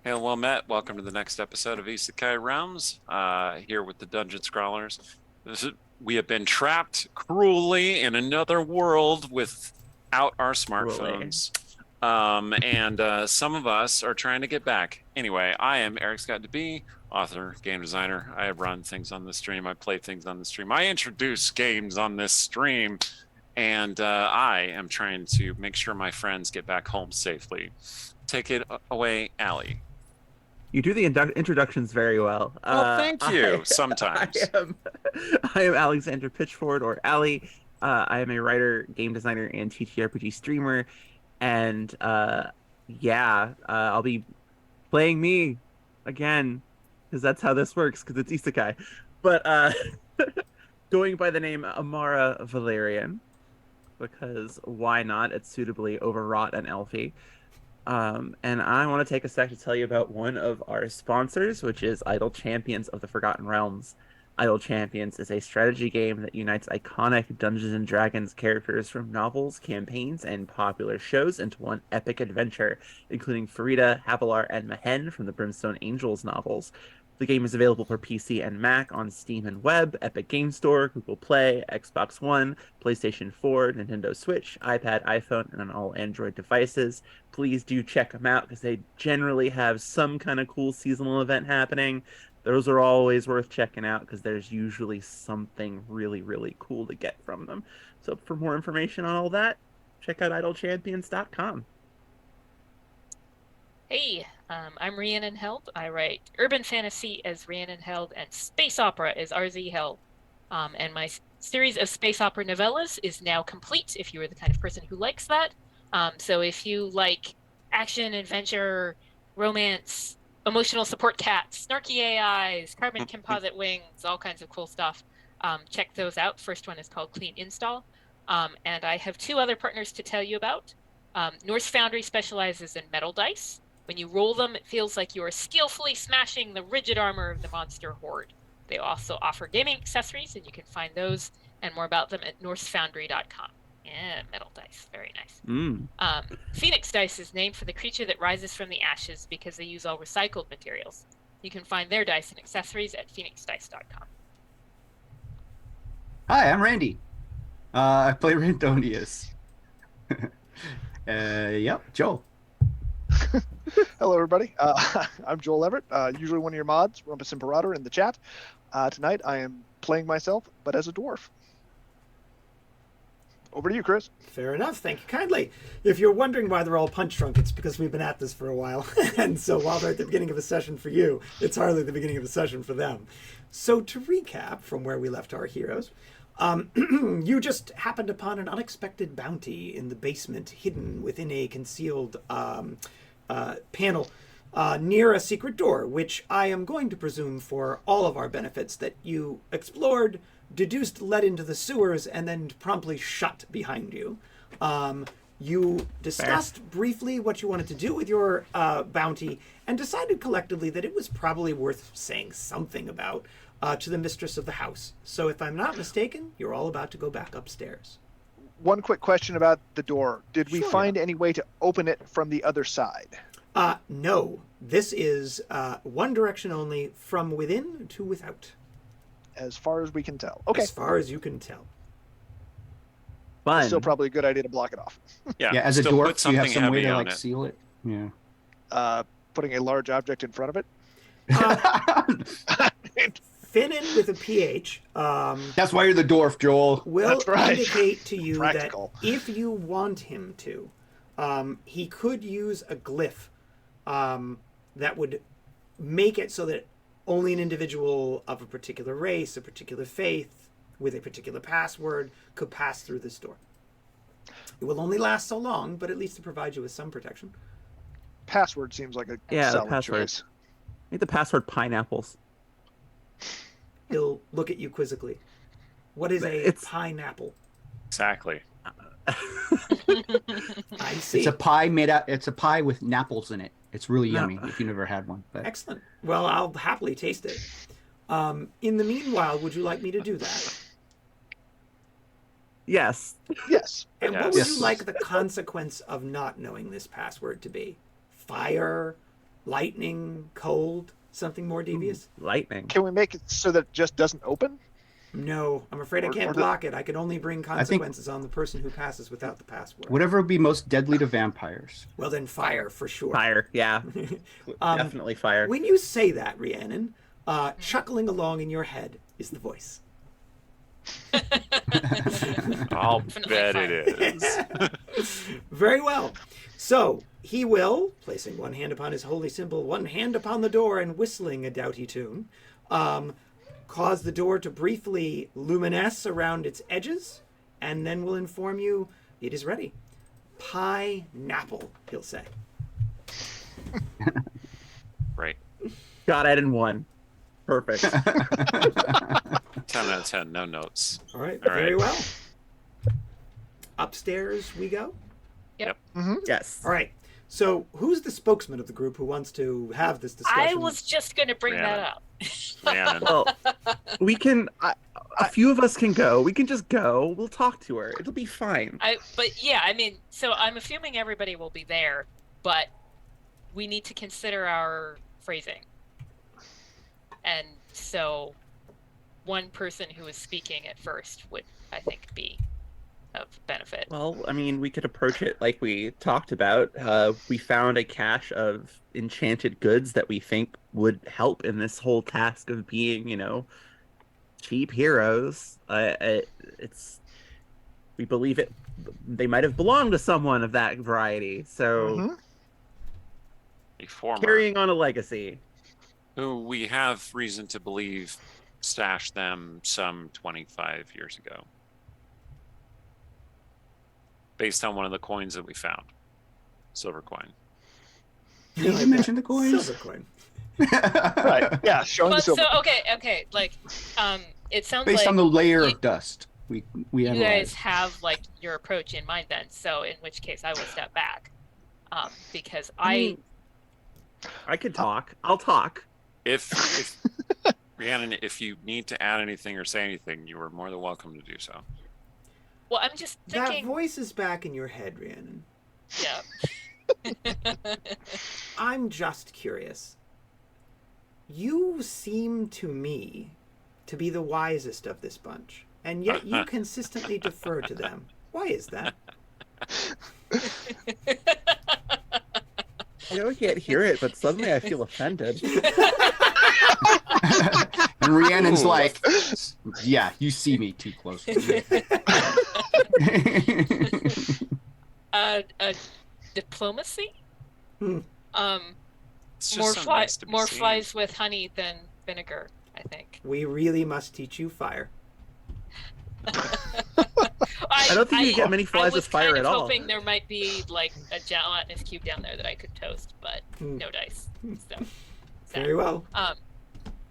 Hail, well met. Welcome to the next episode of Isekai Realms. Here with the Dungeon Scrawlers. We have been trapped cruelly in another world without our Cruelly. smartphones. And some of us are trying to get back. Anyway, I am Eric Scott DeB, author, game designer. I run things on this stream. I play things on the stream. I introduce games on this stream. And I am trying to make sure my friends get back home safely. Take it away, Allie. You do the introductions very well. Well, thank you. I Sometimes. am I am Alexander Pitchford or Ali. I am a writer, game designer, and TTRPG streamer. And I'll be playing me again because that's how this works because it's Isekai. But going by the name Amara Valerian because why not? It's suitably overwrought and elfy. And I want to take a sec to tell you about one of our sponsors, which is Idle Champions of the Forgotten Realms. Idle Champions is a strategy game that unites iconic Dungeons and Dragons characters from novels, campaigns, and popular shows into one epic adventure, including Farida, Havilar, and Mehen from the Brimstone Angels novels. The game is available for PC and Mac on Steam and Web, Epic Game Store, Google Play, Xbox One, PlayStation 4, Nintendo Switch, iPad, iPhone, and on all Android devices. Please do check them out because they generally have some kind of cool seasonal event happening. Those are always worth checking out because there's usually something really, really cool to get from them. So for more information on all that, check out idlechampions.com. Hey, I'm Rhiannon Held. I write urban fantasy as Rhiannon Held and space opera as RZ Held. And my series of space opera novellas is now complete if you are the kind of person who likes that. So if you like action, adventure, romance, emotional support cats, snarky AIs, carbon composite wings, all kinds of cool stuff, check those out. First one is called Clean Install. And I have two other partners to tell you about. Norse Foundry specializes in metal dice. When you roll them, it feels like you are skillfully smashing the rigid armor of the monster horde. They also offer gaming accessories, and you can find those and more about them at norsefoundry.com. Yeah, metal dice. Very nice. Mm. Phoenix dice is named for the creature that rises from the ashes because they use all recycled materials. You can find their dice and accessories at phoenixdice.com. Hi, I'm Randy. I play Randonius. Yep, Joel. Hello, everybody. I'm Joel Everett, usually one of your mods, Rumpus Imperator, in the chat. Tonight, I am playing myself, but as a dwarf. Over to you, Chris. Fair enough. Thank you kindly. If you're wondering why they're all punch drunk, it's because we've been at this for a while. And so while they're at the beginning of a session for you, it's hardly the beginning of a session for them. So to recap from where we left our heroes, you just happened upon an unexpected bounty in the basement, hidden within a concealed panel near a secret door, which I am going to presume for all of our benefits that you explored, deduced led into the sewers, and then promptly shut behind you. You discussed briefly what you wanted to do with your bounty and decided collectively that it was probably worth saying something about to the mistress of the house. So if I'm not mistaken, you're all about to go back upstairs. One quick question about the door. Did we Sure. find any way to open it from the other side? No. This is one direction only, from within to without. As far as we can tell. Okay. As far as you can tell. Fun. Still probably a good idea to block it off. Yeah, As a still put dwarf, do you have something some way heavy to on like it. seal it? Yeah. Putting a large object in front of it. Finnan with a PH That's why you're the dwarf, Joel. will That's right. indicate to you Practical. that if you want him to, he could use a glyph that would make it so that only an individual of a particular race, a particular faith, with a particular password could pass through this door. It will only last so long, but at least it provides you with some protection. Password seems like a Yeah, the solid password. choice. Make the password pineapples. He'll look at you quizzically. What is a It's- pineapple? Exactly. I see. It's a pie made out. It's a pie with napples in it. It's really No. yummy if you never had one. But Excellent. Well, I'll happily taste it. In the meanwhile, would you like me to do that? Yes. Yes. And what would Yes. you like the consequence of not knowing this password to be? Fire? lightning, cold, something more devious? Lightning. Can we make it so that it just doesn't open? No, I'm afraid I Or- can't or the- block it. I can only bring consequences on the person who passes without the password. Whatever would be most deadly to vampires. Well, then fire for sure. Fire, yeah. Definitely fire. When you say that, Rhiannon, chuckling along in your head is the voice. I'll Definitely bet fine. it is. Very well. So he will, placing one hand upon his holy symbol, one hand upon the door, and whistling a doughty tune, cause the door to briefly luminesce around its edges, and then will inform you it is ready. Pineapple, he'll say. Right. Got it in one. Perfect. 10 out of 10, no notes. All right, All very right. well. Upstairs we go. Yes. All right. So who's the spokesman of the group who wants to have this discussion? I was just going to bring that Rhiannon. up. Rhiannon. Well, we can. A few of us can go. We can just go. We'll talk to her. It'll be fine. But yeah, I mean, so I'm assuming everybody will be there, but we need to consider our phrasing. And so one person who is speaking at first would, I think, be of benefit. Well, I mean, we could approach it like we talked about. We found a cache of enchanted goods that we think would help in this whole task of being, cheap heroes. We believe it. They might have belonged to someone of that variety. So Mhm. A former carrying on a legacy. who we have reason to believe stashed them some 25 years ago. Based on one of the coins that we found. Silver coin. Did you mention the coins? Silver coin. Right. Yeah, showing the But so silver. okay, like, it sounds Based like on the layer you- of dust we you guys analyzed. have like your approach in mind then. So in which case I will step back, because I mean, I could talk. I'll talk. If Rhiannon, if you need to add anything or say anything, you are more than welcome to do so. well, I'm just That thinking. voice is back in your head, Rhiannon. Yeah. I'm just curious. You seem to me to be the wisest of this bunch, and yet you consistently defer to them. Why is that? I know I can't hear it, but suddenly I feel offended. And Rhiannon's Ooh. like, yeah, you see me too close. Diplomacy. Hmm. It's just More so nice to be more seen. flies with honey than vinegar, I think. We really must teach you fire. I don't think you get many flies with fire at I was all. hoping there might be like a gelatinous cube down there that I could toast, but no dice. So, sad. Very well.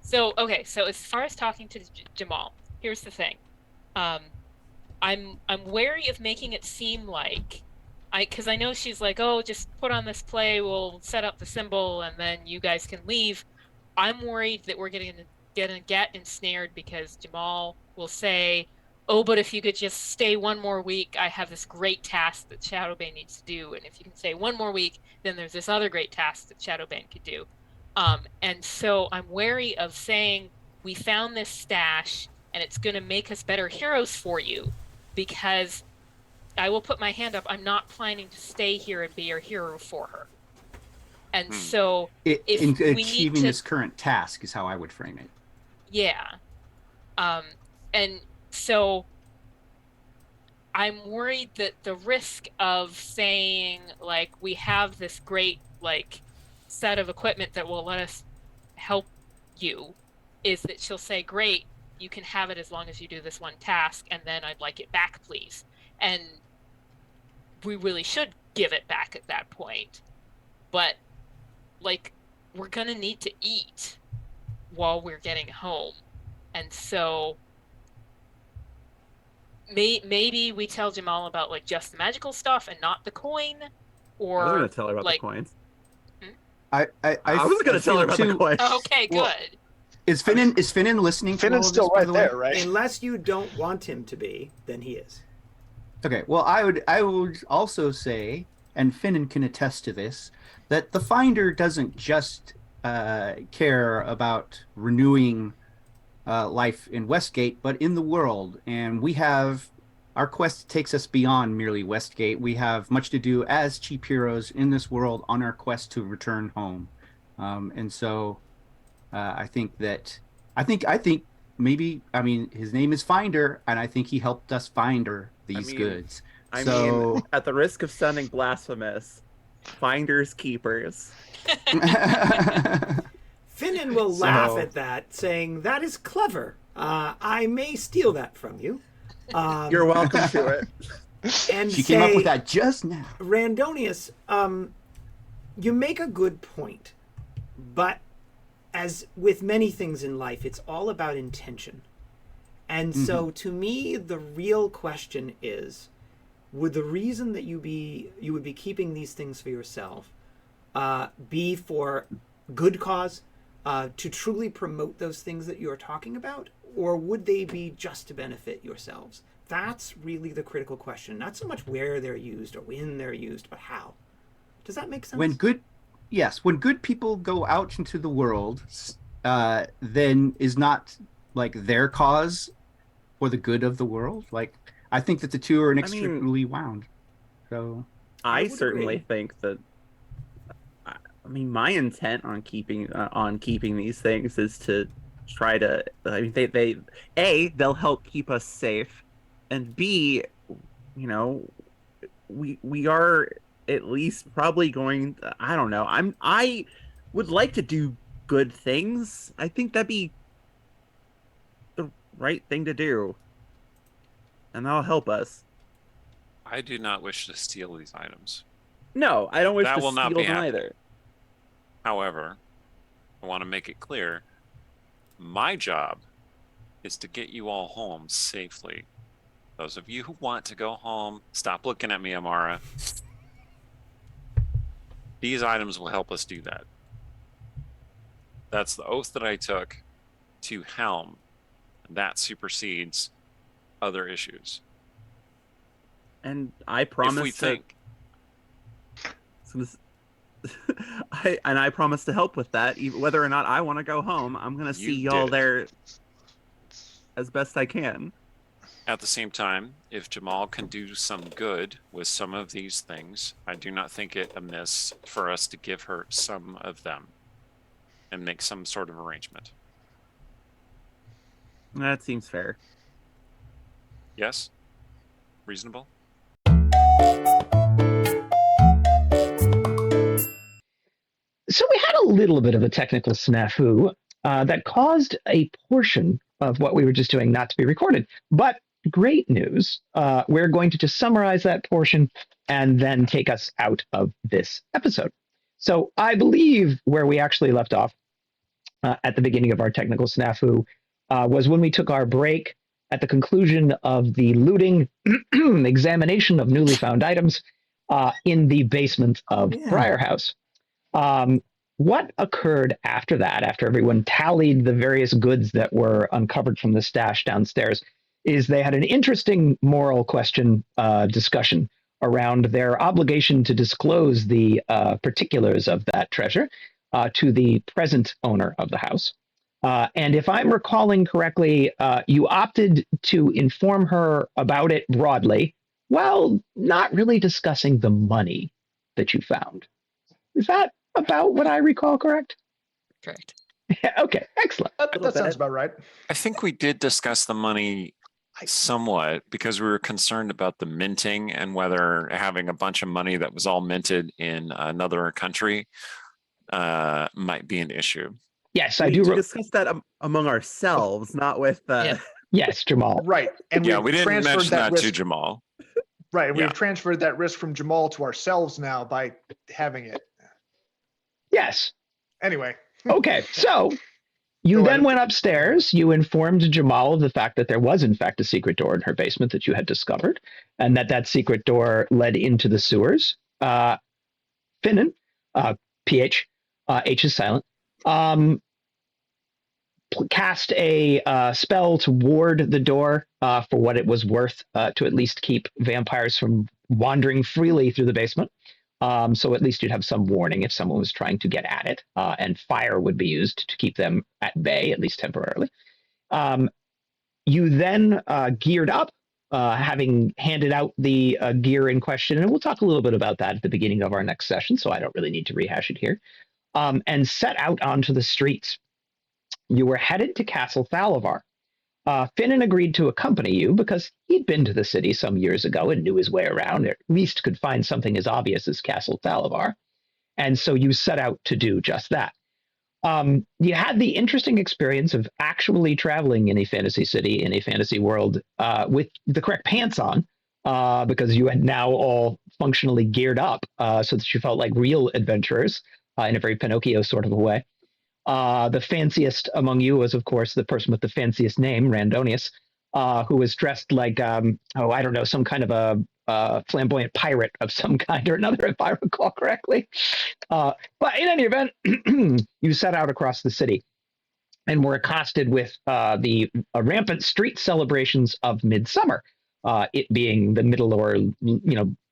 So as far as talking to Jamal, here's the thing. I'm wary of making it seem like because I know she's like, oh, just put on this play, we'll set up the symbol, and then you guys can leave. I'm worried that we're gonna get ensnared because Jamal will say, oh, but if you could just stay one more week, I have this great task that Shadowbane needs to do, and if you can stay one more week, then there's this other great task that Shadowbane could do. And so I'm wary of saying, we found this stash, and it's going to make us better heroes for you, because I will put my hand up, I'm not planning to stay here and be your hero for her. And so if in we need achieving to- this current task is how I would frame it. Yeah. And so I'm worried that the risk of saying, like, we have this great, like, set of equipment that will let us help you is that she'll say, great, you can have it as long as you do this one task, and then I'd like it back, please. And we really should give it back at that point. But, like, we're gonna need to eat while we're getting home. And so maybe we tell Jamal about like just the magical stuff and not the coin, or I was going to tell her about like, the coins. I I was going to tell her about the coins. okay, good. Well, Is Finnan listening? to all Finnan's of still this, by right the way? there, right? Unless you don't want him to be, then he is. Okay. Well, I would also say, and Finnan can attest to this, that the Finder doesn't just care about renewing life in Westgate, but in the world. And our quest takes us beyond merely Westgate. We have much to do as cheap heroes in this world on our quest to return home. And so I think maybe, I mean, his name is Finder, and I think he helped us find these goods. I mean, at the risk of sounding blasphemous, finders keepers. Finnan will laugh at that, saying, "That is clever. I may steal that from you." You're welcome to it. And she came up with that just now. Randonius, you make a good point, but as with many things in life, it's all about intention. And so to me, the real question is, would the reason that you would be keeping these things for yourself be for good cause, to truly promote those things that you're talking about, or would they be just to benefit yourselves? That's really the critical question. Not so much where they're used or when they're used, but how. Does that make sense? When good people go out into the world, then is not like their cause for the good of the world. Like, I think that the two are inextricably wound. So I certainly think that. I mean, my intent on keeping these things is to try to. I mean, they'll help keep us safe, and B, you know, we are at least probably going. I don't know. I would like to do good things. I think that'd be the right thing to do, and that'll help us. I do not wish to steal these items. No, I don't wish That to will not steal be them happening. either. However, I want to make it clear, my job is to get you all home safely. Those of you who want to go home, stop looking at me, Amara. These items will help us do that. That's the oath that I took to Helm. That supersedes other issues. And I If promise we think I promise to help with that, whether or not I want to go home. I'm gonna see y'all there as best I can. at the same time, if Jamal can do some good with some of these things, I do not think it amiss for us to give her some of them and make some sort of arrangement. That seems fair. Yes? Reasonable? So we had a little bit of a technical snafu that caused a portion of what we were just doing not to be recorded. But great news. We're going to just summarize that portion and then take us out of this episode. So I believe where we actually left off at the beginning of our technical snafu was when we took our break at the conclusion of the looting examination of newly found items in the basement of Briar House. What occurred after that, after everyone tallied the various goods that were uncovered from the stash downstairs, is they had an interesting moral question discussion around their obligation to disclose the particulars of that treasure to the present owner of the house. And if I'm recalling correctly, you opted to inform her about it broadly, while not really discussing the money that you found. Is that about what I recall correct? Correct. Okay, excellent. That sounds about right. I think we did discuss the money somewhat because we were concerned about the minting and whether having a bunch of money that was all minted in another country might be an issue. Yes, We I do. discuss that among ourselves, not with. Yes, Jamal. Right. And Yeah, we didn't transferred mention that to risk. Jamal. Right. And Yeah. we've transferred that risk from Jamal to ourselves now by having it. Yes. Anyway. Okay, so you Go then ahead. went upstairs. You informed Jamal of the fact that there was, in fact, a secret door in her basement that you had discovered, and that secret door led into the sewers. Finnan, PH, H is silent, cast a spell to ward the door for what it was worth, to at least keep vampires from wandering freely through the basement. So at least you'd have some warning if someone was trying to get at it, and fire would be used to keep them at bay, at least temporarily. You then geared up, having handed out the gear in question, and we'll talk a little bit about that at the beginning of our next session, so I don't really need to rehash it here, and set out onto the streets. You were headed to Castle Thalavar. Finnan agreed to accompany you because he'd been to the city some years ago and knew his way around, or at least could find something as obvious as Castle Thalavar. And so you set out to do just that. You had the interesting experience of actually traveling in a fantasy city, in a fantasy world, with the correct pants on, because you had now all functionally geared up, so that you felt like real adventurers, in a very Pinocchio sort of a way. The fanciest among you was, of course, the person with the fanciest name, Randonius, who was dressed like, I don't know, some kind of a flamboyant pirate of some kind or another, if I recall correctly. But in any event, you set out across the city and were accosted with the rampant street celebrations of midsummer, it being the middle or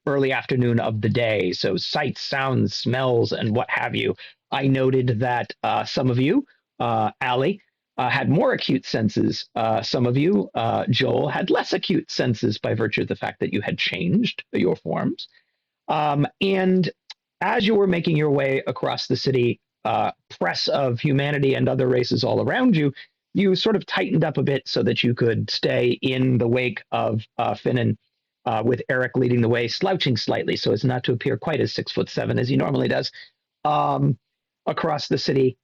early afternoon of the day. So sights, sounds, smells, and what have you. I noted that some of you, Allie, had more acute senses. Some of you, Joel, had less acute senses by virtue of the fact that you had changed your forms. And as you were making your way across the city, press of humanity and other races all around you, you sort of tightened up a bit so that you could stay in the wake of Finnan, with Eric leading the way, slouching slightly so as not to appear quite as 6'7" as he normally does. Across the city,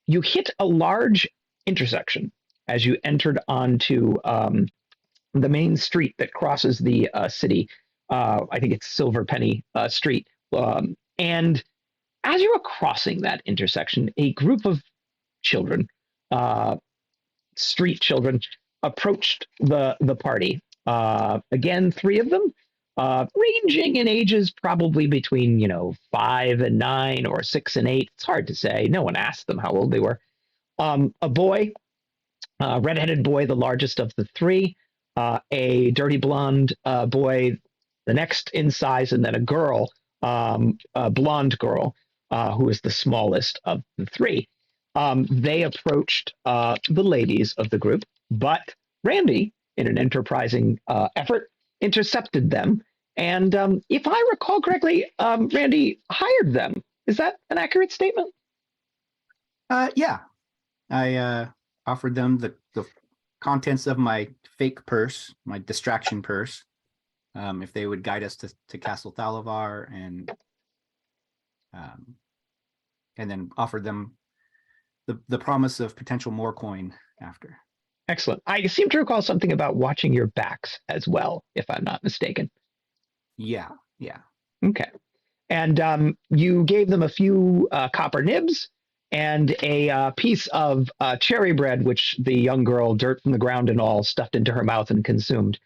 you hit a large intersection as you entered onto the main street that crosses the city. I think it's Silver Penny Street. And as you were crossing that intersection, a group of children, street children, approached the party. Again, 3 of them, ranging in ages probably between 5 and 9 or 6 and 8. It's hard to say. No one asked them how old they were. A boy, redheaded boy, the largest of the 3, a dirty blonde boy, the next in size, and then a girl, a blonde girl, who is the smallest of the 3. They approached the ladies of the group, but Randy, in an enterprising effort, intercepted them. And if I recall correctly, Randy hired them. Is that an accurate statement? Yeah. I offered them the contents of my fake purse, my distraction purse, if they would guide us to Castle Thalavar, and then offered them the promise of potential more coin after. Excellent. I seem to recall something about watching your backs as well, if I'm not mistaken. Yeah. Okay. And you gave them a few copper nibs and a piece of cherry bread, which the young girl, dirt from the ground and all, stuffed into her mouth and consumed.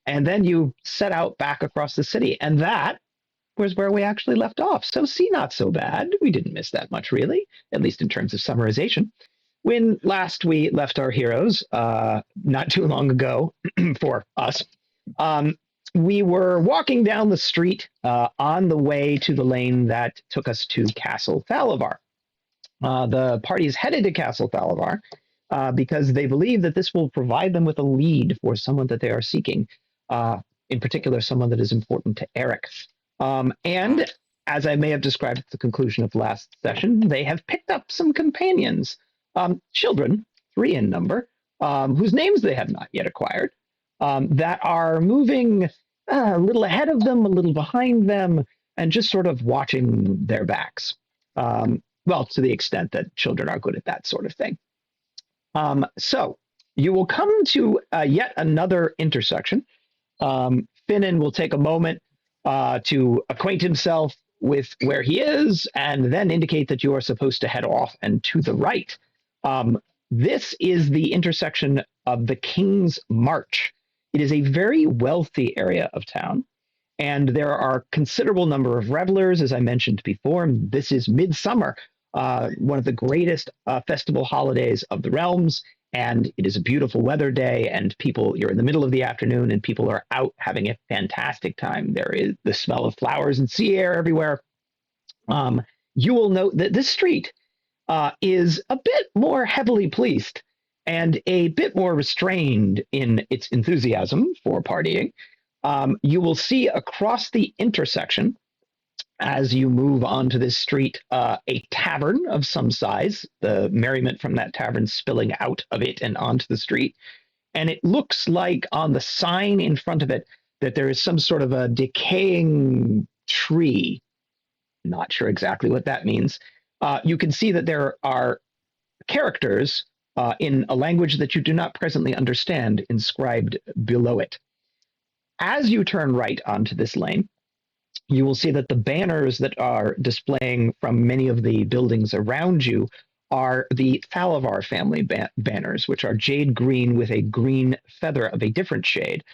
And then you set out back across the city. And that was where we actually left off. So see, not so bad. We didn't miss that much, really, at least in terms of summarization. When last we left our heroes, not too long ago for us, we were walking down the street on the way to the lane that took us to Castle Thalavar. The party is headed to Castle Thalavar because they believe that this will provide them with a lead for someone that they are seeking, in particular, someone that is important to Eric. And as I may have described at the conclusion of last session, they have picked up some companions. Children, 3 in number, whose names they have not yet acquired, that are moving a little ahead of them, a little behind them, and just sort of watching their backs. Well, to the extent that children are good at that sort of thing. So you will come to yet another intersection. Finnan will take a moment to acquaint himself with where he is, and then indicate that you are supposed to head off and to the right. This is the intersection of the King's March. It is a very wealthy area of town, and there are a considerable number of revelers, as I mentioned before. This is midsummer, one of the greatest festival holidays of the realms, and it is a beautiful weather day, and you're in the middle of the afternoon, and people are out having a fantastic time. There is the smell of flowers and sea air everywhere. you will note that this street is a bit more heavily policed and a bit more restrained in its enthusiasm for partying. You will see across the intersection, as you move onto this street, a tavern of some size, the merriment from that tavern spilling out of it and onto the street. And it looks like on the sign in front of it that there is some sort of a decaying tree. Not sure exactly what that means. You can see that there are characters in a language that you do not presently understand inscribed below it. As you turn right onto this lane, you will see that the banners that are displaying from many of the buildings around you are the Thalavar family banners, which are jade green with a green feather of a different shade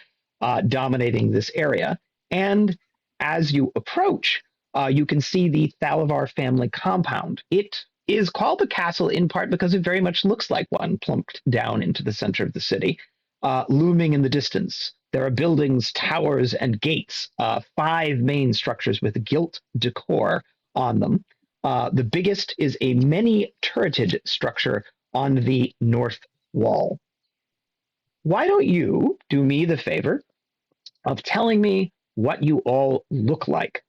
dominating this area. And as you approach, you can see the Thalavar family compound. It is called a castle in part because it very much looks like one plunked down into the center of the city, looming in the distance. There are buildings, towers, and gates, 5 main structures with gilt decor on them. The biggest is a many-turreted structure on the north wall. Why don't you do me the favor of telling me what you all look like?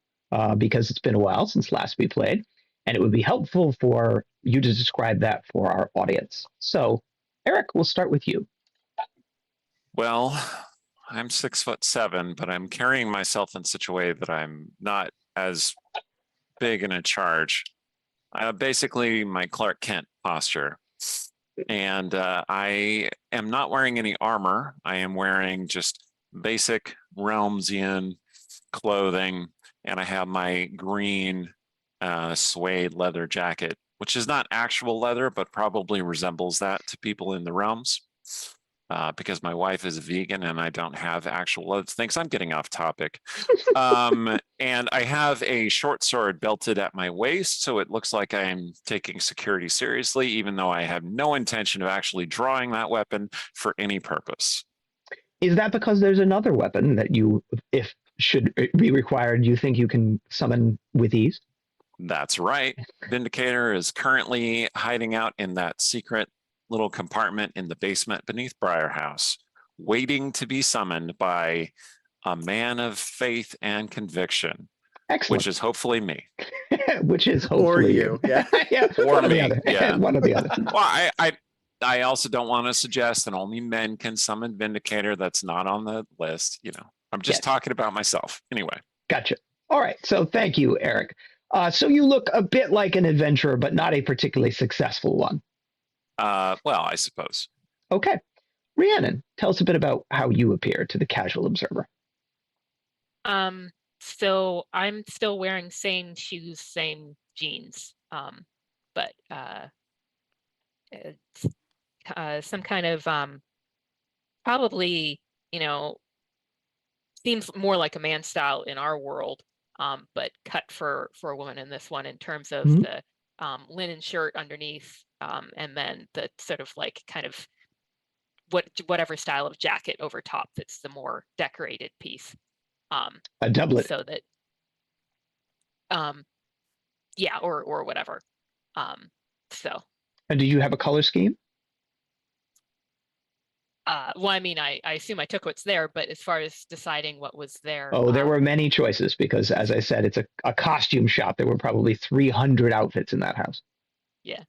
Because it's been a while since last we played, and it would be helpful for you to describe that for our audience. So, Eric, we'll start with you. Well, I'm 6'7", but I'm carrying myself in such a way that I'm not as big and in charge. Basically, my Clark Kent posture. And I am not wearing any armor. I am wearing just basic Realmsian clothing, and I have my green suede leather jacket, which is not actual leather, but probably resembles that to people in the realms. Because my wife is a vegan and I don't have actual leather things. I'm getting off topic. And I have a short sword belted at my waist, so it looks like I'm taking security seriously, even though I have no intention of actually drawing that weapon for any purpose. Is that because there's another weapon that you, if should be required, you think you can summon with ease? That's right. Vindicator is currently hiding out in that secret little compartment in the basement beneath Briar House, waiting to be summoned by a man of faith and conviction. Excellent. Which is hopefully me. Which is hopefully or you. Yeah. yeah. Or One me. Or the other. Yeah. One or the other. Well, I also don't want to suggest that only men can summon Vindicator. That's not on the list. You know, I'm just talking about myself. Anyway. Gotcha. All right. So thank you, Eric. So you look a bit like an adventurer, but not a particularly successful one. Well, I suppose. Okay. Rhiannon, tell us a bit about how you appear to the casual observer. So I'm still wearing same shoes, same jeans, but it's, some kind of probably, seems more like a man style in our world, but cut for a woman in this one in terms of the linen shirt underneath, and then the sort of like kind of whatever style of jacket over top that's the more decorated piece. A doublet. So that, yeah, or whatever. So. And do you have a color scheme? Well, I mean, I assume I took what's there, but as far as deciding what was there. Oh, there were many choices because, as I said, it's a costume shop. There were probably 300 outfits in that house. Yeah.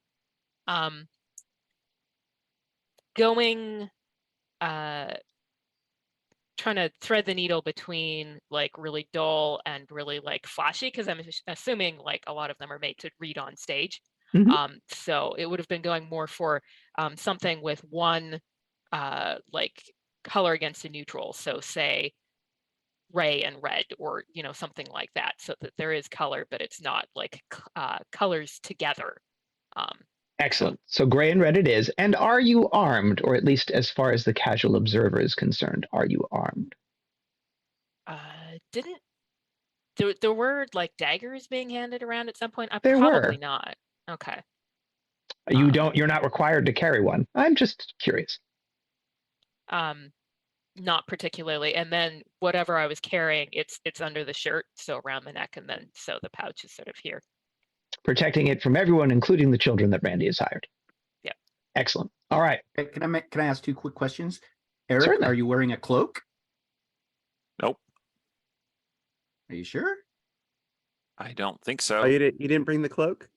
Going, trying to thread the needle between like really dull and really like flashy, because I'm assuming like a lot of them are made to read on stage. So it would have been going more for something with one like color against a neutral. So say gray and red, or something like that, so that there is color, but it's not like colors together. Excellent. So gray and red it is. And are you armed, or at least as far as the casual observer is concerned, are you armed? Didn't there were like daggers being handed around at some point? There probably were. Not. Okay. You're not required to carry one. I'm just curious. Not particularly. And then whatever I was carrying, it's under the shirt, so around the neck, and then so the pouch is sort of here. protecting it from everyone, including the children that Randy has hired. Yep. Excellent. All right. Hey, can I ask 2 quick questions? Eric, Certainly. are you wearing a cloak? Nope, Are you sure? I don't think so. Oh, you didn't bring the cloak?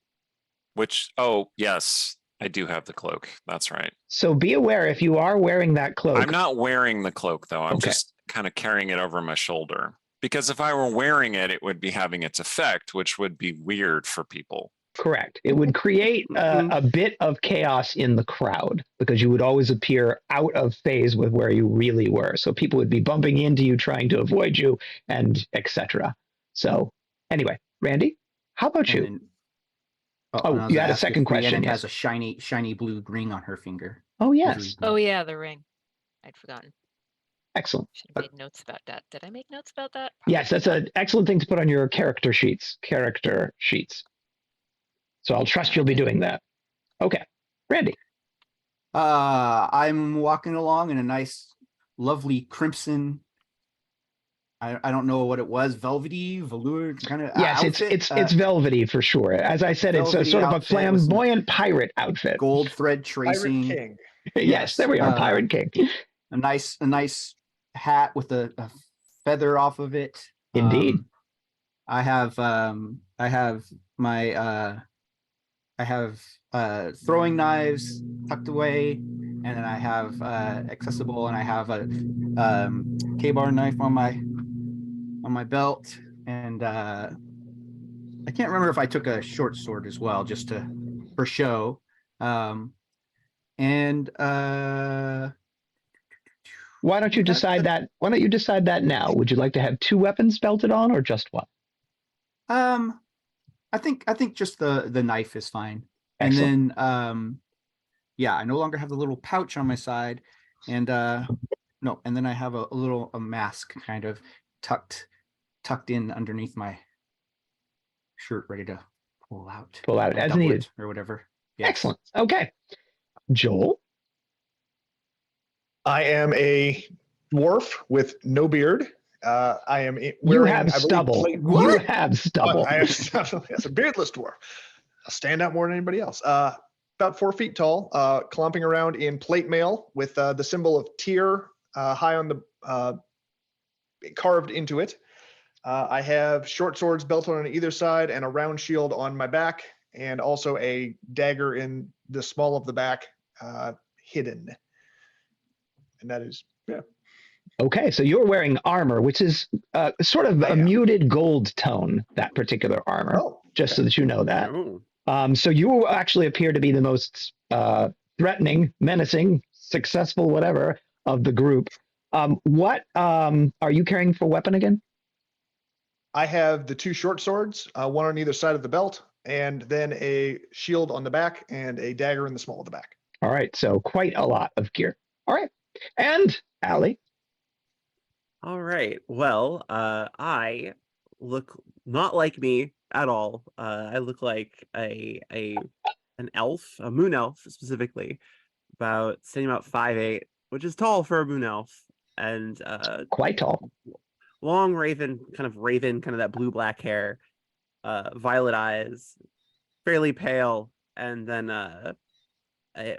Oh, yes, I do have the cloak. That's right. So be aware if you are wearing that cloak. I'm not wearing the cloak, though. I'm Okay. just kind of carrying it over my shoulder. Because if I were wearing it, it would be having its effect, which would be weird for people. Correct. It would create a bit of chaos in the crowd because you would always appear out of phase with where you really were. So people would be bumping into you, trying to avoid you, and etc. So anyway, Randy, how about you? And Oh, you had a second question, Rhiannon yes. has a shiny blue ring on her finger. Oh, yes. Oh yeah, the ring. I'd forgotten. Excellent. Should have made notes about that. Did I make notes about that? Yes, that's Probably an excellent thing to put on your character sheets. So I'll trust you'll be doing that. Okay. Randy. I'm walking along in a nice, lovely crimson. I don't know what it was, velvety, velour kind of. Yes, outfit. it's velvety for sure. As I said, it's a Velvety sort of a outfit with some flamboyant pirate outfit. gold thread Pirate tracing. King. Yes, there we are, Pirate King. A nice hat with a feather off of it. Indeed. I have throwing knives tucked away, and then I have accessible, and I have a K-bar knife on my belt, and I can't remember if I took a short sword as well, just for show. Why don't you decide that? Why don't you decide that now? Would you like to have 2 weapons belted on or just one? I think just the knife is fine. Excellent. And then I no longer have the little pouch on my side, and no, and then I have a mask kind of tucked in underneath my shirt, ready to pull out. As needed or whatever. Yes. Excellent. Okay. Joel. I am a dwarf with no beard. I am wearing. You have stubble. You have stubble. I have stubble. As a beardless dwarf. I'll stand out more than anybody else. About 4 feet tall, clomping around in plate mail with the symbol of Tyr high on the carved into it. I have short swords belted on either side and a round shield on my back, and also a dagger in the small of the back, hidden. And that is, yeah. Okay, so you're wearing armor, which is sort of a muted gold tone, that particular armor, just so that you know that. So you actually appear to be the most threatening, menacing, successful, whatever, of the group. What are you carrying for weapon again? I have the 2 short swords, one on either side of the belt, and then a shield on the back and a dagger in the small of the back. All right, so quite a lot of gear. All right, and Allie. All right. Well, I look not like me at all. I look like an elf, a moon elf specifically, standing about 5'8", which is tall for a moon elf, and quite tall. Long raven, kind of that blue-black hair, violet eyes, fairly pale, and then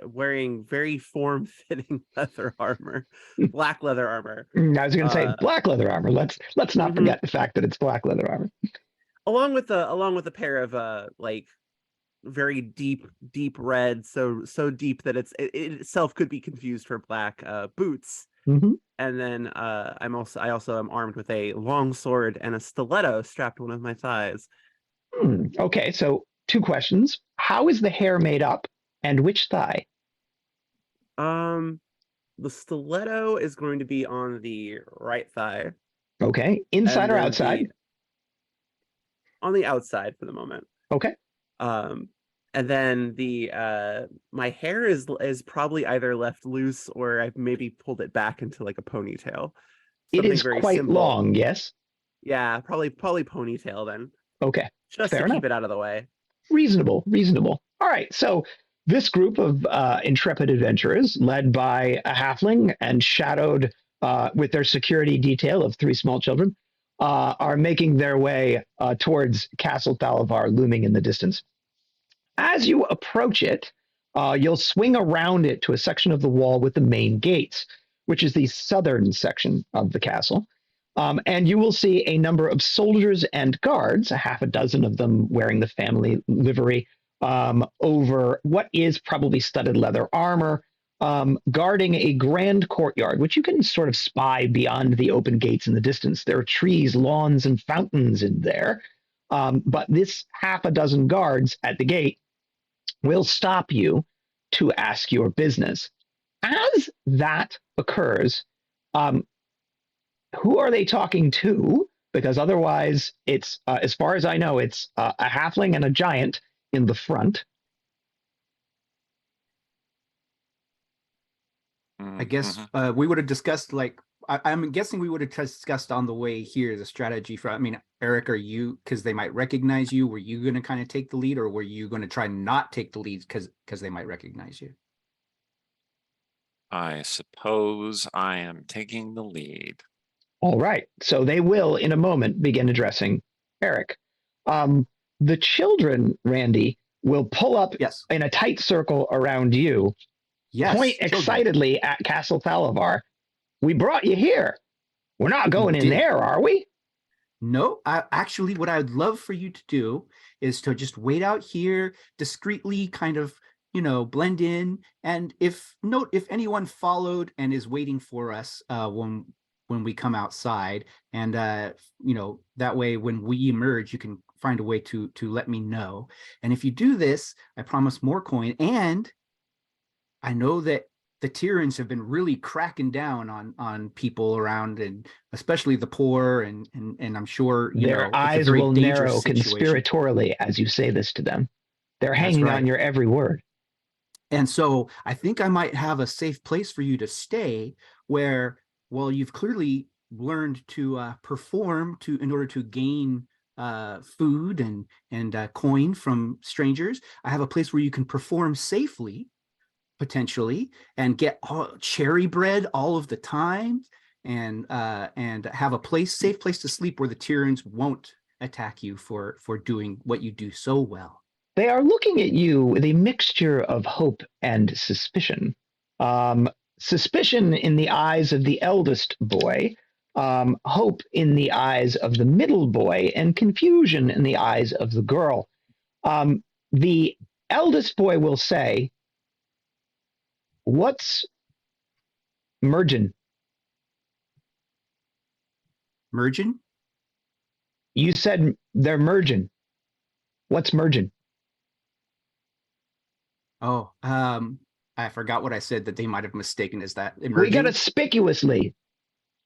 wearing very form-fitting leather armor, black leather armor. I was going to say black leather armor. Let's not forget the fact that it's black leather armor. Along with a pair of like very deep red, so deep that it itself could be confused for black boots. Mm-hmm. And then I also am armed with a long sword and a stiletto strapped to one of my thighs. Okay, so 2 questions. How is the hair made up, and which thigh? The stiletto is going to be on the right thigh. Okay, inside or outside? On the outside for the moment. Okay. And then my hair is probably either left loose or I've maybe pulled it back into like a ponytail. It is quite simple. Long, yes? Yeah, probably ponytail then. Okay. Just Fair to enough. keep it out of the way. Reasonable. All right, so this group of intrepid adventurers, led by a halfling and shadowed with their security detail of 3 small children, are making their way towards Castle Thalavar, looming in the distance. As you approach it, you'll swing around it to a section of the wall with the main gates, which is the southern section of the castle. And you will see a number of soldiers and guards, a half a dozen of them wearing the family livery, over what is probably studded leather armor, guarding a grand courtyard, which you can sort of spy beyond the open gates in the distance. There are trees, lawns, and fountains in there. But this half a dozen guards at the gate will stop you to ask your business. As that occurs, who are they talking to? Because otherwise, it's, as far as I know, it's a halfling and a giant in the front. I guess we would have discussed, like, I'm guessing we would have discussed on the way here the strategy for, I mean, Eric, are you, because they might recognize you, were you going to kind of take the lead, or were you going to try not take the lead because they might recognize you? I suppose I am taking the lead. All right. So they will, in a moment, begin addressing Eric. The children, Randy, will pull up Yes. in a tight circle around you, Yes. point children. excitedly at Castle Thalavar. We brought you here. We're not going in there, are we? No, actually, what I'd love for you to do is to just wait out here discreetly, kind of, blend in. And if anyone followed and is waiting for us when we come outside, and that way when we emerge, you can find a way to let me know. And if you do this, I promise more coin. And I know that the Tyrans have been really cracking down on people around, and especially the poor, and I'm sure their eyes will narrow conspiratorially as you say this to them. They're hanging on your every word. And so I think I might have a safe place for you to stay, where, well, you've clearly learned to perform in order to gain food and coin from strangers. I have a place where you can perform safely, potentially, and get cherry bread all of the time, and have a safe place to sleep where the Tyrans won't attack you for doing what you do so well. They are looking at you with a mixture of hope and suspicion. Suspicion in the eyes of the eldest boy, hope in the eyes of the middle boy, and confusion in the eyes of the girl. The eldest boy will say, "What's merging?" Merging? You said they're merging. What's merging? Oh, I forgot what I said that they might have mistaken as that. Emerging? We got conspicuously.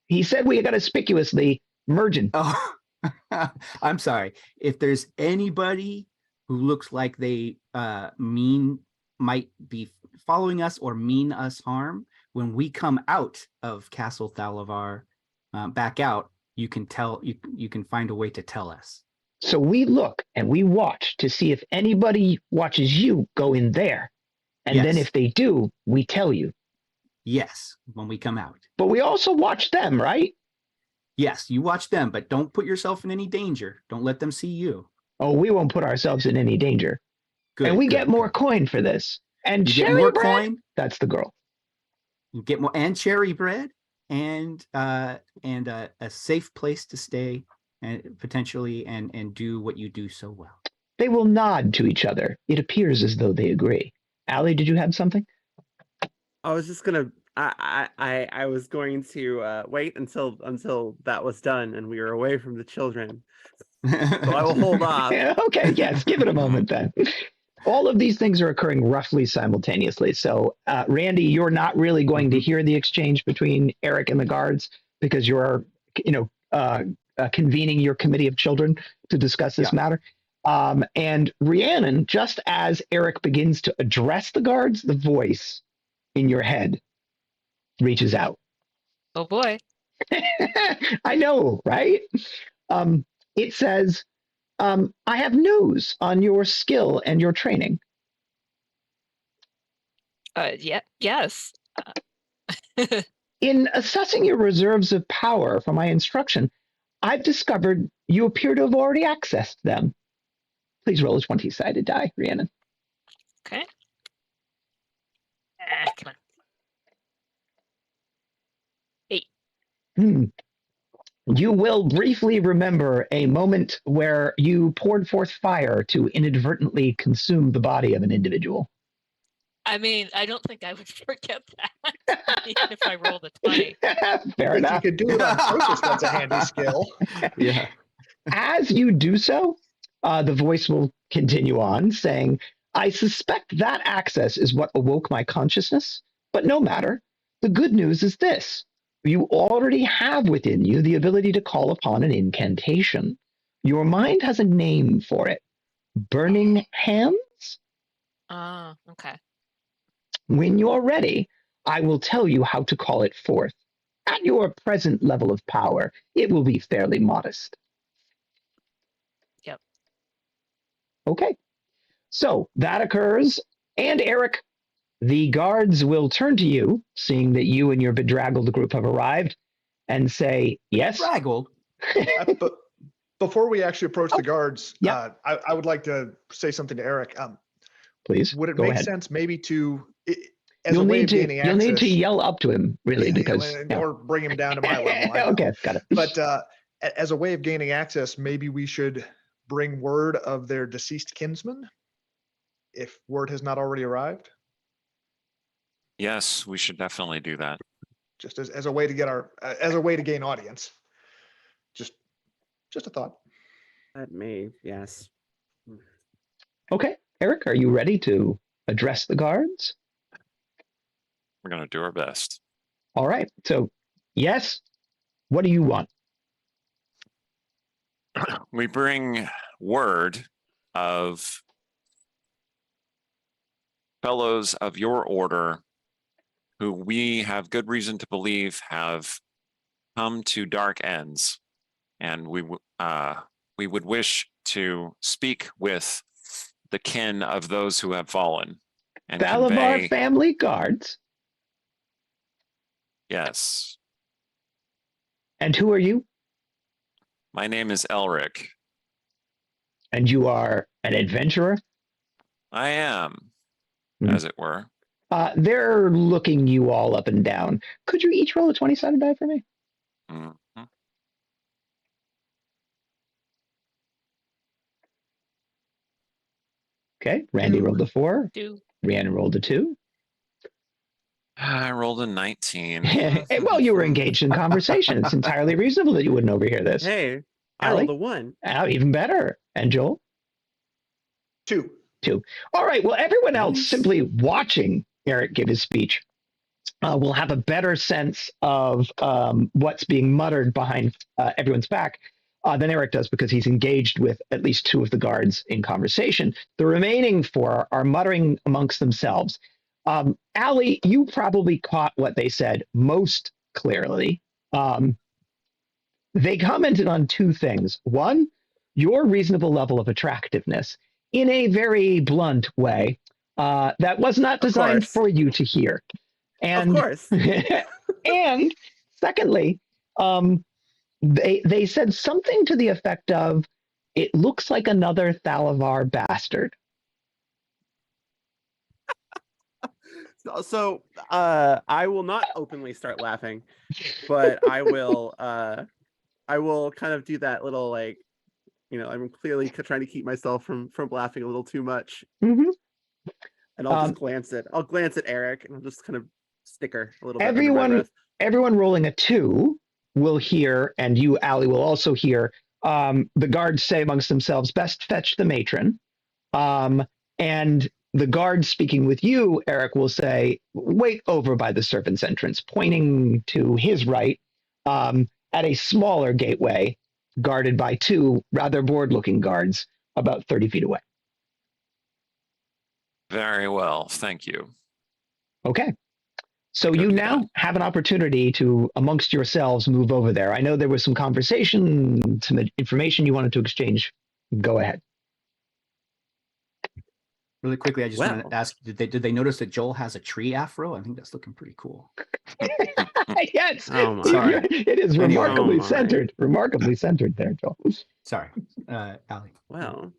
He said we got conspicuously merging. Oh, I'm sorry. If there's anybody who looks like they might be following us or mean us harm, when we come out of Castle Thalavar, back out, you can find a way to tell us. So we look and we watch to see if anybody watches you go in there. And then if they do, we tell you. Yes, when we come out. But we also watch them, right? Yes, you watch them, but don't put yourself in any danger. Don't let them see you. Oh, we won't put ourselves in any danger. Good. And we get more coin for this. And you cherry get more bread? Coin. That's the girl. You get more, and cherry bread, and a safe place to stay, and potentially and do what you do so well. They will nod to each other. It appears as though they agree. Allie, did you have something? I was just gonna. I was going to wait until that was done and we were away from the children. So I will hold off. Okay, yes, give it a moment then. All of these things are occurring roughly simultaneously. So, Randy, you're not really going to hear the exchange between Eric and the guards because you're, convening your committee of children to discuss this matter. And Rhiannon, just as Eric begins to address the guards, the voice in your head reaches out. Oh boy. I know, right? It says, I have news on your skill and your training. Yes. In assessing your reserves of power from my instruction, I've discovered you appear to have already accessed them. Please roll a 20-sided die, Rhiannon. Okay. Come on. 8. Hmm. You will briefly remember a moment where you poured forth fire to inadvertently consume the body of an individual. I mean, I don't think I would forget that, even if I rolled a 20. Fair If you enough. could do it on purpose, that's a handy skill. Yeah. As you do so, the voice will continue on, saying, I suspect that access is what awoke my consciousness, but no matter. The good news is this. You already have within you the ability to call upon an incantation. Your mind has a name for it. Burning Hands? Ah, okay. When you're ready, I will tell you how to call it forth. At your present level of power, it will be fairly modest. Yep. Okay. So that occurs, and Eric, the guards will turn to you, seeing that you and your bedraggled group have arrived, and say, yes? Draggled. But before we actually approach the guards, yeah. I would like to say something to Eric. Please, Would it go make ahead. sense maybe to, as You'll a way need of to gaining you'll need to access, yell up to him, really, because or bring him down to my level? I know. okay, got it. But as a way of gaining access, maybe we should bring word of their deceased kinsman, if word has not already arrived, Yes, we should definitely do that. just as a way to get as a way to gain audience. Just a thought. That may, yes. Okay, Eric, are you ready to address the guards? We're going to do our best. All right. So, yes. What do you want? We bring word of fellows of your order who we have good reason to believe have come to dark ends, and we would wish to speak with the kin of those who have fallen and Thalavar convey. family guards. Yes. And who are you? My name is Elric. And you are an adventurer? I am, Hmm. as it were. They're looking you all up and down. Could you each roll a 20-sided die for me? Mm-hmm. Okay, Randy 2. rolled a 4. 2. Rhiannon rolled a 2. I rolled a 19. Well, you were engaged in conversation. It's entirely reasonable that you wouldn't overhear this. Hey, I Allie? rolled a 1. Even better. And Joel? 2. 2. All right. Well, everyone else Nice. simply watching Eric give his speech will have a better sense of what's being muttered behind everyone's back than Eric does, because he's engaged with at least 2 of the guards in conversation. The remaining 4 are muttering amongst themselves. Allie, you probably caught what they said most clearly. They commented on 2 things. One, your reasonable level of attractiveness in a very blunt way that was not designed course. for you to hear. And, Of course. and secondly, they said something to the effect of, it looks like another Thalavar bastard. So I will not openly start laughing, but I will kind of do that little, like, I'm clearly trying to keep myself from laughing a little too much. Mm-hmm. And I'll just glance at Eric, and I'll just kind of sticker a little bit under my breath. Everyone rolling a 2 will hear, and you, Allie, will also hear the guards say amongst themselves, best fetch the matron. And the guard speaking with you, Eric, will say, wait over by the servants' entrance, pointing to his right at a smaller gateway guarded by 2 rather bored-looking guards about 30 feet away. Very well. Thank you. Okay. So Go you do now that. have an opportunity to, amongst yourselves, move over there. I know there was some conversation, some information you wanted to exchange. Go ahead. Really quickly, I just want Well. to ask: Did they notice that Joel has a tree afro? I think that's looking pretty cool. Yes. Oh my. Sorry. It is remarkably Oh my. centered. Remarkably centered there, Joel. Sorry, Allie. Well,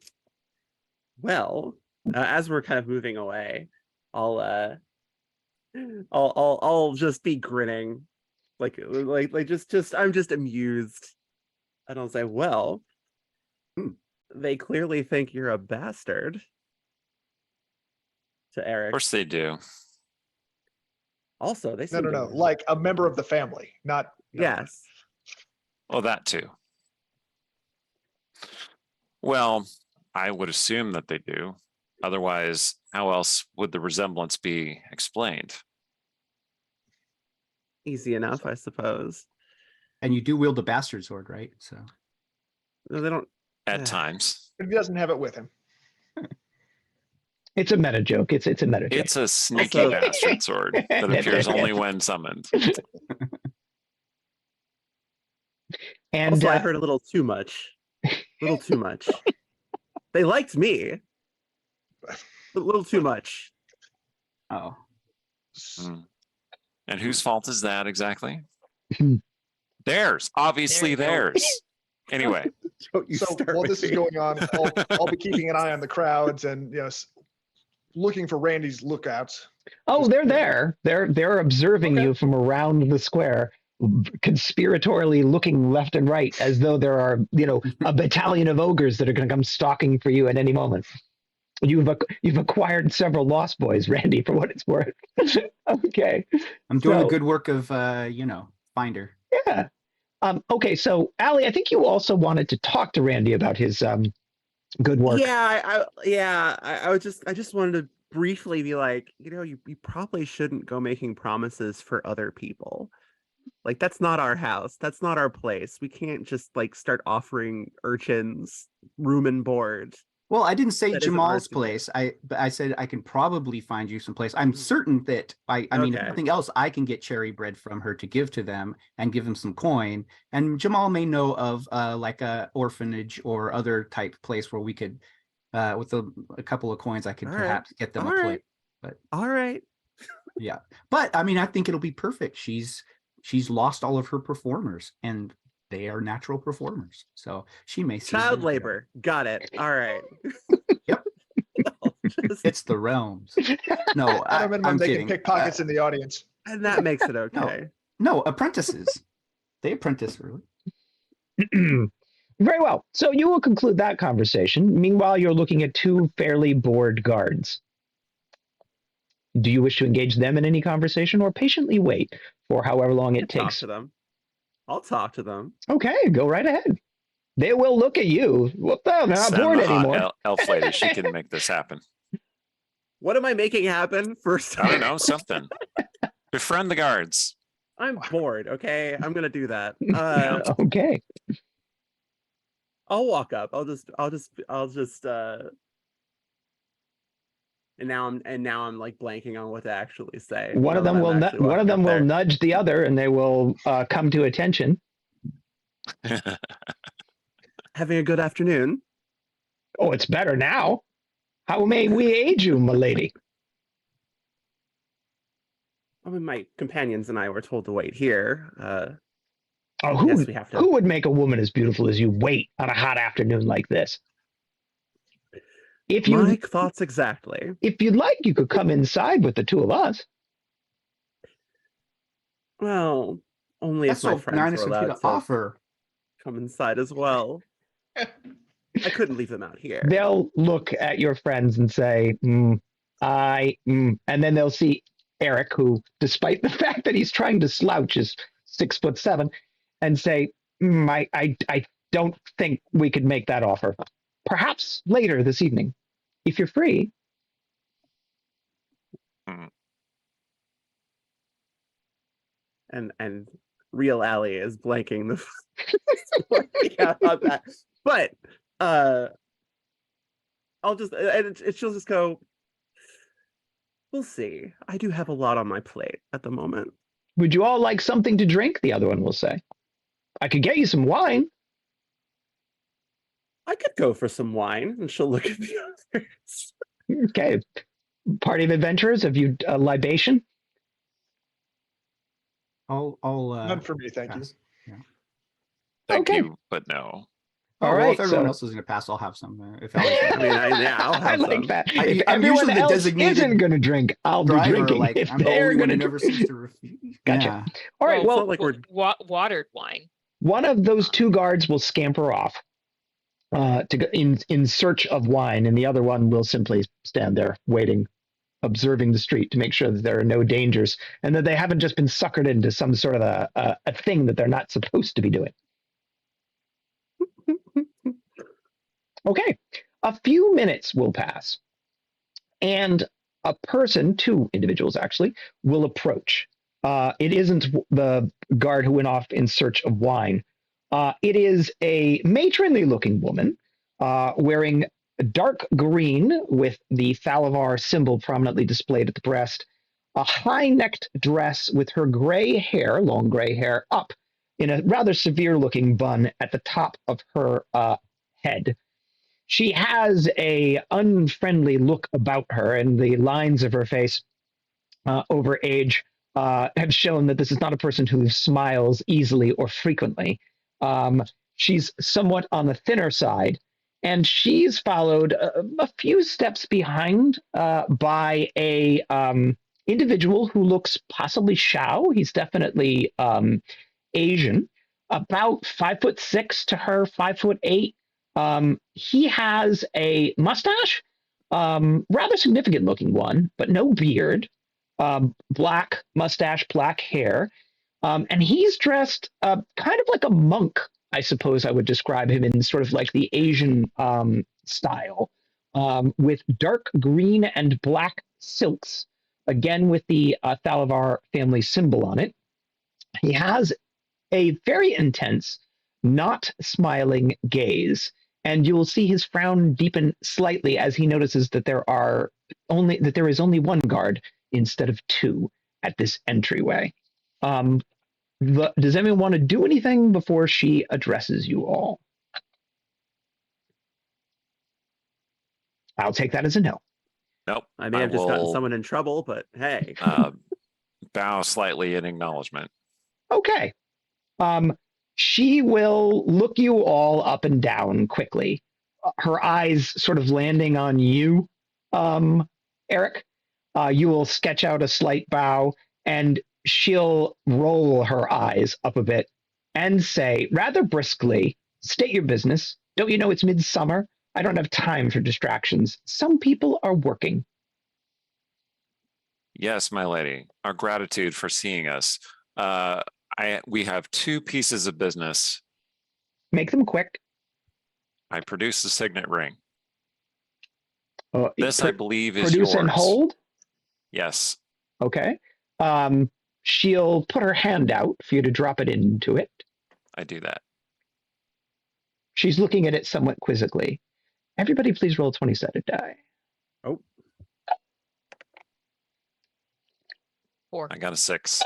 As we're kind of moving away, I'll I'll just be grinning, just I'm just amused, and I'll say, well, they clearly think you're a bastard. To Of Eric. course they do. Also, they No, seem no, to no. Like a member of the family, not. No. Yes. Oh, that too. Well, I would assume that they do. Otherwise, how else would the resemblance be explained? Easy enough, I suppose. And you do wield a bastard sword, right? So No, they don't. At times. But he doesn't have it with him. It's a meta joke. It's a meta joke. It's a sneaky Also- bastard sword that appears only when summoned. And Also, I heard a little too much. A little too much. They liked me. A little too much. oh, Hmm. And whose fault is that exactly? Hmm. Theirs. Obviously There you go. theirs. Anyway, Don't you So start while with this is me. going on, I'll be keeping an eye on the crowds and looking for Randy's lookouts. oh, they're there. They're observing Okay. you from around the square, conspiratorially looking left and right, as though there are, a battalion of ogres that are going to come stalking for you at any moment. You've acquired several lost boys, Randy, for what it's worth. Okay. I'm doing So- the good work of finder. Yeah. Okay, so Allie, I think you also wanted to talk to Randy about his good work. Yeah, I just wanted to briefly be like, you probably shouldn't go making promises for other people. Like, that's not our house. That's not our place. We can't just start offering urchins room and board. Well, I didn't say That isn't Jamal's ours to do. place. I said I can probably find you some place. I'm certain that I mean, if Okay. nothing else, I can get cherry bread from her to give to them and give them some coin. And Jamal may know of like a orphanage or other type place where we could, with a couple of coins, I could All right. perhaps get them All a right. plate. All right. Yeah, but I mean, I think it'll be perfect. She's lost all of her performers, and they are natural performers, so she may see Child them. labor. Got it. All right. Yep. It's the realms. No, At a minimum, I'm they kidding. can pick pockets in the audience. And that makes it okay. No, apprentices. They apprentice early. Very well. So you will conclude that conversation. Meanwhile, you're looking at two fairly bored guards. Do you wish to engage them in any conversation or patiently wait for however long it Talk takes? to them. I'll talk to them. Okay, go right ahead. They will look at you. Well, they're not send bored the hot anymore. elf lady. She can make this happen. What am I making happen? First, I don't know, something. Befriend the guards. I'm bored. Okay, I'm gonna do that. Okay. I'll walk up. I'll just. And now I'm like blanking on what to actually say. One of them will nudge the other, and they will come to attention. Having a good afternoon. Oh, it's better now. How may we aid you, milady? I mean, my companions and I were told to wait here. Oh, Yes, we have to. who would make a woman as beautiful as you wait on a hot afternoon like this? If My thoughts exactly. if you'd like, you could come inside with the two of us. Well, only That's if my so friends nice were of you allowed to to offer. come inside as well. I couldn't leave them out here. They'll look at your friends and say, and then they'll see Eric, who, despite the fact that he's trying to slouch, is 6'7", and say, I don't think we could make that offer. Perhaps later this evening, if you're free. And real Allie is blanking the out on that. But I'll just she'll just go, we'll see. I do have a lot on my plate at the moment. Would you all like something to drink? The other one will say. I could get you some wine. I could go for some wine. And she'll look at the others. Okay. Party of adventurers, have you a libation? I'll None for me, thank you. pass. Thank Okay. you, but no. Oh, All well, right, if everyone so- else is going to pass, I'll have some. If Alex, I mean, I'll have I like some. that. I- If I'm everyone usually the else designated isn't going to drink, I'll be driver, drinking. like If I'm the they're only one going who to never seems to refuse. Gotcha. Yeah. All right, well, it's not like watered wine. one of those two guards will scamper off to go in search of wine, and the other one will simply stand there waiting, observing the street to make sure that there are no dangers and that they haven't just been suckered into some sort of a thing that they're not supposed to be doing. Okay, a few minutes will pass, and a person, two individuals actually, will approach. It isn't the guard who went off in search of wine. It is a matronly looking woman wearing dark green with the Thalavar symbol prominently displayed at the breast, a high necked dress with her gray hair, long gray hair, up in a rather severe looking bun at the top of her head. She has a unfriendly look about her, and the lines of her face over age have shown that this is not a person who smiles easily or frequently. She's somewhat on the thinner side, and she's followed a few steps behind by a individual who looks possibly Shao. He's definitely Asian, about 5'6" to her 5'8". He has a mustache, rather significant looking one, but no beard. Black mustache, black hair, and he's dressed kind of like a monk. I suppose I would describe him in sort of like the Asian style, with dark green and black silks, again with the Thalavar family symbol on it. He has a very intense, not smiling gaze, and you will see his frown deepen slightly as he notices that there is only one guard instead of two at this entryway. Does anyone want to do anything before she addresses you all? I'll take that as a no. Nope. I may have just gotten will, someone in trouble, but hey. bow slightly in acknowledgement. Okay. She will look you all up and down quickly, her eyes sort of landing on you, Eric. You will sketch out a slight bow, and she'll roll her eyes up a bit and say, rather briskly, state your business. Don't you know it's midsummer? I don't have time for distractions. Some people are working. Yes, my lady. Our gratitude for seeing us. We have two pieces of business. Make them quick. I produce the signet ring. This, I believe, is produce yours. and hold. Yes. Okay. She'll put her hand out for you to drop it into it. I do that. She's looking at it somewhat quizzically. Everybody please roll a 20-sided die. Oh. 4. I got a 6.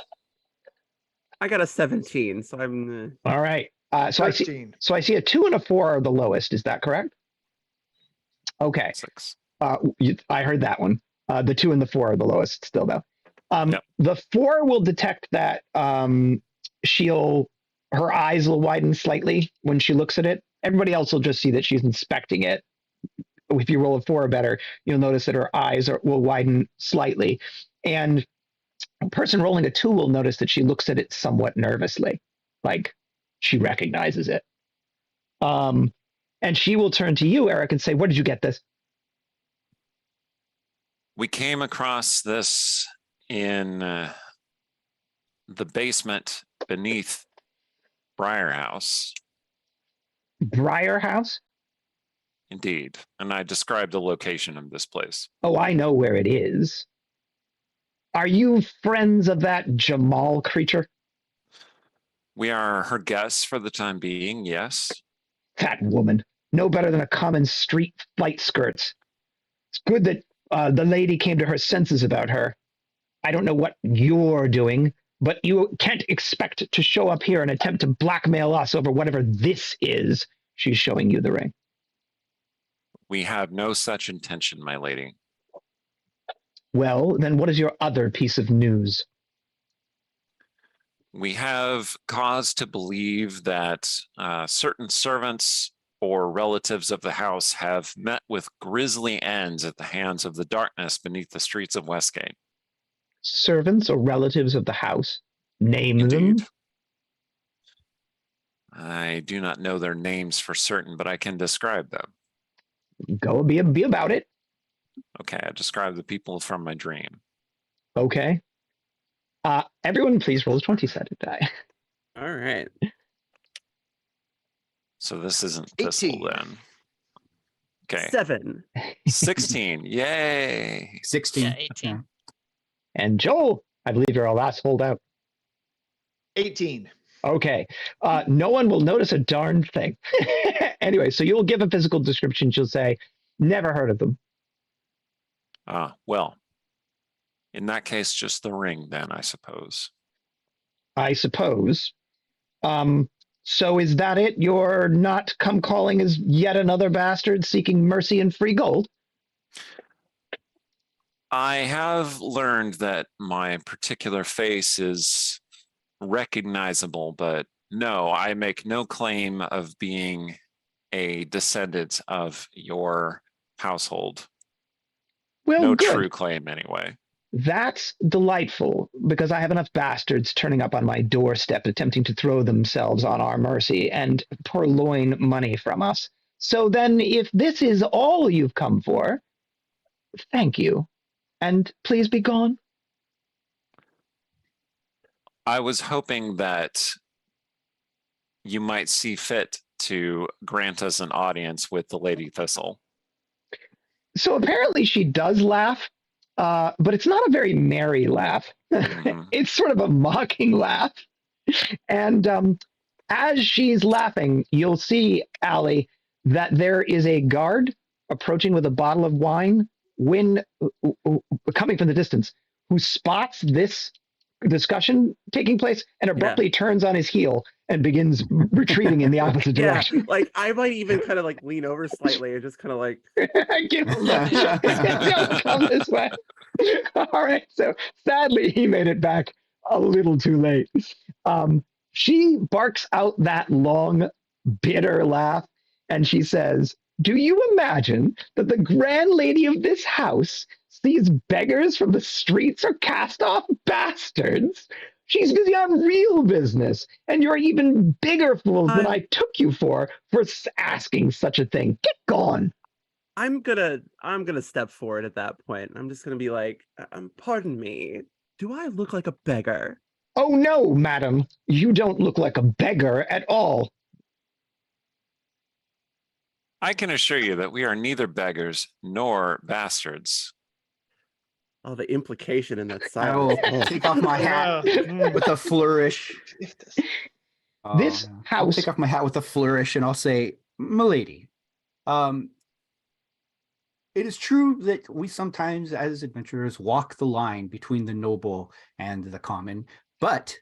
I got a 17, so I'm. All right. So I see. 13. So I see a 2 and a 4 are the lowest. Is that correct? Okay. 6. I heard that one. The 2 and the 4 are the lowest still, though. Yep. The 4 will detect that her eyes will widen slightly when she looks at it. Everybody else will just see that she's inspecting it. If you roll a 4 or better, you'll notice that her eyes will widen slightly. And a person rolling a 2 will notice that she looks at it somewhat nervously, like she recognizes it. And she will turn to you, Eric, and say, "Where did you get this?" We came across this in the basement beneath Briar House. Briar House? Indeed. And I described the location of this place. Oh, I know where it is. Are you friends of that Jamal creature? We are her guests for the time being, yes. That woman. No better than a common street flight skirts. It's good that the lady came to her senses about her. I don't know what you're doing, but you can't expect to show up here and attempt to blackmail us over whatever this is. She's showing you the ring. We have no such intention, my lady. Well, then what is your other piece of news? We have cause to believe that certain servants or relatives of the house have met with grisly ends at the hands of the darkness beneath the streets of Westgate. Servants or relatives of the house? Name Indeed. them? I do not know their names for certain, but I can describe them. Go be about it. Okay, I describe the people from my dream. Okay. Everyone please roll a 20-sided die. All right. So this isn't Thistle 18. then. Okay, 7. 16. Yay. 16. Yeah, 18. Okay. And Joel, I believe you're our last holdout. 18. Okay. No one will notice a darn thing. Anyway, so you'll give a physical description. You'll say, never heard of them. Well, in that case, just the ring then, I suppose. I suppose. So is that it? You're not come calling as yet another bastard seeking mercy and free gold? I have learned that my particular face is recognizable, but no, I make no claim of being a descendant of your household. Well, No good. true claim, anyway. That's delightful, because I have enough bastards turning up on my doorstep attempting to throw themselves on our mercy and purloin money from us. So then, if this is all you've come for, thank you. And please be gone. I was hoping that you might see fit to grant us an audience with the Lady Thistle. So apparently she does laugh, but it's not a very merry laugh. Mhm. It's sort of a mocking laugh. And as she's laughing, you'll see, Allie, that there is a guard approaching with a bottle of wine coming from the distance, who spots this discussion taking place and abruptly turns on his heel and begins retreating in the opposite Yeah, direction. like I might even kind of like lean over slightly and just kind of like, Give him don't come this way. All right, so sadly he made it back a little too late. She barks out that long, bitter laugh, and she says, "Do you imagine that the grand lady of this house sees beggars from the streets or cast-off bastards? She's busy on real business, and you're even bigger fools than I took you for asking such a thing. Get gone." I'm gonna step forward at that point. I'm just gonna be like, pardon me, do I look like a beggar? Oh no, madam, you don't look like a beggar at all. I can assure you that we are neither beggars nor bastards. Oh, the implication in that I will silence. take off my hat with a flourish. This I'll house. take off my hat with a flourish and I'll say, "Milady, it is true that we sometimes, as adventurers, walk the line between the noble and the common, but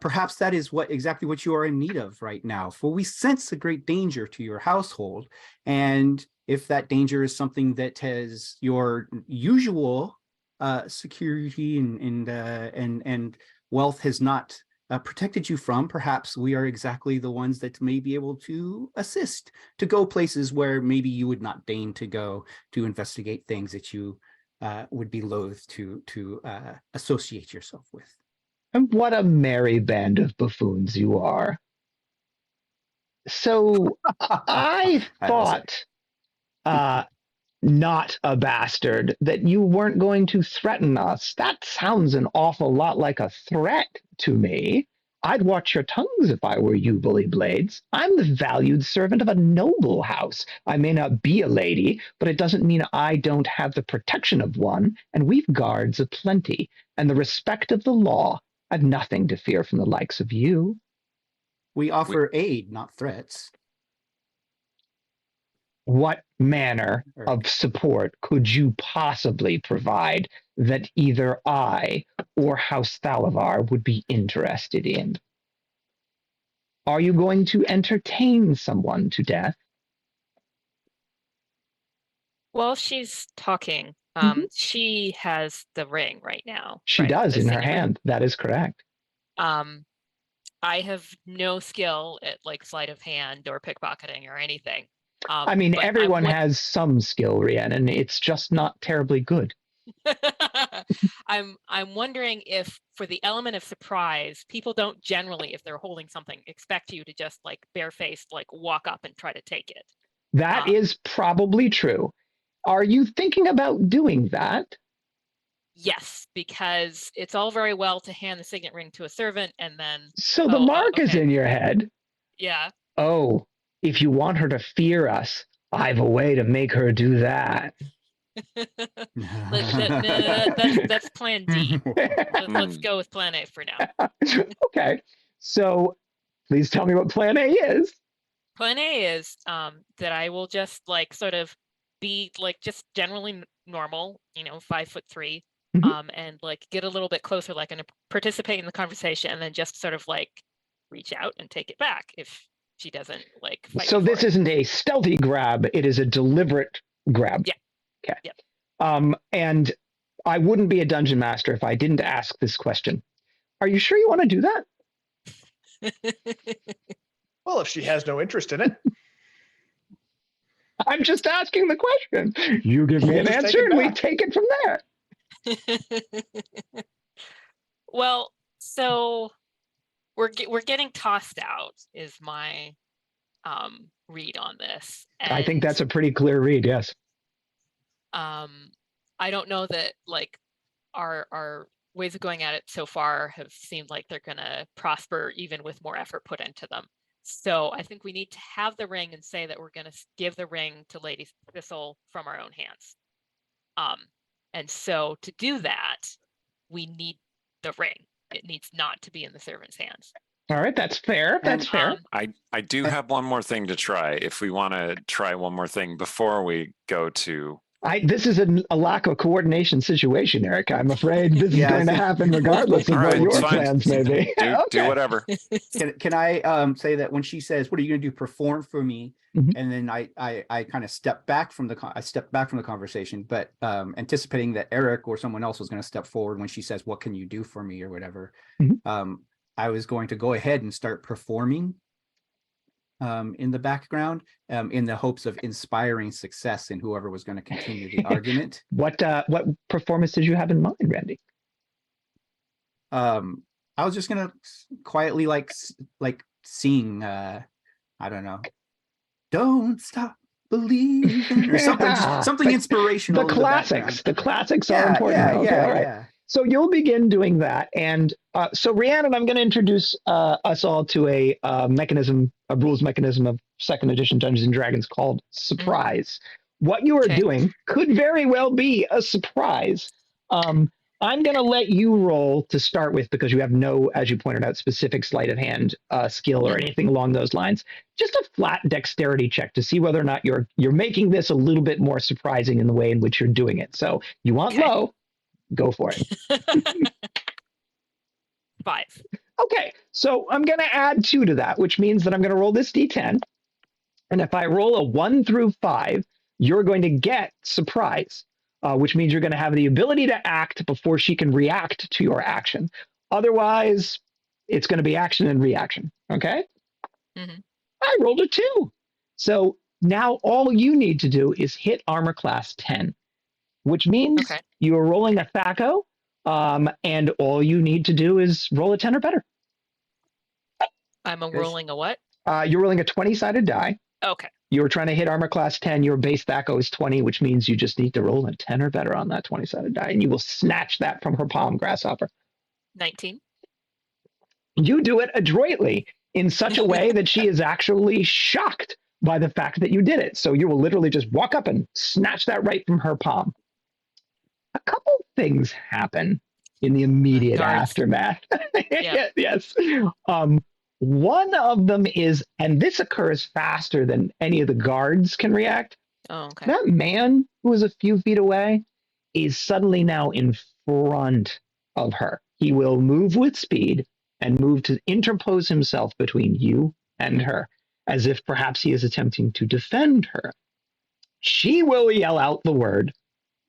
perhaps that is exactly what you are in need of right now. For we sense a great danger to your household, and if that danger is something that has your usual security and wealth has not protected you from, perhaps we are exactly the ones that may be able to assist to go places where maybe you would not deign to go to investigate things that you would be loath to associate yourself with." And what a merry band of buffoons you are. So I thought, not a bastard, that you weren't going to threaten us. That sounds an awful lot like a threat to me. I'd watch your tongues if I were you, Bully Blades. I'm the valued servant of a noble house. I may not be a lady, but it doesn't mean I don't have the protection of one, and we've guards aplenty, and the respect of the law. I've nothing to fear from the likes of you. We offer aid, not threats. What manner of support could you possibly provide that either I or House Thalavar would be interested in? Are you going to entertain someone to death? While she's talking, she has the ring right now. She right? does The in her signet ring. hand. That is correct. I have no skill at like sleight of hand or pickpocketing or anything. I mean, But everyone has some skill, Rhiannon. It's just not terribly good. I'm wondering if for the element of surprise, people don't generally, if they're holding something, expect you to just like barefaced like walk up and try to take it. That is probably true. Are you thinking about doing that? Yes, because it's all very well to hand the signet ring to a servant and then. So the mark is okay. in your head. Yeah. Oh, if you want her to fear us, I've a way to make her do that. That's plan D. Let's go with plan A for now. Okay. So please tell me what plan A is. Plan A is that I will just like sort of be like just generally normal, 5'3", and like get a little bit closer, like and participate in the conversation, and then just sort of like reach out and take it back if she doesn't like fight. So this isn't a stealthy grab; it is a deliberate grab. Yeah. Okay. Yeah. And I wouldn't be a dungeon master if I didn't ask this question. Are you sure you want to do that? Well, if she has no interest in it. I'm just asking the question. You give me an answer and we take it from there. Well, so we're getting tossed out is my read on this. And, I think that's a pretty clear read, yes. I don't know that like our ways of going at it so far have seemed like they're gonna prosper even with more effort put into them. So I think we need to have the ring and say that we're going to give the ring to Lady Thistle from our own hands. And so to do that, we need the ring. It needs not to be in the servant's hands. All right, that's fair. That's fair. I do have one more thing to try. If we want to try one more thing before we go to... This is a lack of coordination situation, Eric. I'm afraid this is going to happen regardless of what your plans may be. Do whatever. Can I say that when she says, "What are you going to do? Perform for me?" And then I kind of step back from the conversation, but anticipating that Eric or someone else was going to step forward when she says, "What can you do for me?" or whatever. I was going to go ahead and start performing in the background, in the hopes of inspiring success in whoever was going to continue the argument. What performance did you have in mind, Randy? I was just gonna quietly like sing. I don't know. Don't stop believing, or something inspirational. The classics. The classics are important. Yeah. So you'll begin doing that. And so Rhiannon, I'm going to introduce us all to a rules mechanism of 2nd edition Dungeons and Dragons called surprise. What you are doing could very well be a surprise. I'm going to let you roll to start with because you have no, as you pointed out, specific sleight of hand skill or anything along those lines. Just a flat dexterity check to see whether or not you're making this a little bit more surprising in the way in which you're doing it. So you want low. Go for it. 5. Okay, so I'm going to add 2 to that, which means that I'm going to roll this d10. And if I roll a 1 through 5, you're going to get surprise, which means you're going to have the ability to act before she can react to your action. Otherwise, it's going to be action and reaction. Okay? I rolled a 2. So now all you need to do is hit armor class 10. Which means you are rolling a THACO, and all you need to do is roll a 10 or better. I'm rolling a what? You're rolling a 20-sided die. Okay. You were trying to hit armor class 10. Your base THACO is 20, which means you just need to roll a 10 or better on that 20-sided die, and you will snatch that from her palm, Grasshopper. 19. You do it adroitly in such a way that she is actually shocked by the fact that you did it. So you will literally just walk up and snatch that right from her palm. A couple things happen in the immediate aftermath. Yes. One of them is, and this occurs faster than any of the guards can react. That man who was a few feet away is suddenly now in front of her. He will move with speed and move to interpose himself between you and her, as if perhaps he is attempting to defend her. She will yell out the word,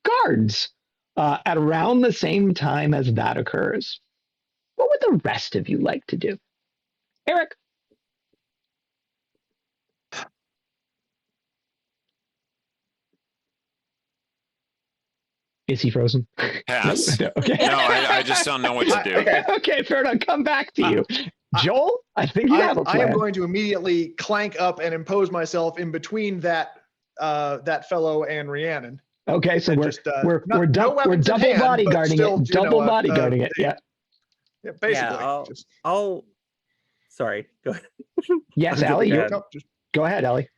"Guards!" at around the same time as that occurs. What would the rest of you like to do? Eric. Is he frozen? Pass. No, okay. No, I just don't know what to do. Okay, fair enough. Come back to you. Joel, I think you have a I plan. am going to immediately clank up and impose myself in between that fellow and Rhiannon. Okay, so And we're just, we're no double weapons in hand, but bodyguarding still, it. Double bodyguarding it. Yeah. Yeah, basically. Yeah, just, sorry. Go ahead. Yes, I'm Allie, jumping you ahead. no, just go ahead, Allie.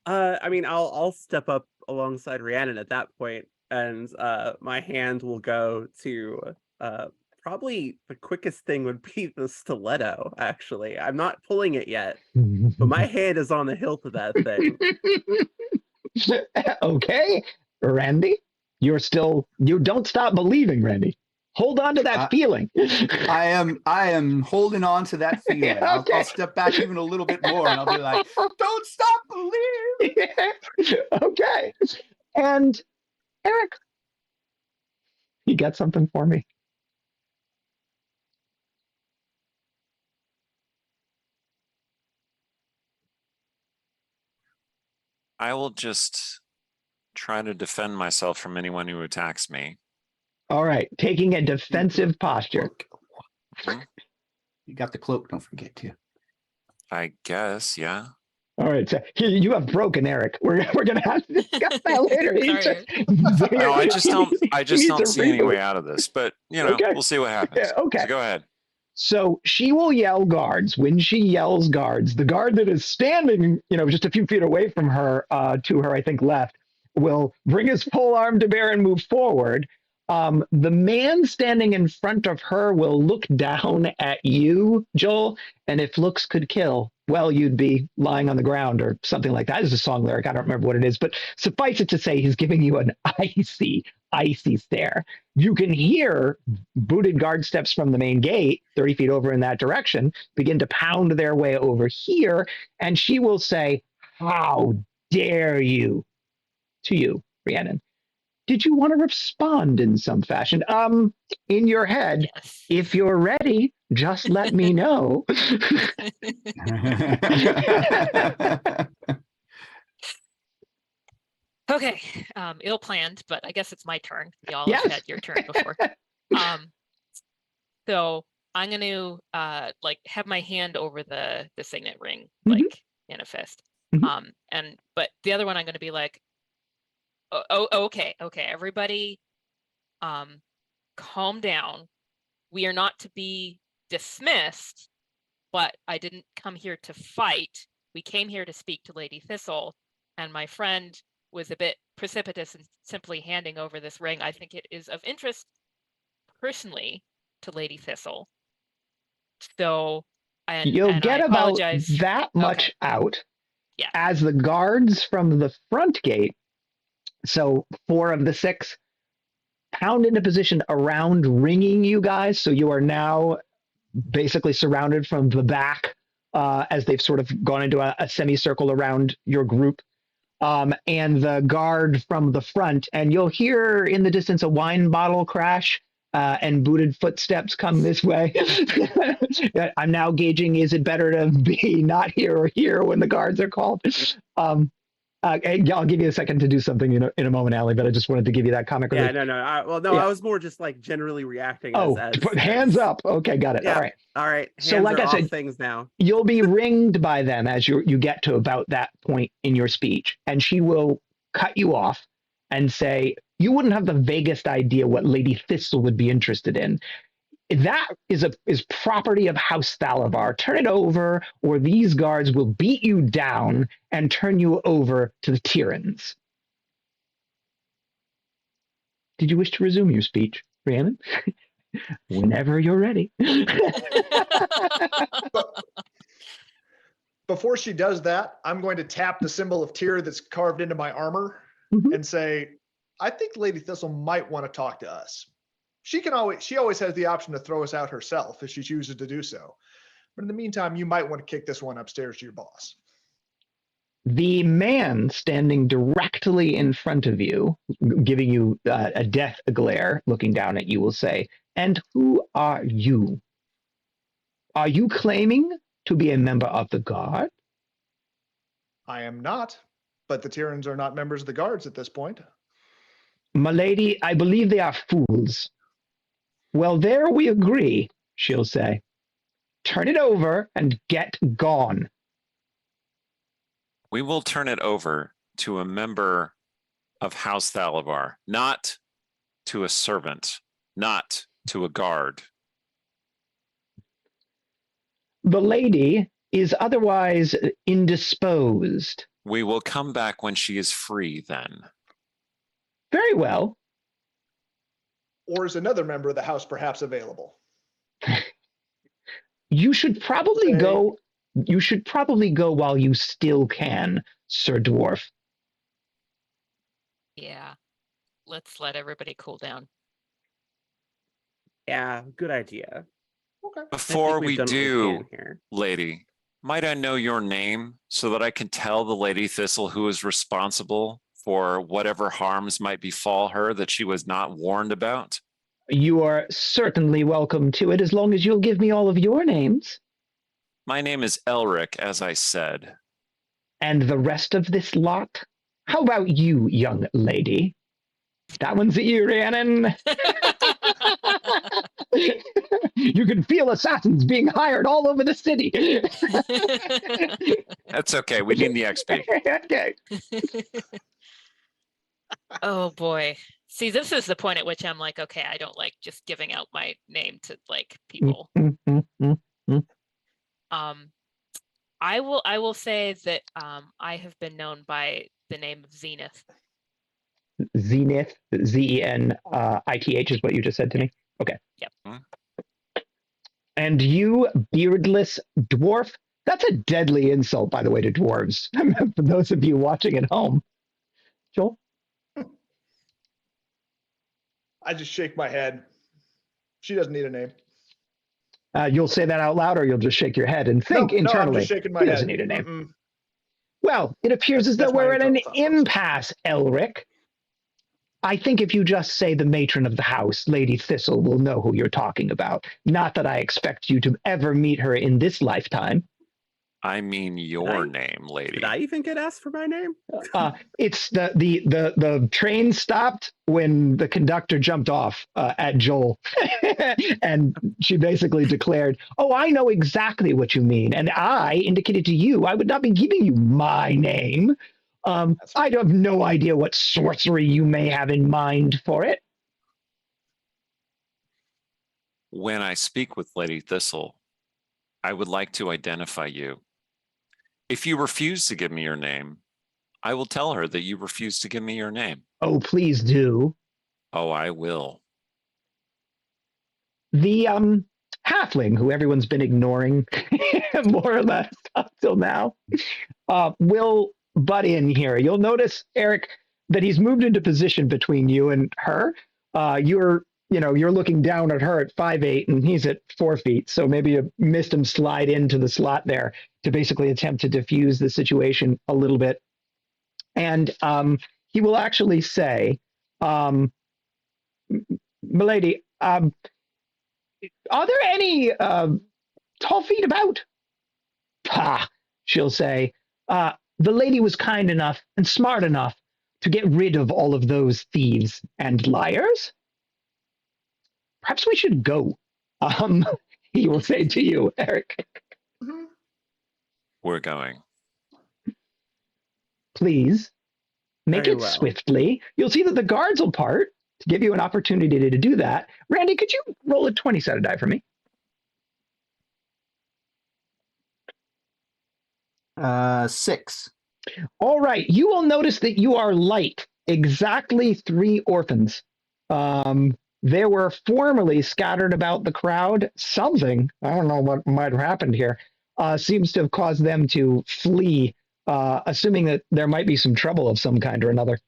I mean, I'll step up alongside Rhiannon at that point, and my hand will go to probably the quickest thing would be the stiletto. Actually, I'm not pulling it yet, but my hand is on the hilt of that thing. Okay, Randy, you don't stop believing, Randy. Hold on to that feeling. I am holding on to that feeling. Yeah, okay. I'll step back even a little bit more, and I'll be like, "Don't stop believing." Okay, and Eric, you got something for me? I will just try to defend myself from anyone who attacks me. All right, taking a defensive posture. Hmm? You got the cloak. Don't forget to. I guess, yeah. All right, so you have broken Eric. We're gonna have to discuss that later. No, I just don't see any way out. out of this. But Okay. we'll see what happens. Yeah, okay. So go ahead. So she will yell guards. When she yells guards, the guard that is standing, just a few feet away from her, to her, I think left, will bring his full arm to bear and move forward. The man standing in front of her will look down at you, Joel, and if looks could kill, well, you'd be lying on the ground or something like that. It's a song lyric. I don't remember what it is, but suffice it to say, he's giving you an icy stare. You can hear booted guard steps from the main gate, 30 feet over in that direction, begin to pound their way over here, and she will say, "How dare you?" to you, Rhiannon. Did you want to respond in some fashion? In your head, Yes. if you're ready, just let me know. Okay, ill planned, but I guess it's my turn. Y'all Yes. have had your turn before. So I'm going to have my hand over the signet ring, like in a fist. Mhm. But the other one I'm going to be like, okay, everybody, calm down. We are not to be dismissed, but I didn't come here to fight. We came here to speak to Lady Thistle, and my friend was a bit precipitous in simply handing over this ring. I think it is of interest personally to Lady Thistle. So, You'll get I about apologize. that much out. Yeah. As the guards from the front gate, so 4 of the 6, pound into position around ringing you guys. So you are now basically surrounded from the back, as they've sort of gone into a semicircle around your group. And the guard from the front, and you'll hear in the distance a wine bottle crash, and booted footsteps come this way. I'm now gauging, is it better to be not here or here when the guards are called? I'll give you a second to do something in a moment, Allie, but I just wanted to give you that comic relief. Yeah, no. I was more just like generally reacting. Hands up. Okay, got it. Yeah. All right. Hands So like are I off said, things now. you'll be ringed by them as you get to about that point in your speech, and she will cut you off and say, you wouldn't have the vaguest idea what Lady Thistle would be interested in. That is property of House Thalavar. Turn it over, or these guards will beat you down and turn you over to the Tyrans. Did you wish to resume your speech, Rhiannon? Whenever you're ready. Before she does that, I'm going to tap the symbol of Tyr that's carved into my armor and say, I think Lady Thistle might want to talk to us. She always has the option to throw us out herself if she chooses to do so. But in the meantime, you might want to kick this one upstairs to your boss. The man standing directly in front of you, giving you a death glare, looking down at you, will say, "And who are you? Are you claiming to be a member of the guard? I am not, but the Tyrans are not members of the guards at this point. Milady, I believe they are fools. Well, there we agree, she'll say. Turn it over and get gone. We will turn it over to a member of House Thalavar, not to a servant, not to a guard. The lady is otherwise indisposed. We will come back when she is free then. Very well. Or is another member of the house perhaps available? You should probably Say- go. You should probably go while you still can, Sir Dwarf. Yeah. Let's let everybody cool down. Yeah, good idea. Okay. Before we've we done what do, can here. lady, might I know your name so that I can tell the Lady Thistle who is responsible for whatever harms might befall her that she was not warned about? You are certainly welcome to it as long as you'll give me all of your names. My name is Elric, as I said. And the rest of this lot? How about you, young lady? That one's you, Rhiannon. You can feel assassins being hired all over the city. That's okay. We need the XP. Okay. Oh boy. See, this is the point at which I'm like, okay, I don't like just giving out my name to like people. I will say that I have been known by the name of Zenith. Zenith, Zenith is what you just said to me. Okay. Yep. And you, beardless dwarf, that's a deadly insult, by the way, to dwarves. For those of you watching at home. Joel? I just shake my head. She doesn't need a name. You'll say that out loud, or you'll just shake your head and think No, internally. I'm just shaking my He head. doesn't need a name. Mm-mm. Well, it appears as though That's my we're at an internal thought process. impasse, Elric. I think if you just say the matron of the house, Lady Thistle, will know who you're talking about. Not that I expect you to ever meet her in this lifetime. I mean your name, lady. Did I even get asked for my name? It's the train stopped when the conductor jumped off at Joel, and she basically declared, "Oh, I know exactly what you mean," and I indicated to you I would not be giving you my name. I have no idea what sorcery you may have in mind for it. When I speak with Lady Thistle, I would like to identify you. If you refuse to give me your name, I will tell her that you refuse to give me your name. Oh, please do. Oh, I will. The halfling, who everyone's been ignoring more or less up till now, will butt in here. You'll notice, Eric, that he's moved into position between you and her. You're looking down at her at 5'8", and he's at 4 feet. So maybe you missed him slide into the slot there to basically attempt to diffuse the situation a little bit. And he will actually say, "Milady, are there any tall feet about?" "Pah," she'll say. "The lady was kind enough and smart enough to get rid of all of those thieves and liars. Perhaps we should go." He will say to you, Eric. We're going. Please make Very it well. swiftly. You'll see that the guards will part to give you an opportunity to do that. Randy, could you roll a 20-sided die for me? 6. All right. You will notice that you are light. Exactly 3 orphans. There were formerly scattered about the crowd. Something, I don't know what might have happened here, seems to have caused them to flee, assuming that there might be some trouble of some kind or another.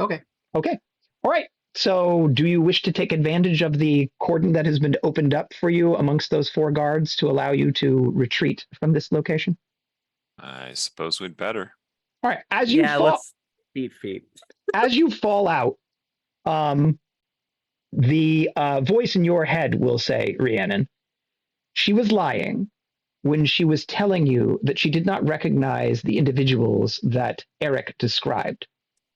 Okay. Okay. All right. So do you wish to take advantage of the cordon that has been opened up for you amongst those 4 guards to allow you to retreat from this location? I suppose we'd better. All right. As you Yeah, fall, let's beat feet. as you fall out, The voice in your head will say, Rhiannon, she was lying when she was telling you that she did not recognize the individuals that Eric described.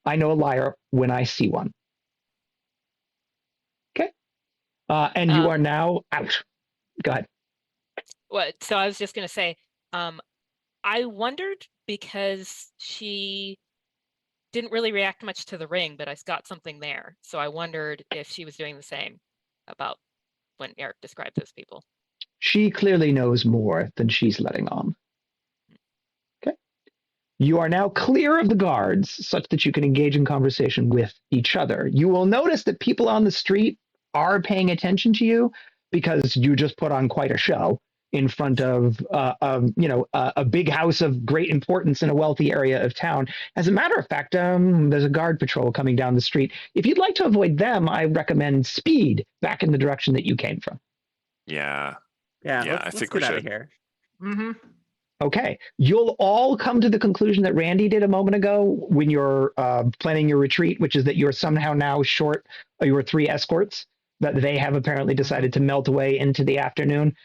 I know a liar when I see one. Okay. And you are now out. Go ahead. What? So I was just going to say, I wondered because she didn't really react much to the ring, but I got something there. So I wondered if she was doing the same about when Eric described those people. She clearly knows more than she's letting on. Okay. You are now clear of the guards such that you can engage in conversation with each other. You will notice that people on the street are paying attention to you because you just put on quite a show in front of a big house of great importance in a wealthy area of town. As a matter of fact, there's a guard patrol coming down the street. If you'd like to avoid them, I recommend speed back in the direction that you came from. Yeah. Yeah, I let's think get we out of should. here. Mm-hmm. Okay, you'll all come to the conclusion that Randy did a moment ago when you're planning your retreat, which is that you're somehow now short your 3 escorts, that they have apparently decided to melt away into the afternoon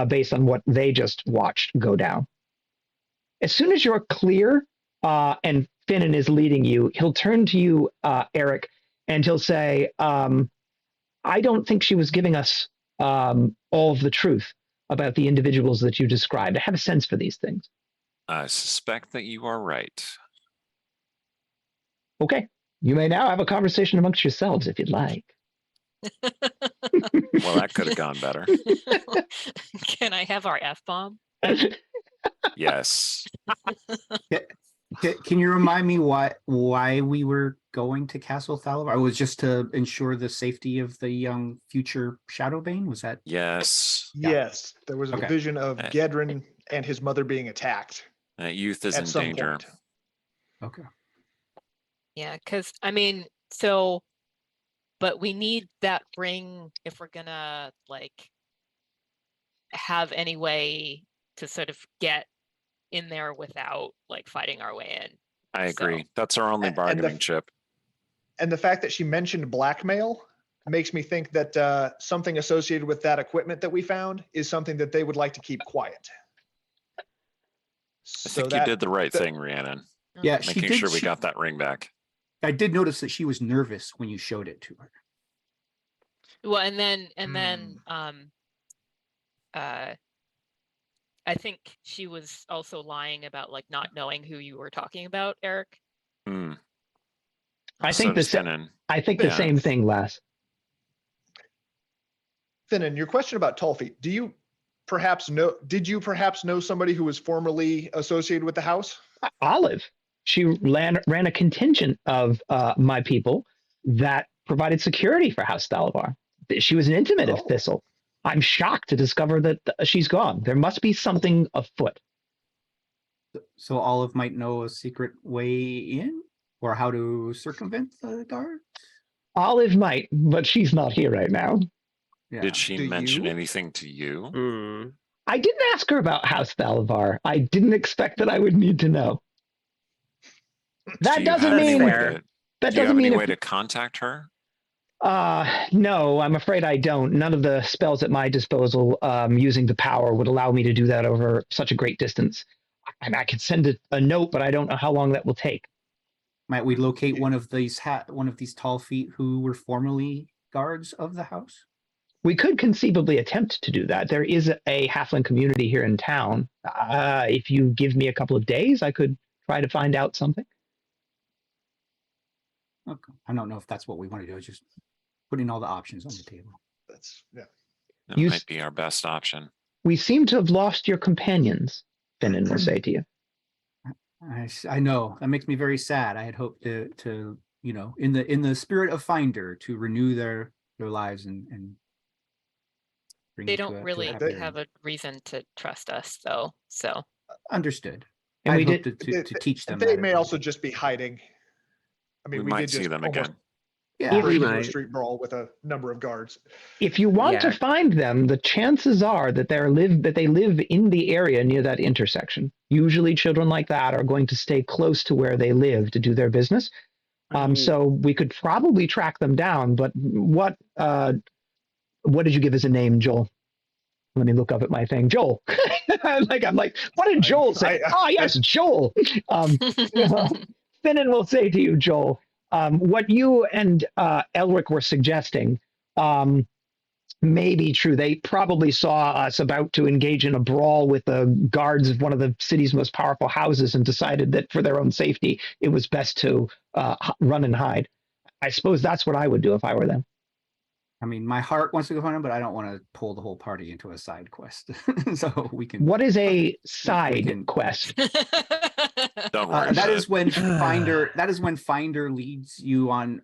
based on what they just watched go down. As soon as you're clear and Finnan is leading you, he'll turn to you, Eric, and he'll say, I don't think she was giving us all of the truth about the individuals that you described. I have a sense for these things. I suspect that you are right. Okay. You may now have a conversation amongst yourselves if you'd like. Well, that could have gone better. Can I have our F-bomb? Yes. Can you remind me why we were going to Castle Thalavar? It was just to ensure the safety of the young future Shadowbane? Was that? Yes. Yes, there was a vision of Gedrin and his mother being attacked. That youth is at in some danger. point. Okay. Yeah, because but we need that ring if we're gonna have any way to sort of get in there without fighting our way in. I agree. That's our only bargaining chip. And the fact that she mentioned blackmail makes me think that something associated with that equipment that we found is something that they would like to keep quiet. I think you did the right thing, Rhiannon. Yeah, Making sure we got that ring back. I did notice that she was nervous when you showed it to her. Well, and then I think she was also lying about not knowing who you were talking about, Eric. I think the same thing, Les. Finnan, your question about tall feet. Did you perhaps know somebody who was formerly associated with the house? Olive. She ran a contingent of my people that provided security for House Thalavar. She was an intimate of Thistle. I'm shocked to discover that she's gone. There must be something afoot. So Olive might know a secret way in, or how to circumvent the guards? Olive might, but she's not here right now. Yeah. Did she mention anything to you? I didn't ask her about House Thalavar. I didn't expect that I would need to know. That doesn't mean do you have any way to contact her? No, I'm afraid I don't. None of the spells at my disposal using the power would allow me to do that over such a great distance. I could send a note, but I don't know how long that will take. Might we locate one of these tall feet who were formerly guards of the house? We could conceivably attempt to do that. There is a halfling community here in town. If you give me a couple of days, I could try to find out something. Okay. I don't know if that's what we want to do. It's just putting all the options on the table. That might be our best option. We seem to have lost your companions, Finnan will say to you. I know. That makes me very sad. I had hoped to in the spirit of Finder, to renew their lives and bring they don't really have a reason to trust us, though. So understood. And we did to teach them. They may also just be hiding. I mean, we might see them again. Yeah, a street brawl with a number of guards. If you want to find them, the chances are that they live in the area near that intersection. Usually children like that are going to stay close to where they live to do their business. So we could probably track them down. But what did you give as a name, Joel? Let me look up at my thing. Joel. I'm like, what did Joel say? Yes, Joel. Finnan will say to you, Joel, what you and Elric were suggesting may be true. They probably saw us about to engage in a brawl with the guards of one of the city's most powerful houses and decided that for their own safety, it was best to run and hide. I suppose that's what I would do if I were them. I mean, my heart wants to go home, but I don't want to pull the whole party into a side quest. So we can. What is a side quest? Don't worry. That is when Finder. That is when Finder leads you on.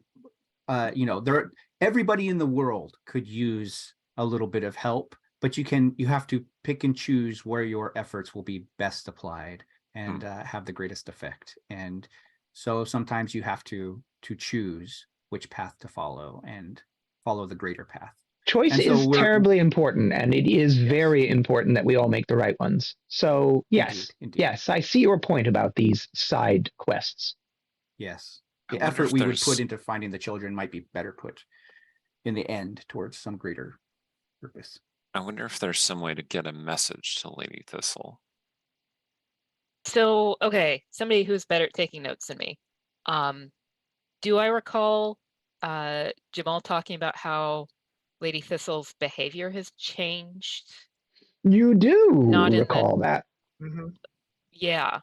Everybody in the world could use a little bit of help, but you have to pick and choose where your efforts will be best applied and have the greatest effect. And so sometimes you have to choose which path to follow and follow the greater path. Choice is terribly important, and it is very important that we all make the right ones. So yes, indeed. Yes, I see your point about these side quests. Yes. The effort we would put into finding the children might be better put in the end towards some greater purpose. I wonder if there's some way to get a message to Lady Thistle. So, okay, somebody who's better at taking notes than me. Do I recall Jamal talking about how Lady Thistle's behavior has changed? You do Not recall that. Mm-hmm. Yeah.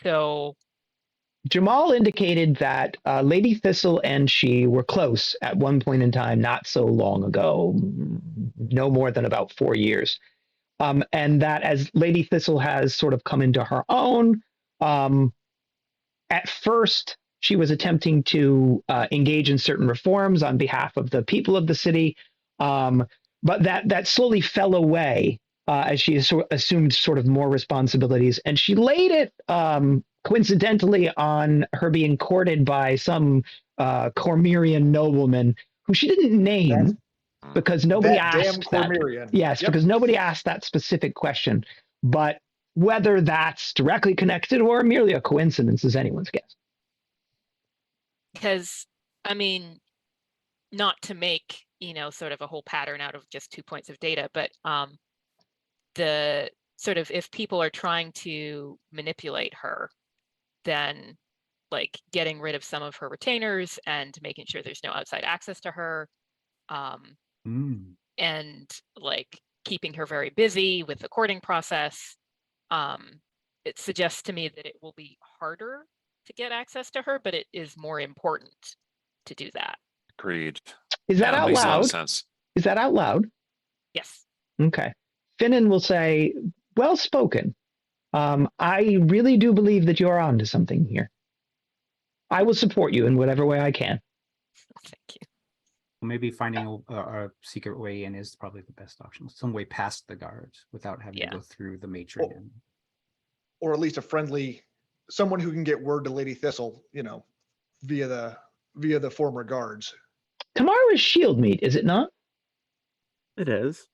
So Jamal indicated that Lady Thistle and she were close at one point in time, not so long ago, no more than about 4 years. And that as Lady Thistle has sort of come into her own, at first she was attempting to engage in certain reforms on behalf of the people of the city, but that slowly fell away as she assumed sort of more responsibilities. And she laid it coincidentally on her being courted by some Cormyrian nobleman who she didn't name because nobody asked that. Yes, yep. Because nobody asked that specific question. But whether that's directly connected or merely a coincidence is anyone's guess. Because, I mean, not to make, sort of a whole pattern out of just 2 points of data, but the sort of, if people are trying to manipulate her, then like getting rid of some of her retainers and making sure there's no outside access to her, and like keeping her very busy with the courting process, it suggests to me that it will be harder to get access to her, but it is more important to do that. Agreed. Is that out makes loud? A lot of sense. Is that out loud? Yes. Okay. Finnan will say, well spoken. I really do believe that you're onto something here. I will support you in whatever way I can. Thank you. Maybe finding a secret way in is probably the best option. Some way past the guards without having to go through the matron. Or at least a friendly, someone who can get word to Lady Thistle, via the former guards. Tomorrow is shield meet, is it not? It is.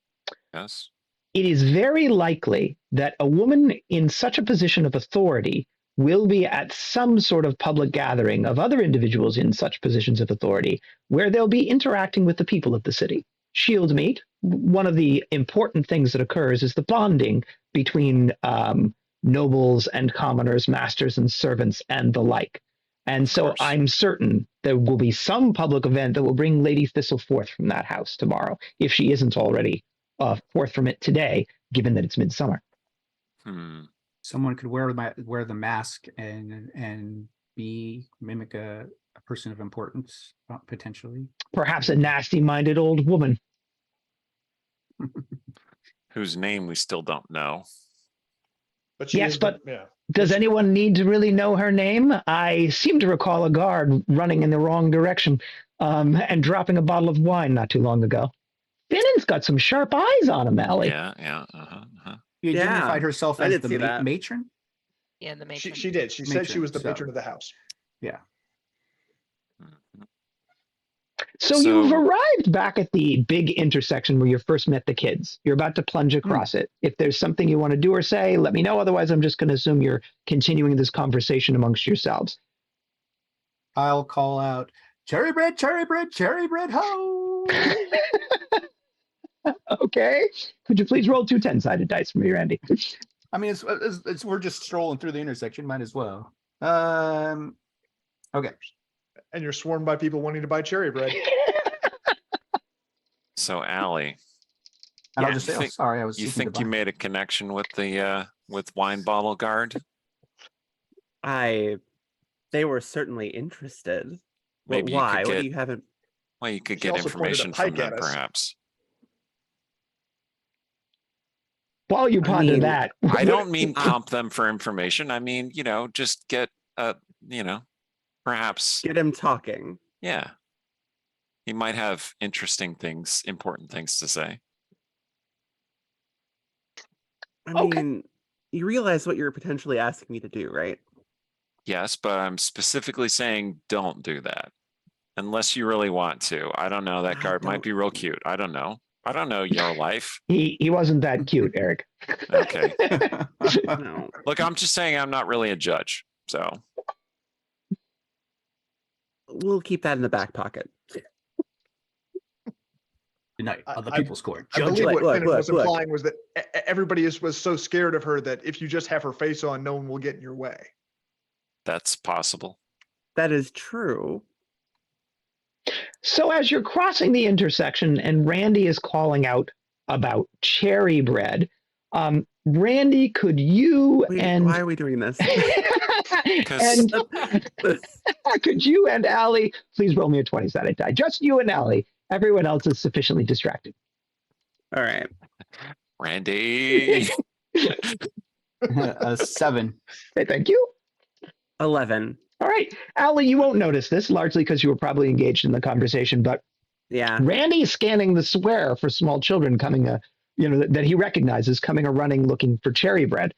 Yes. It is very likely that a woman in such a position of authority will be at some sort of public gathering of other individuals in such positions of authority where they'll be interacting with the people of the city. Shield meet, one of the important things that occurs is the bonding between nobles and commoners, masters and servants, and the like. And so I'm certain there will be some public event that will bring Lady Thistle forth from that house tomorrow, if she isn't already forth from it today, given that it's midsummer. Someone could wear the mask and mimic a person of importance, potentially. Perhaps a nasty-minded old woman. Whose name we still don't know. But does anyone need to really know her name? I seem to recall a guard running in the wrong direction and dropping a bottle of wine not too long ago. Finnan's got some sharp eyes on him, Allie. Yeah. You identified herself as the matron? Yeah, the matron. She did. She said she was the matron of the house. Yeah. So you've arrived back at the big intersection where you first met the kids. You're about to plunge across it. If there's something you want to do or say, let me know. Otherwise, I'm just going to assume you're continuing this conversation amongst yourselves. I'll call out, cherry bread, cherry bread, cherry bread, ho! Okay. Could you please roll 2 10-sided dice for me, Randy? I mean, it's we're just strolling through the intersection. Might as well. Okay. And you're swarmed by people wanting to buy cherry bread. So, Allie, And Yeah, I'll just say, you think- sorry, I was. you seeking think to you buy. made a connection with the with Wine Bottle Guard? They were certainly interested. Maybe you Why? could What get do you haven't? well, you could She get also pointed a information pike from at them, us. perhaps. While you I ponder mean, that, I don't mean pump them for information. I mean, just get perhaps Get him talking. yeah. He might have interesting things, important things to say. I Okay. mean, you realize what you're potentially asking me to do, right? Yes, but I'm specifically saying don't do that. Unless you really want to. I don't know. That I guard might don't- be real cute. I don't know. I don't know your life. he wasn't that cute, Eric. Okay. No. Look, I'm just saying I'm not really a judge. So We'll keep that in the back pocket. Good night. Other I- people's court. I Judge believe Look, what look, Finnan was look. implying was that everybody was so scared of her that if you just have her face on, no one will get in your way. that's possible. That is true. So as you're crossing the intersection and Randy is calling out about cherry bread, Randy, could you Wait, and why are we doing this? and could you and Allie please roll me a 20-sided die? Just you and Allie. Everyone else is sufficiently distracted. All right. Randy. A 7. Okay, thank you. 11. All right. Allie, you won't notice this, largely because you were probably engaged in the conversation, but Yeah. Randy is scanning the square for small children coming, that he recognizes coming a running looking for cherry bread.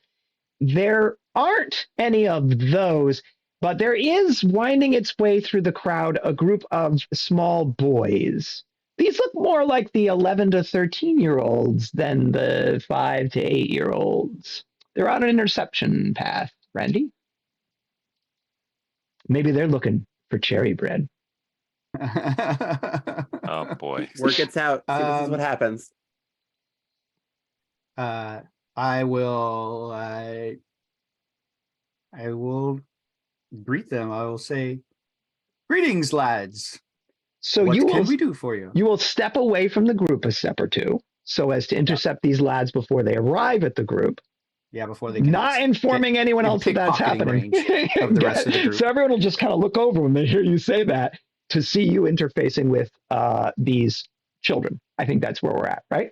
There aren't any of those, but there is winding its way through the crowd a group of small boys. These look more like the 11 to 13-year-olds than the 5 to 8-year-olds. They're on an interception path, Randy. Maybe they're looking for cherry bread. Oh boy. Word gets out. See, this is what happens. I will greet them. I will say, greetings, lads. So What you can will we do for you? you will step away from the group a step or two so as to intercept these lads before they arrive at the group. Yeah, before they can Not informing anyone in else that that's pickpocketing happening. range of the rest of the group. So everyone will just kind of look over when they hear you say that to see you interfacing with these children. I think that's where we're at, right?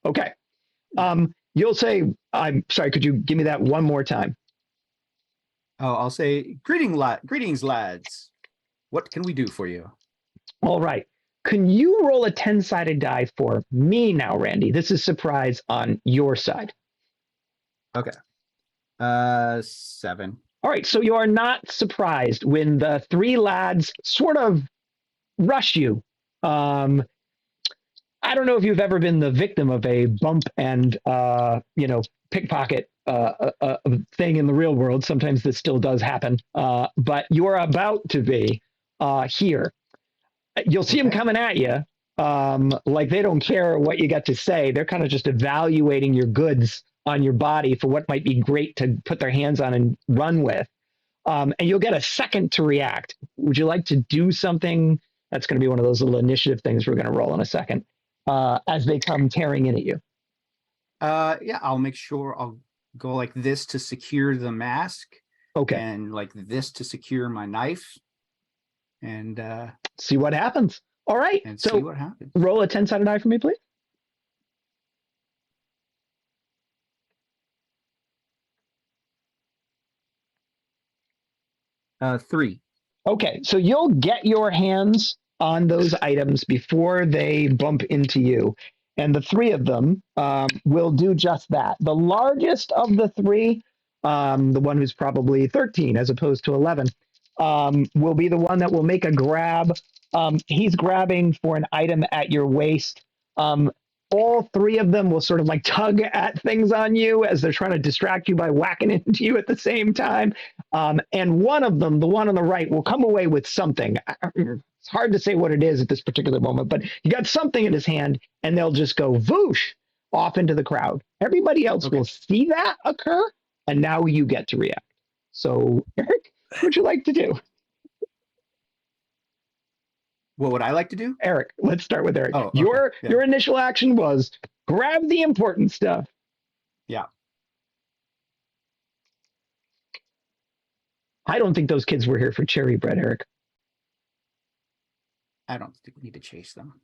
Okay. You'll say, I'm sorry, could you give me that one more time? Oh, I'll say, greetings, lads. What can we do for you? All right. Can you roll a 10-sided die for me now, Randy? This is surprise on your side. Okay. 7. All right, so you are not surprised when the 3 lads sort of rush you. I don't know if you've ever been the victim of a bump and pickpocket thing in the real world. Sometimes this still does happen, but you are about to be here. You'll see them coming at you like they don't care what you got to say. They're kind of just evaluating your goods on your body for what might be great to put their hands on and run with. And you'll get a second to react. Would you like to do something? That's going to be one of those little initiative things we're going to roll in a second as they come tearing in at you. Yeah, I'll make sure I'll go like this to secure the mask. Okay. And like this to secure my knife. And See what happens. All right. and So see what happens. roll a 10-sided die for me, please. Three. Okay, so you'll get your hands on those items before they bump into you. And the 3 of them will do just that. The largest of the 3, the one who's probably 13 as opposed to 11, will be the one that will make a grab. He's grabbing for an item at your waist. all three of them will sort of like tug at things on you as they're trying to distract you by whacking into you at the same time. And one of them, the one on the right, will come away with something. It's hard to say what it is at this particular moment, but he got something in his hand, and they'll just go whoosh off into the crowd. Everybody else will see that occur, and now you get to react. So, Eric, what would you like to do? What would I like to do? Eric, let's start with Eric. Oh, okay. Your initial action was grab the important stuff. Yeah. I don't think those kids were here for cherry bread, Eric. I don't think we need to chase them.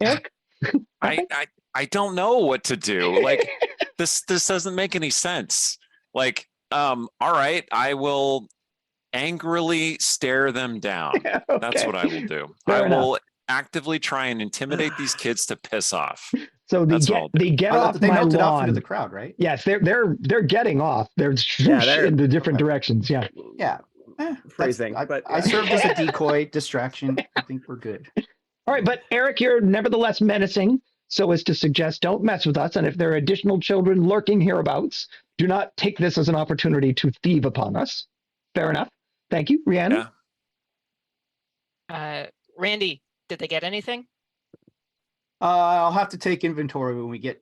Eric? I don't know what to do. Like this doesn't make any sense. Like, all right, I will angrily stare them down. Okay. That's what I will do. Fair I enough. will actively try and intimidate these kids to piss off. So they get off they my melted off into lawn. the crowd, right? Yes, they're getting off. They're they're- in the different directions. Yeah. Yeah. Phrasing, but I served as a decoy distraction. I think we're good. All right, but Eric, you're nevertheless menacing, so as to suggest don't mess with us. And if there are additional children lurking hereabouts, do not take this as an opportunity to thieve upon us. Fair enough. Thank you, Rhiannon. Yeah. Randy, did they get anything? I'll have to take inventory when we get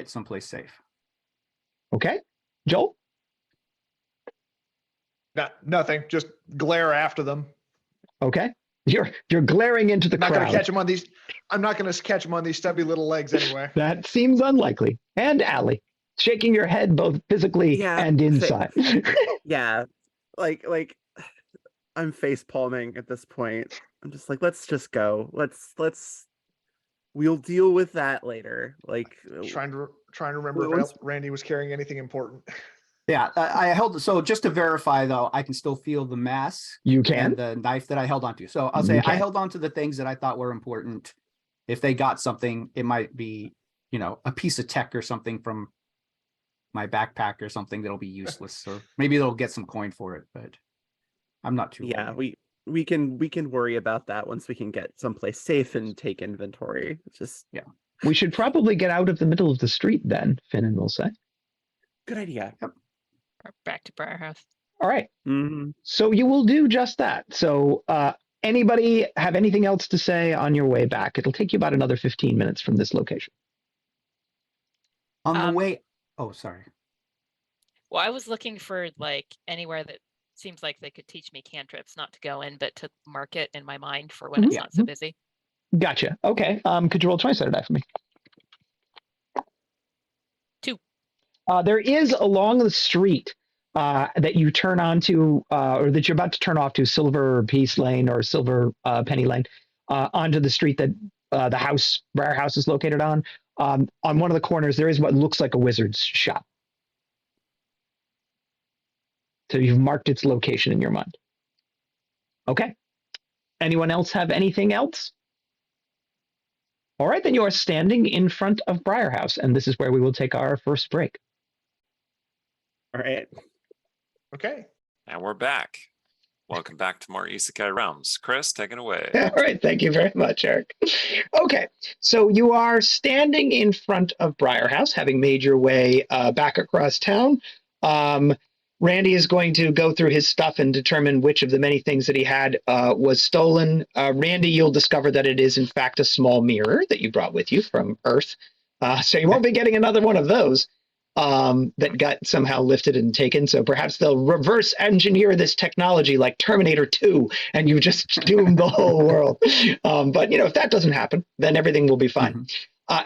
someplace safe. Okay, Joel. Nothing. Just glare after them. Okay, you're glaring into the I'm not crowd. going to catch them on these. I'm not going to catch them on these stubby little legs anyway. That seems unlikely. And Allie, shaking your head both physically and inside. Yeah, like I'm face palming at this point. I'm just like, let's just go. Let's. We'll deal with that later. Like Trying to remember if Randy was carrying anything important. Yeah, I held. So just to verify, though, I can still feel the mask. You can. And the knife that I held onto. So I'll say I held onto the things that I thought were important. If they got something, it might be, a piece of tech or something from my backpack or something that'll be useless, or maybe they'll get some coin for it. But I'm not too. Yeah, we can worry about that once we can get someplace safe and take inventory. It's just We should probably get out of the middle of the street then, Finnan will say. good idea. Yep. Back to Briarhouse. All right. Mm-hmm. So you will do just that. So anybody have anything else to say on your way back? It'll take you about another 15 minutes from this location. On the way. Oh, sorry. Well, I was looking for like anywhere that seems like they could teach me cantrips, not to go in, but to mark it in my mind for when it's not so busy. Gotcha. Okay. Could you roll a 20-sided die for me? 2. There is along the street that you turn onto, or that you're about to turn off to Silver Peace Lane or Silver Penny Lane, onto the street that the Briar House is located on. On one of the corners, there is what looks like a wizard's shop. So you've marked its location in your mind. Okay. Anyone else have anything else? All right, then you are standing in front of Briar House, and this is where we will take our first break. All right. Okay. And we're back. Welcome back to more Isekai Realms. Chris, take it away. All right, thank you very much, Eric. Okay, so you are standing in front of Briar House, having made your way back across town. Randy is going to go through his stuff and determine which of the many things that he had was stolen. Randy, you'll discover that it is in fact a small mirror that you brought with you from Earth. So you won't be getting another one of those that got somehow lifted and taken. So perhaps they'll reverse engineer this technology like Terminator 2 and you just doomed the whole world. But if that doesn't happen, then everything will be fine.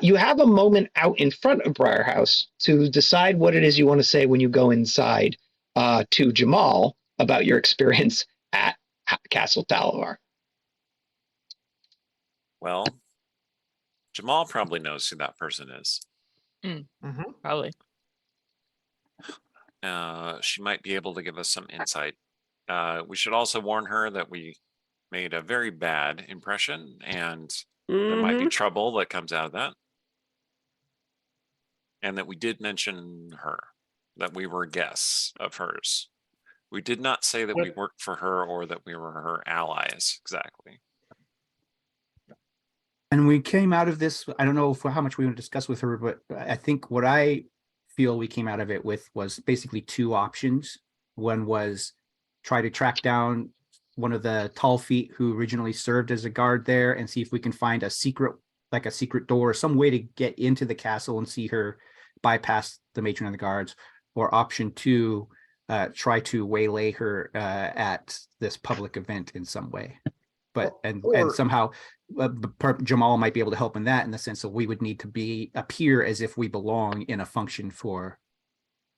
You have a moment out in front of Briar House to decide what it is you want to say when you go inside to Jamal about your experience at Castle Thalavar. Well, Jamal probably knows who that person is. Probably. She might be able to give us some insight. We should also warn her that we made a very bad impression and there might be trouble that comes out of that. And that we did mention her, that we were guests of hers. We did not say that we worked for her or that we were her allies, exactly. And we came out of this, I don't know how much we want to discuss with her, but I think what I feel we came out of it with was basically two options. One was try to track down one of the tall feet who originally served as a guard there and see if we can find a secret, like a secret door, or some way to get into the castle and see her bypass the matron of the guards. Or option two, try to waylay her at this public event in some way. But and somehow Jamal might be able to help in that, in the sense that we would need to appear as if we belong in a function for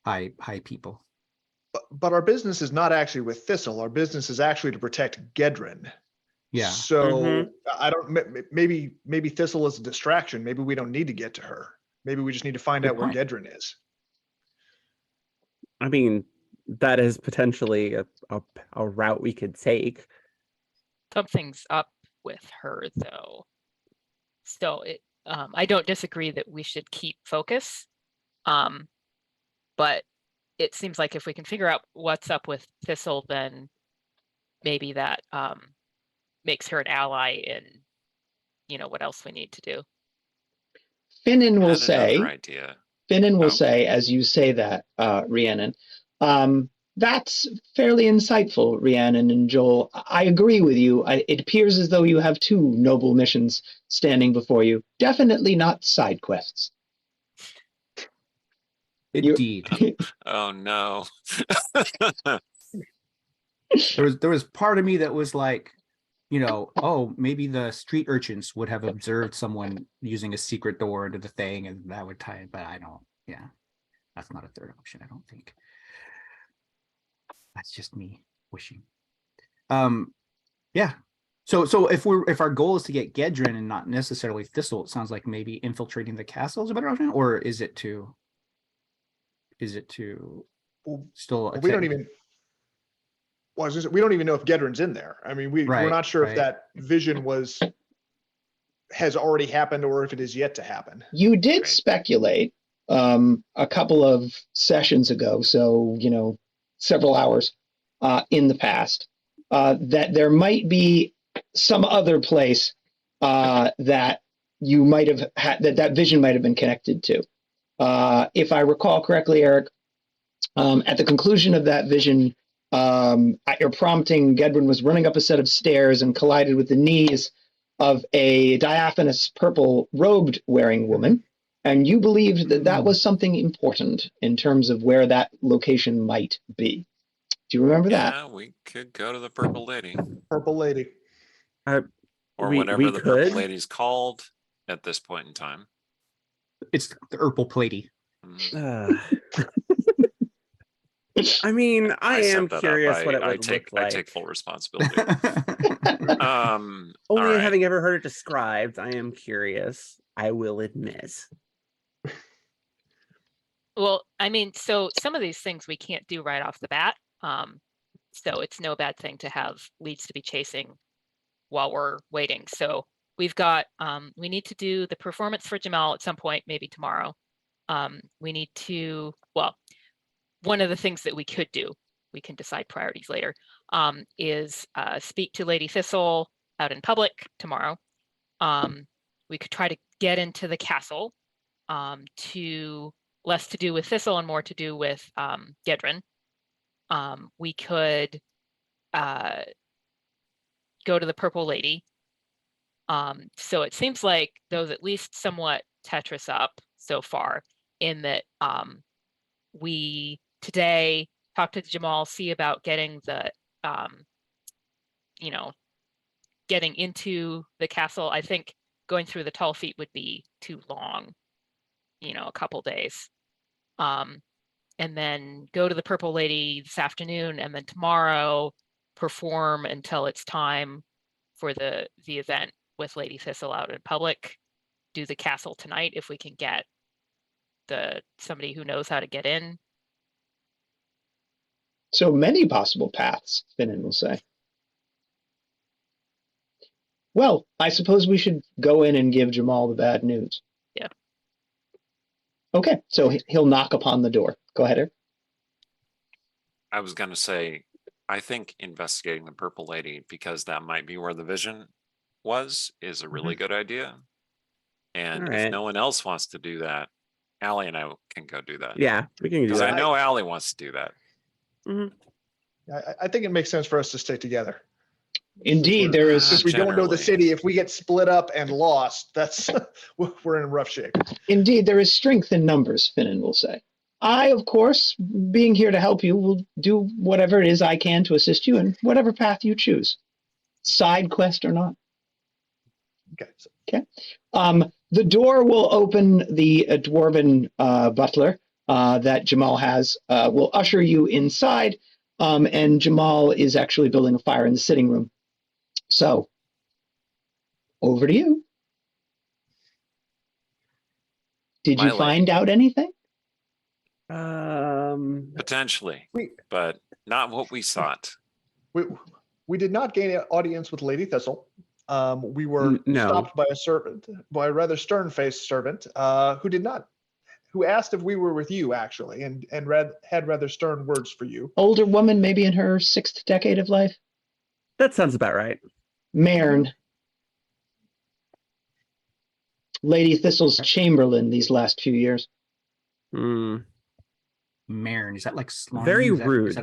high people. But our business is not actually with Thistle. Our business is actually to protect Gedrin. Yeah. So I don't. Maybe Thistle is a distraction. Maybe we don't need to get to her. Maybe we just need to find out where Gedrin is. I mean, that is potentially a route we could take. Something's up with her, though. So I don't disagree that we should keep focus. But it seems like if we can figure out what's up with Thistle, then maybe that makes her an ally in, what else we need to do. Finnan will say, idea. Finnan will say, as you say that, Rhiannon, that's fairly insightful, Rhiannon and Joel. I agree with you. It appears as though you have two noble missions standing before you. Definitely not side quests. Indeed. Oh no. There was part of me that was like, maybe the street urchins would have observed someone using a secret door into the thing and that would tie it, but I don't. Yeah, that's not a third option, I don't think. That's just me wishing. Yeah. So if our goal is to get Gedrin and not necessarily Thistle, it sounds like maybe infiltrating the castle is a better option, or is it to still? We don't even. Well, we don't even know if Gedrin's in there. I mean, we're not sure if that vision has already happened or if it is yet to happen. You did speculate a couple of sessions ago, so several hours in the past, that there might be some other place that you might have had that vision might have been connected to. If I recall correctly, Eric, at the conclusion of that vision, at your prompting, Gedrin was running up a set of stairs and collided with the knees of a diaphanous purple robed wearing woman. And you believed that was something important in terms of where that location might be. Do you remember that? Yeah, we could go to the Purple Lady. Purple Lady. Or whatever the Purple Lady's called at this point in time. It's the Purple Lady. I mean, I am curious what it would look like. I take full responsibility. Only having ever heard it described, I am curious. I will admit. Well, I mean, so some of these things we can't do right off the bat. So it's no bad thing to have leads to be chasing while we're waiting. So we've got, we need to do the performance for Jamal at some point, maybe tomorrow. We need to, one of the things that we could do, we can decide priorities later, is speak to Lady Thistle out in public tomorrow. We could try to get into the castle, to less to do with Thistle and more to do with Gedrin. We could go to the Purple Lady. So it seems like those at least somewhat Tetris up so far, in that we today talked to Jamal, see about getting the getting into the castle. I think going through the tall feet would be too long, a couple days. And then go to the Purple Lady this afternoon, and then tomorrow perform until it's time for the event with Lady Thistle out in public. Do the castle tonight if we can get somebody who knows how to get in. So many possible paths, Finnan will say. Well, I suppose we should go in and give Jamal the bad news. Yeah. Okay, so he'll knock upon the door. Go ahead, Eric. I was going to say, I think investigating the Purple Lady, because that might be where the vision is a really good idea. And All if right. no one else wants to do that, Allie and I can go do that. Yeah, we can do Because I that. know Allie wants to do that. Mhm. I think it makes sense for us to stay together. Indeed, there is. Since we don't know the Generally. city, if we get split up and lost, that's we're in rough shape. Indeed, there is strength in numbers, Finnan will say. I, of course, being here to help you, will do whatever it is I can to assist you in whatever path you choose, side quest or not. Okay. So, The door will open. The dwarven butler that Jamal has will usher you inside, and Jamal is actually building a fire in the sitting room. So, over to you. Did you My lady. find out anything? Potentially, we but not what we sought. we did not gain an audience with Lady Thistle. We were No. stopped by a servant, by a rather stern-faced servant, who asked if we were with you actually, and had rather stern words for you. Older woman, maybe in her 6th decade of life. That sounds about right. Mairn. Lady Thistle's chamberlain these last few years. Mm. Marin, is that like slime? Very Is that rude.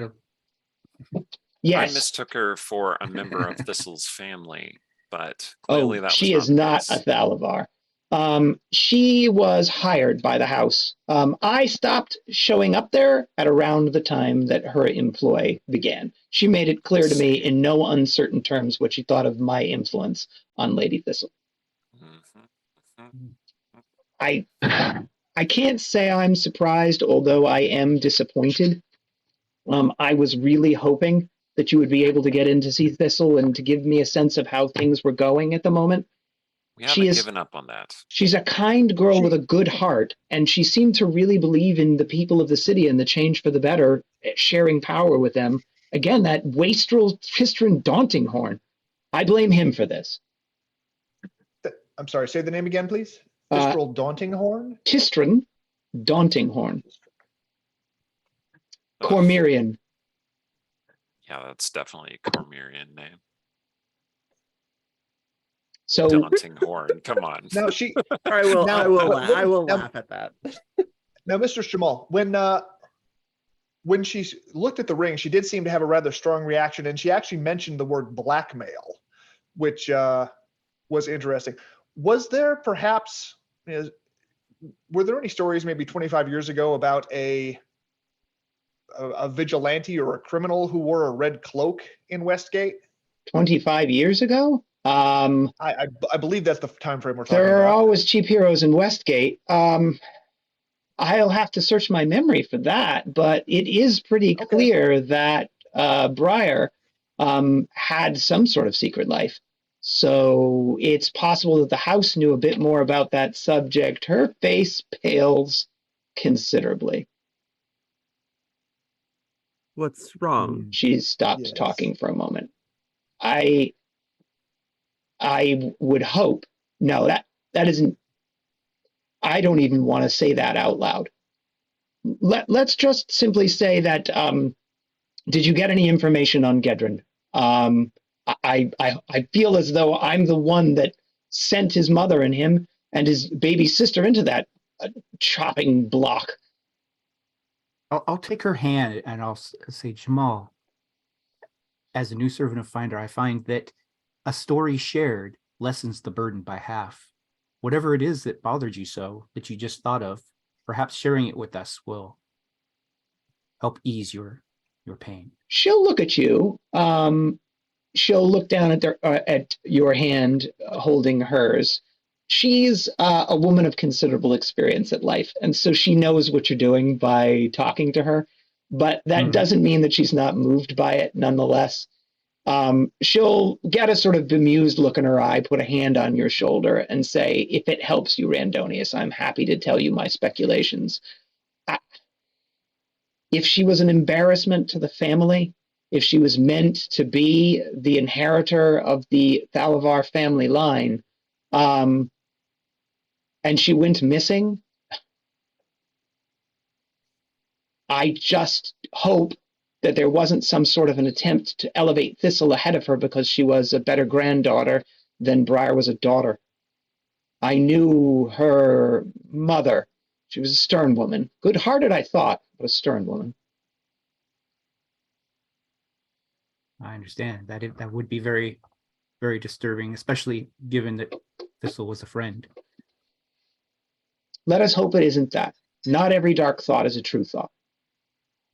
I Yes. mistook her for a member of Thistle's family, but clearly that she was is not the a case. Thalavar. She was hired by the house. I stopped showing up there at around the time that her employ began. She made it clear to me in no uncertain terms what she thought of my influence on Lady Thistle. I can't say I'm surprised, although I am disappointed. I was really hoping that you would be able to get in to see Thistle and to give me a sense of how things were going at the moment. We haven't given up on that. She's a kind girl with a good heart, and she seemed to really believe in the people of the city and the change for the better, sharing power with them. Again, that wastrel Tistran Daunting Horn. I blame him for this. I'm sorry, say the name again, please. Uh, Fistral Daunting Horn? Tistran Daunting Horn. Cormyrian. Yeah, that's definitely a Cormyrian name. So Daunting Horn. Come on. Now she I will. Now, I will. what- I will now- laugh at that. now, Mr. Jamal, when she looked at the ring, she did seem to have a rather strong reaction, and she actually mentioned the word blackmail, which was interesting. Was there perhaps, were there any stories maybe 25 years ago about a vigilante or a criminal who wore a red cloak in Westgate? 25 years ago? I believe that's the time frame we're talking There are about. always cheap heroes in Westgate. I'll have to search my memory for that, but it is pretty clear that Briar had some sort of secret life. So it's possible that the house knew a bit more about that subject. Her face pales considerably. What's wrong? She stopped Yes. talking for a moment. I would hope. No, that isn't. I don't even want to say that out loud. Let's just simply say that. Did you get any information on Gedrin? I feel as though I'm the one that sent his mother and him and his baby sister into that chopping block. I'll take her hand and I'll say, Jamal, as a new servant of Finder, I find that a story shared lessens the burden by half. Whatever it is that bothered you so, that you just thought of, perhaps sharing it with us will help ease your pain. She'll look at you. She'll look down at your hand holding hers. She's a woman of considerable experience at life, and so she knows what you're doing by talking to her. But that doesn't mean that she's not moved by it nonetheless. She'll get a sort of bemused look in her eye, put a hand on your shoulder, and say, if it helps you, Randonius, I'm happy to tell you my speculations. If she was an embarrassment to the family, if she was meant to be the inheritor of the Thalavar family line, and she went missing, I just hope that there wasn't some sort of an attempt to elevate Thistle ahead of her because she was a better granddaughter then Briar was a daughter. I knew her mother. She was a stern woman. Good-hearted, I thought, but a stern woman. I understand that would be very, very disturbing, especially given that Thistle was a friend. Let us hope it isn't that. Not every dark thought is a true thought.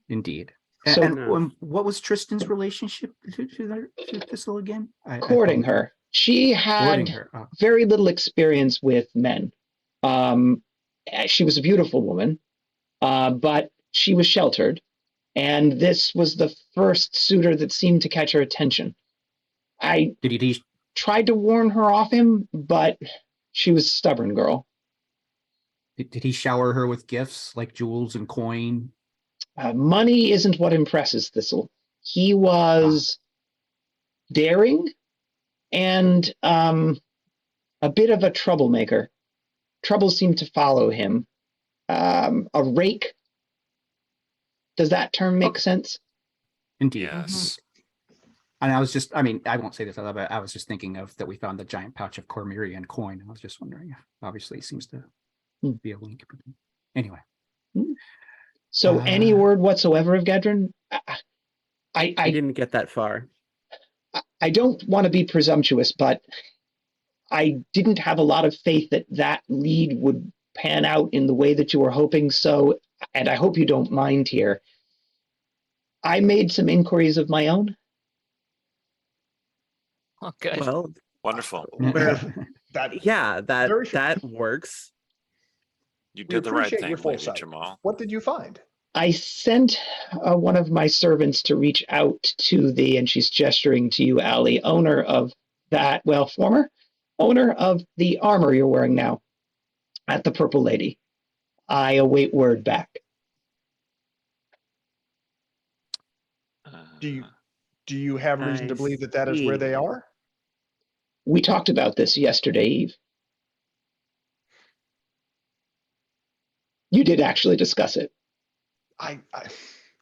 Indeed. So- And what was Tristan's relationship to Thistle again? Courting her. She Courting had her. Oh, very little experience with men. She was a beautiful woman, but she was sheltered, and this was the first suitor that seemed to catch her attention. I did he tried to warn her off him, but she was a stubborn girl. did he shower her with gifts like jewels and coin? Money isn't what impresses Thistle. He was daring and a bit of a troublemaker. Trouble seemed to follow him. A rake. Does that term make sense? Indeed. Yes. And I won't say this, but I was just thinking of that we found the giant pouch of Cormyrian coin. I was just wondering if obviously it seems to be a link. Anyway. So any word whatsoever of Gedrin? I didn't get that far. I don't want to be presumptuous, but I didn't have a lot of faith that that lead would pan out in the way that you were hoping. So, and I hope you don't mind here, I made some inquiries of my own. Oh, good. Well, Wonderful. that works. You We did the right appreciate thing, your Lady foresight. Jamal. What did you find? I sent one of my servants to reach out to the, and she's gesturing to you, Allie, owner of that, former owner of the armor you're wearing now at the Purple Lady. I await word back. Do you have reason to I believe that is where they see. are? We talked about this yesterday, Eve. You did actually discuss it.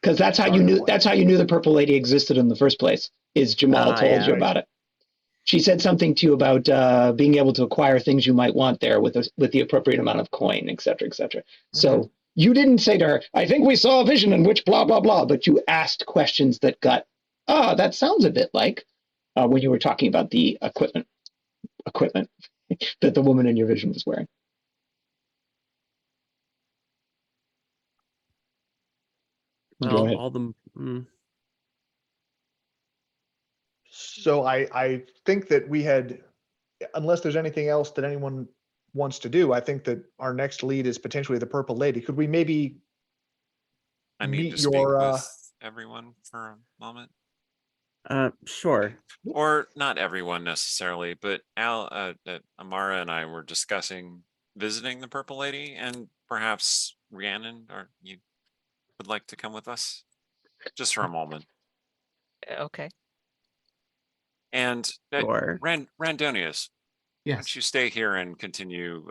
Because that's how you knew. That's how you knew the Purple Lady existed in the first place. Is Jamal told you about it? She said something to you about being able to acquire things you might want there with the appropriate amount of coin, et cetera, et cetera. So you didn't say to her, "I think we saw a vision in which blah blah blah," but you asked questions that got, that sounds a bit like when you were talking about the equipment that the woman in your vision was wearing. Go ahead. So I think that we had, unless there's anything else that anyone wants to do, I think that our next lead is potentially the Purple Lady. Could we maybe I need meet to speak your with everyone for a moment. Sure. Or not everyone necessarily, but Amara and I were discussing visiting the Purple Lady, and perhaps Rhiannon, or you would like to come with us just for a moment. Okay. And Sure. Randonius, why Yes. don't you stay here and continue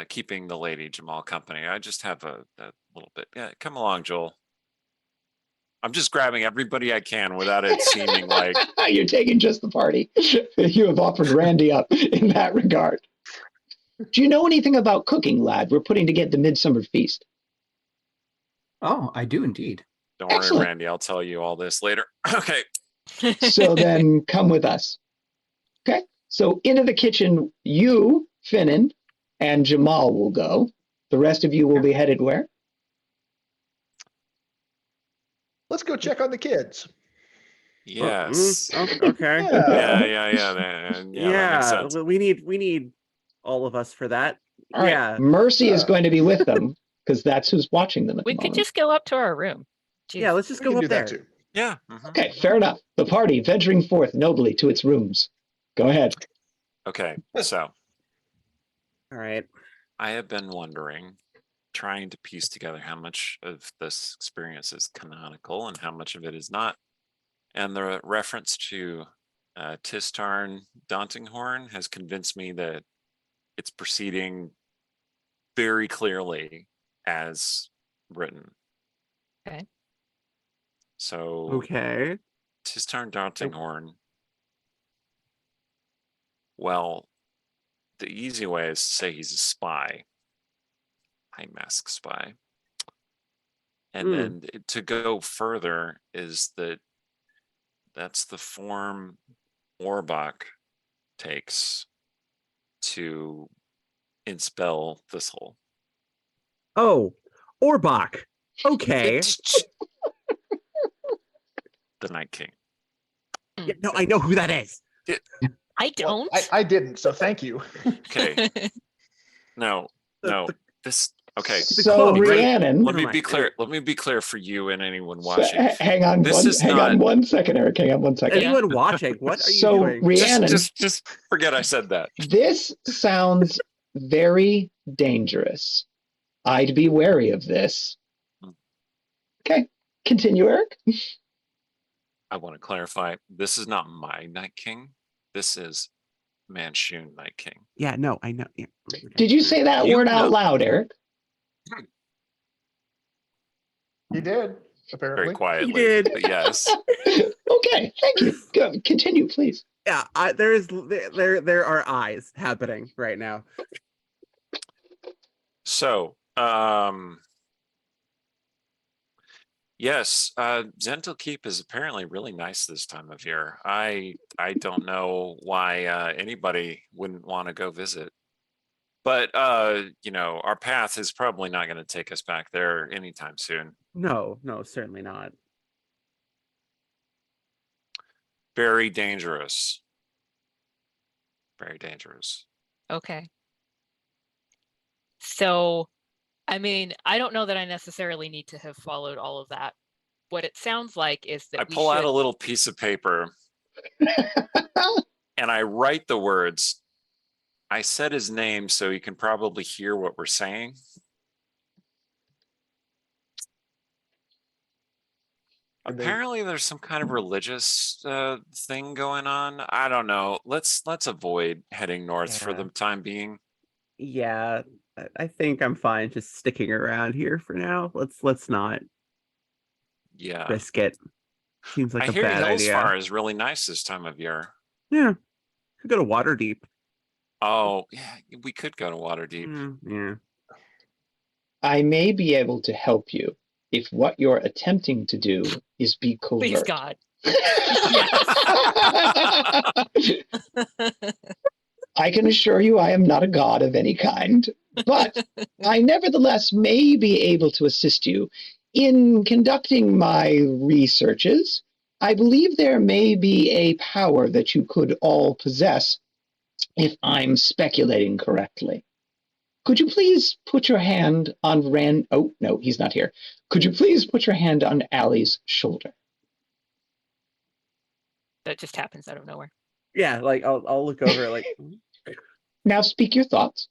keeping the Lady Jamal company? I just have a little bit. Yeah, come along, Joel. I'm just grabbing everybody I can without it seeming like You're taking just the party. You have offered Randy up in that regard. Do you know anything about cooking, lad? We're putting together the midsummer feast. Oh, I do indeed. Don't Excellent. worry, Randy. I'll tell you all this later. Okay. So then come with us. Okay. So into the kitchen, you, Finnan, and Jamal will go. The rest of you will be headed where? let's go check on the kids. Yes. Okay. Yeah. That makes sense. We need all of us for that. All right. Yeah. Mercy is going to be with them because that's who's watching them at We the could moment. just go up to our room. Jeez. Yeah, let's just We go can up do there. that too. Yeah. Okay, fair enough. The party venturing forth nobly to its rooms. Go ahead. Okay. So All right. I have been wondering, trying to piece together how much of this experience is canonical and how much of it is not. And the reference to Tistarn Daunting Horn has convinced me that it's proceeding very clearly as written. Okay. So Okay. Tistarn Daunting Horn Well, the easy way is to say he's a spy. High mask spy. And then to go further is that's the form Orbach takes to expel Thistle. Oh, Orbach. Okay. It's the Night King. Yeah, no, I know who that is. I don't. Well, I didn't, so thank you. Okay. No. This okay. So clone, right? Rhiannon, Let me Never be mind. clear. Let me be clear for you and anyone so, watching. hang on one second, Eric. Hang on one second. Anyone watching, what are you So doing? Rhiannon, Just forget I said that. this sounds very dangerous. I'd be wary of this. Okay, continue, Eric. I want to clarify. This is not my Night King. This is Manchun Night King. Yeah, no, I know. Yeah. Did you say that You word know. out loud, Eric? He did, apparently. Very quietly. He did. But yes. Okay, thank you. Go, continue, please. Yeah, there are eyes happening right now. So, yes, Zental Keep is apparently really nice this time of year. I don't know why anybody wouldn't want to go visit. But our path is probably not going to take us back there anytime soon. No, certainly not. Very dangerous. Very dangerous. Okay. So, I mean, I don't know that I necessarily need to have followed all of that. What it sounds like is that I pull out a little piece of paper and I write the words. I said his name so you can probably hear what we're saying. Apparently there's some kind of religious thing going on. I don't know. Let's avoid heading north for the time being. Yeah, I think I'm fine just sticking around here for now. Let's not risk it. Seems like I a hear bad idea. Hillsfar is really nice this time of year. Yeah, could go to Waterdeep. Oh, yeah, we could go to Waterdeep. Yeah. I may be able to help you if what you're attempting to do is be covert. Please, God. I can assure you I am not a god of any kind, but I nevertheless may be able to assist you. In conducting my researches, I believe there may be a power that you could all possess, if I'm speculating correctly. Could you please put your hand on Oh, no, he's not here. Could you please put your hand on Allie's shoulder? That just happens out of nowhere. Yeah, like I'll look over like. Now speak your thoughts.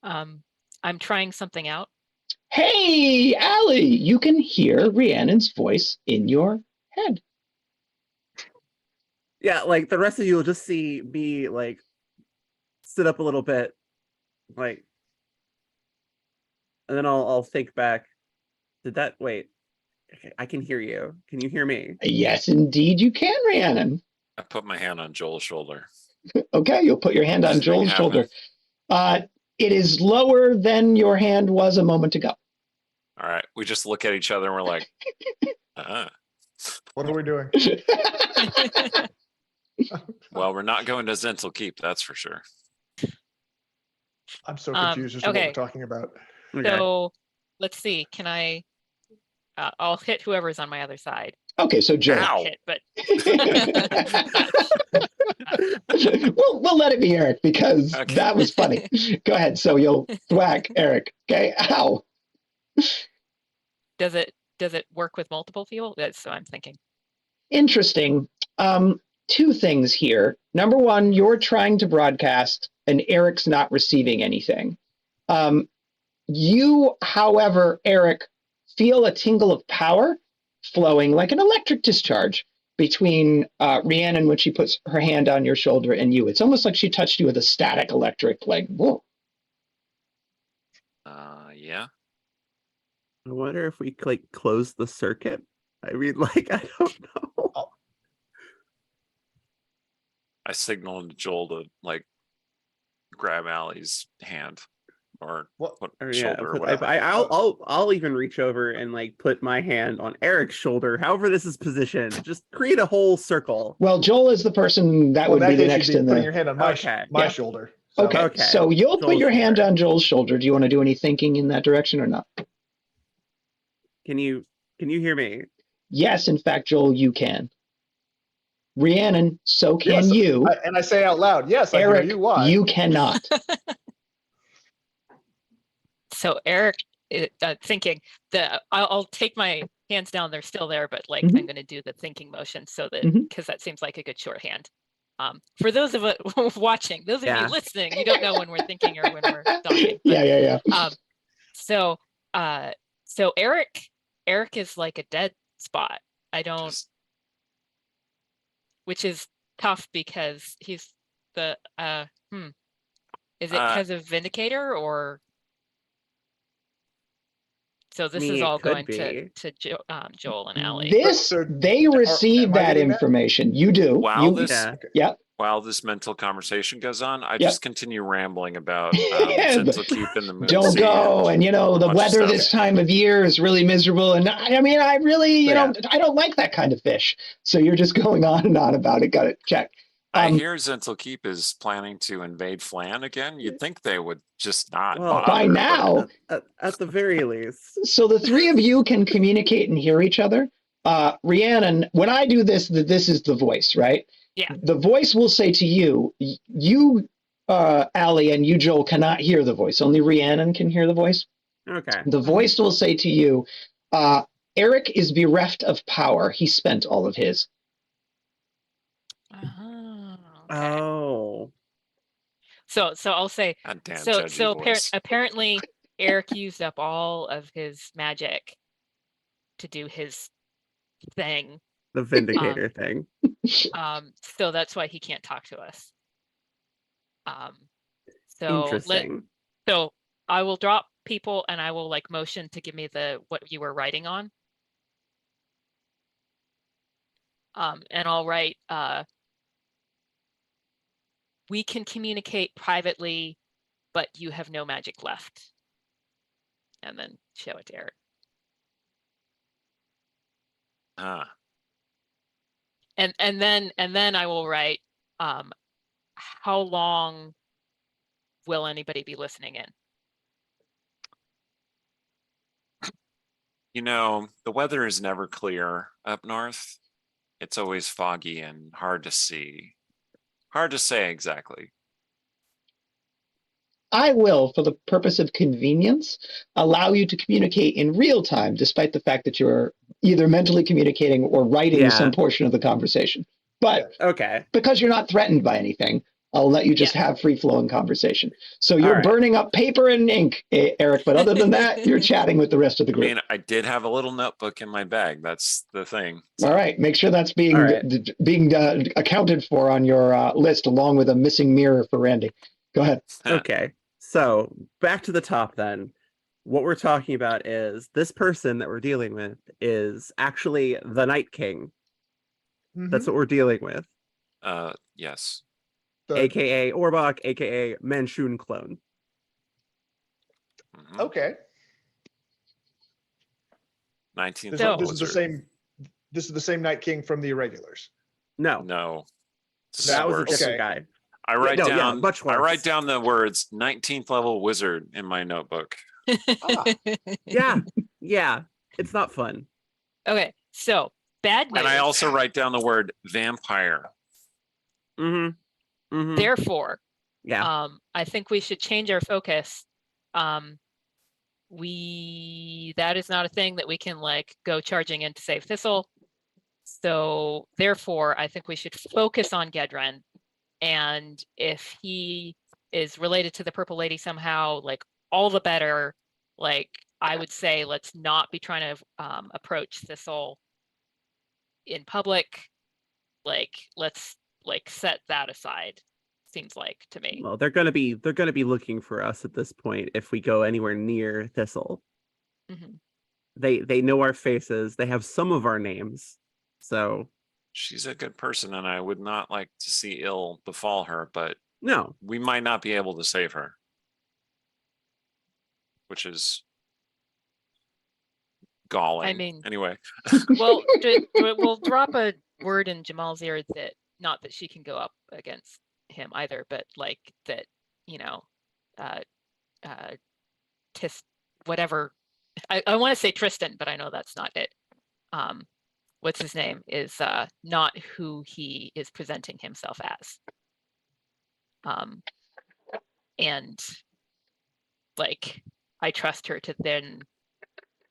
I'm trying something out. Hey, Allie, you can hear Rhiannon's voice in your head. Yeah, like the rest of you will just see me like sit up a little bit, like, and then I'll think back. Did that wait? Okay, I can hear you. Can you hear me? Yes, indeed you can, Rhiannon. I put my hand on Joel's shoulder. Okay, you'll put your hand on Anything Joel's shoulder. happen? It is lower than your hand was a moment ago. All right, we just look at each other and we're like, What are we doing? well, we're not going to Zental Keep, that's for sure. I'm so confused as to what okay. we're talking about. Okay. So let's see. Can I? I'll hit whoever's on my other side. Okay, so Joel. Ow. Hit, but we'll let it be Eric because Okay. that was funny. Go ahead. So you'll thwack Eric. Okay. Ow. does it work with multiple people? That's what I'm thinking. Interesting. Two things here. Number one, you're trying to broadcast and Eric's not receiving anything. You, however, Eric, feel a tingle of power flowing like an electric discharge between Rhiannon when she puts her hand on your shoulder and you. It's almost like she touched you with a static electric, like, whoa. Yeah. I wonder if we like close the circuit. I mean, like, I don't know. I signaled Joel to like grab Allie's hand or What? shoulder or put- whatever. I'll even reach over and like put my hand on Eric's shoulder. However, this is positioned. Just create a whole circle. Well, Joel is the person that Well, in would be that the case, next you'd be in putting the. your hand on Okay. my Yeah. shoulder. Okay, Okay. so you'll put Joel's your hand shoulder. on Joel's shoulder. Do you want to do any thinking in that direction or not? Can you hear me? Yes, in fact, Joel, you can. Rhiannon, so can Yes, you. and I say out loud, yes, I Eric, hear you. Why? you cannot. So Eric, thinking that I'll take my hands down. They're still there, but like Mhm. I'm going to do the thinking motion so that Mhm. because that seems like a good shorthand. For those of us watching, those of Yeah. you listening, you don't know when we're thinking or when we're talking. But, Yeah. So Eric is like a dead spot. I don't, Just- which is tough because he's the Is it Uh, because of Vindicator or? So this is it all could going be. to Joel and Allie. This, So- they receive am I that getting that? information. You do. While You, this Yeah. yeah. while this mental conversation goes on, I Yep. just continue rambling about Gentle Keep in the moon. Don't go, and you know the bunch of weather stuff. this time of year is really miserable, and I mean I really Yeah. I don't like that kind of fish. So you're just going on and on about it. Got it. Check. I hear Zental Keep is planning to invade Flan again. You'd think they would just not Well, bother. by but- now, At the very least. so the three of you can communicate and hear each other. Rhiannon, when I do this, this is the voice, right? Yeah. The voice will say to you, you, Allie, and you, Joel, cannot hear the voice. Only Rhiannon can hear the voice. Okay. The voice will say to you, Eric is bereft of power. He spent all of his. Okay. Oh. So I'll say God damn so judgy voice. apparently Eric used up all of his magic to do his thing. The Vindicator thing. So that's why he can't talk to us. So Interesting. so I will drop people and I will like motion to give me what you were writing on. And I'll write we can communicate privately, but you have no magic left. And then show it to Eric. Ah, And then I will write how long will anybody be listening in? you know, the weather is never clear up north. It's always foggy and hard to see. Hard to say exactly. I will, for the purpose of convenience, allow you to communicate in real time, despite the fact that you're either mentally communicating or writing Yeah. some portion of the conversation. But Okay. because you're not threatened by anything, I'll let you just have free-flowing conversation. So you're right. burning up paper and ink, Eric, but other than that, you're chatting with the rest of the I group. mean, I did have a little notebook in my bag. That's the thing. All right, make sure that's being All right. accounted for on your list, along with a missing mirror for Randy. Go ahead. Okay. So back to the top then. What we're talking about is this person that we're dealing with is actually the Night King. That's what we're dealing with. Yes. AKA Orbach, AKA Manchun clone. Mhm. Okay. 19th This, So- level this is the wizard. same. This is the same Night King from the Irregulars. No, No. This that is was a worse. different Okay. guy. I write no, yeah, down much I worse. write down the words 19th level wizard in my notebook. Yeah, yeah. It's not fun. Okay, so bad news. And I also write down the word vampire. Mm-hmm. Mm-hmm. Therefore, Yeah. I think we should change our focus. That is not a thing that we can like go charging in to save Thistle. So therefore, I think we should focus on Gedrin. And if he is related to the Purple Lady somehow, like all the better. Like I would say, let's not be trying to approach Thistle in public. Like let's like set that aside. Seems like to me. Well, they're gonna be looking for us at this point if we go anywhere near Thistle. Mhm. They know our faces. They have some of our names. So she's a good person, and I would not like to see ill befall her, but No. we might not be able to save her. Which is galling. I mean, anyway. Well, we'll drop a word in Jamal's ear that not that she can go up against him either, but like that, whatever. I want to say Tristan, but I know that's not it. What's his name is not who he is presenting himself as. And like I trust her to then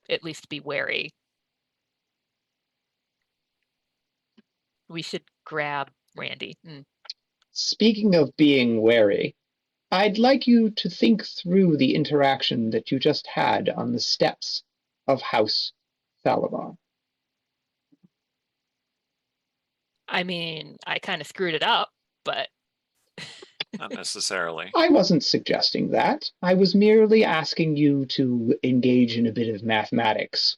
at least be wary. We should grab Randy. Speaking of being wary, I'd like you to think through the interaction that you just had on the steps of House Thalavar. I mean, I kind of screwed it up, but Not necessarily. I wasn't suggesting that. I was merely asking you to engage in a bit of mathematics.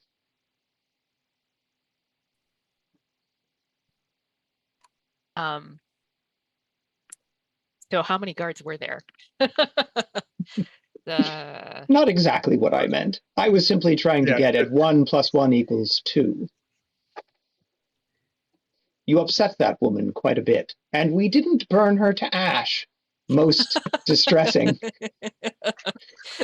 So how many guards were there? Not exactly what I meant. I was simply trying to Yeah. get at 1 + 1 = 2. You upset that woman quite a bit, and we didn't burn her to ash. Most distressing.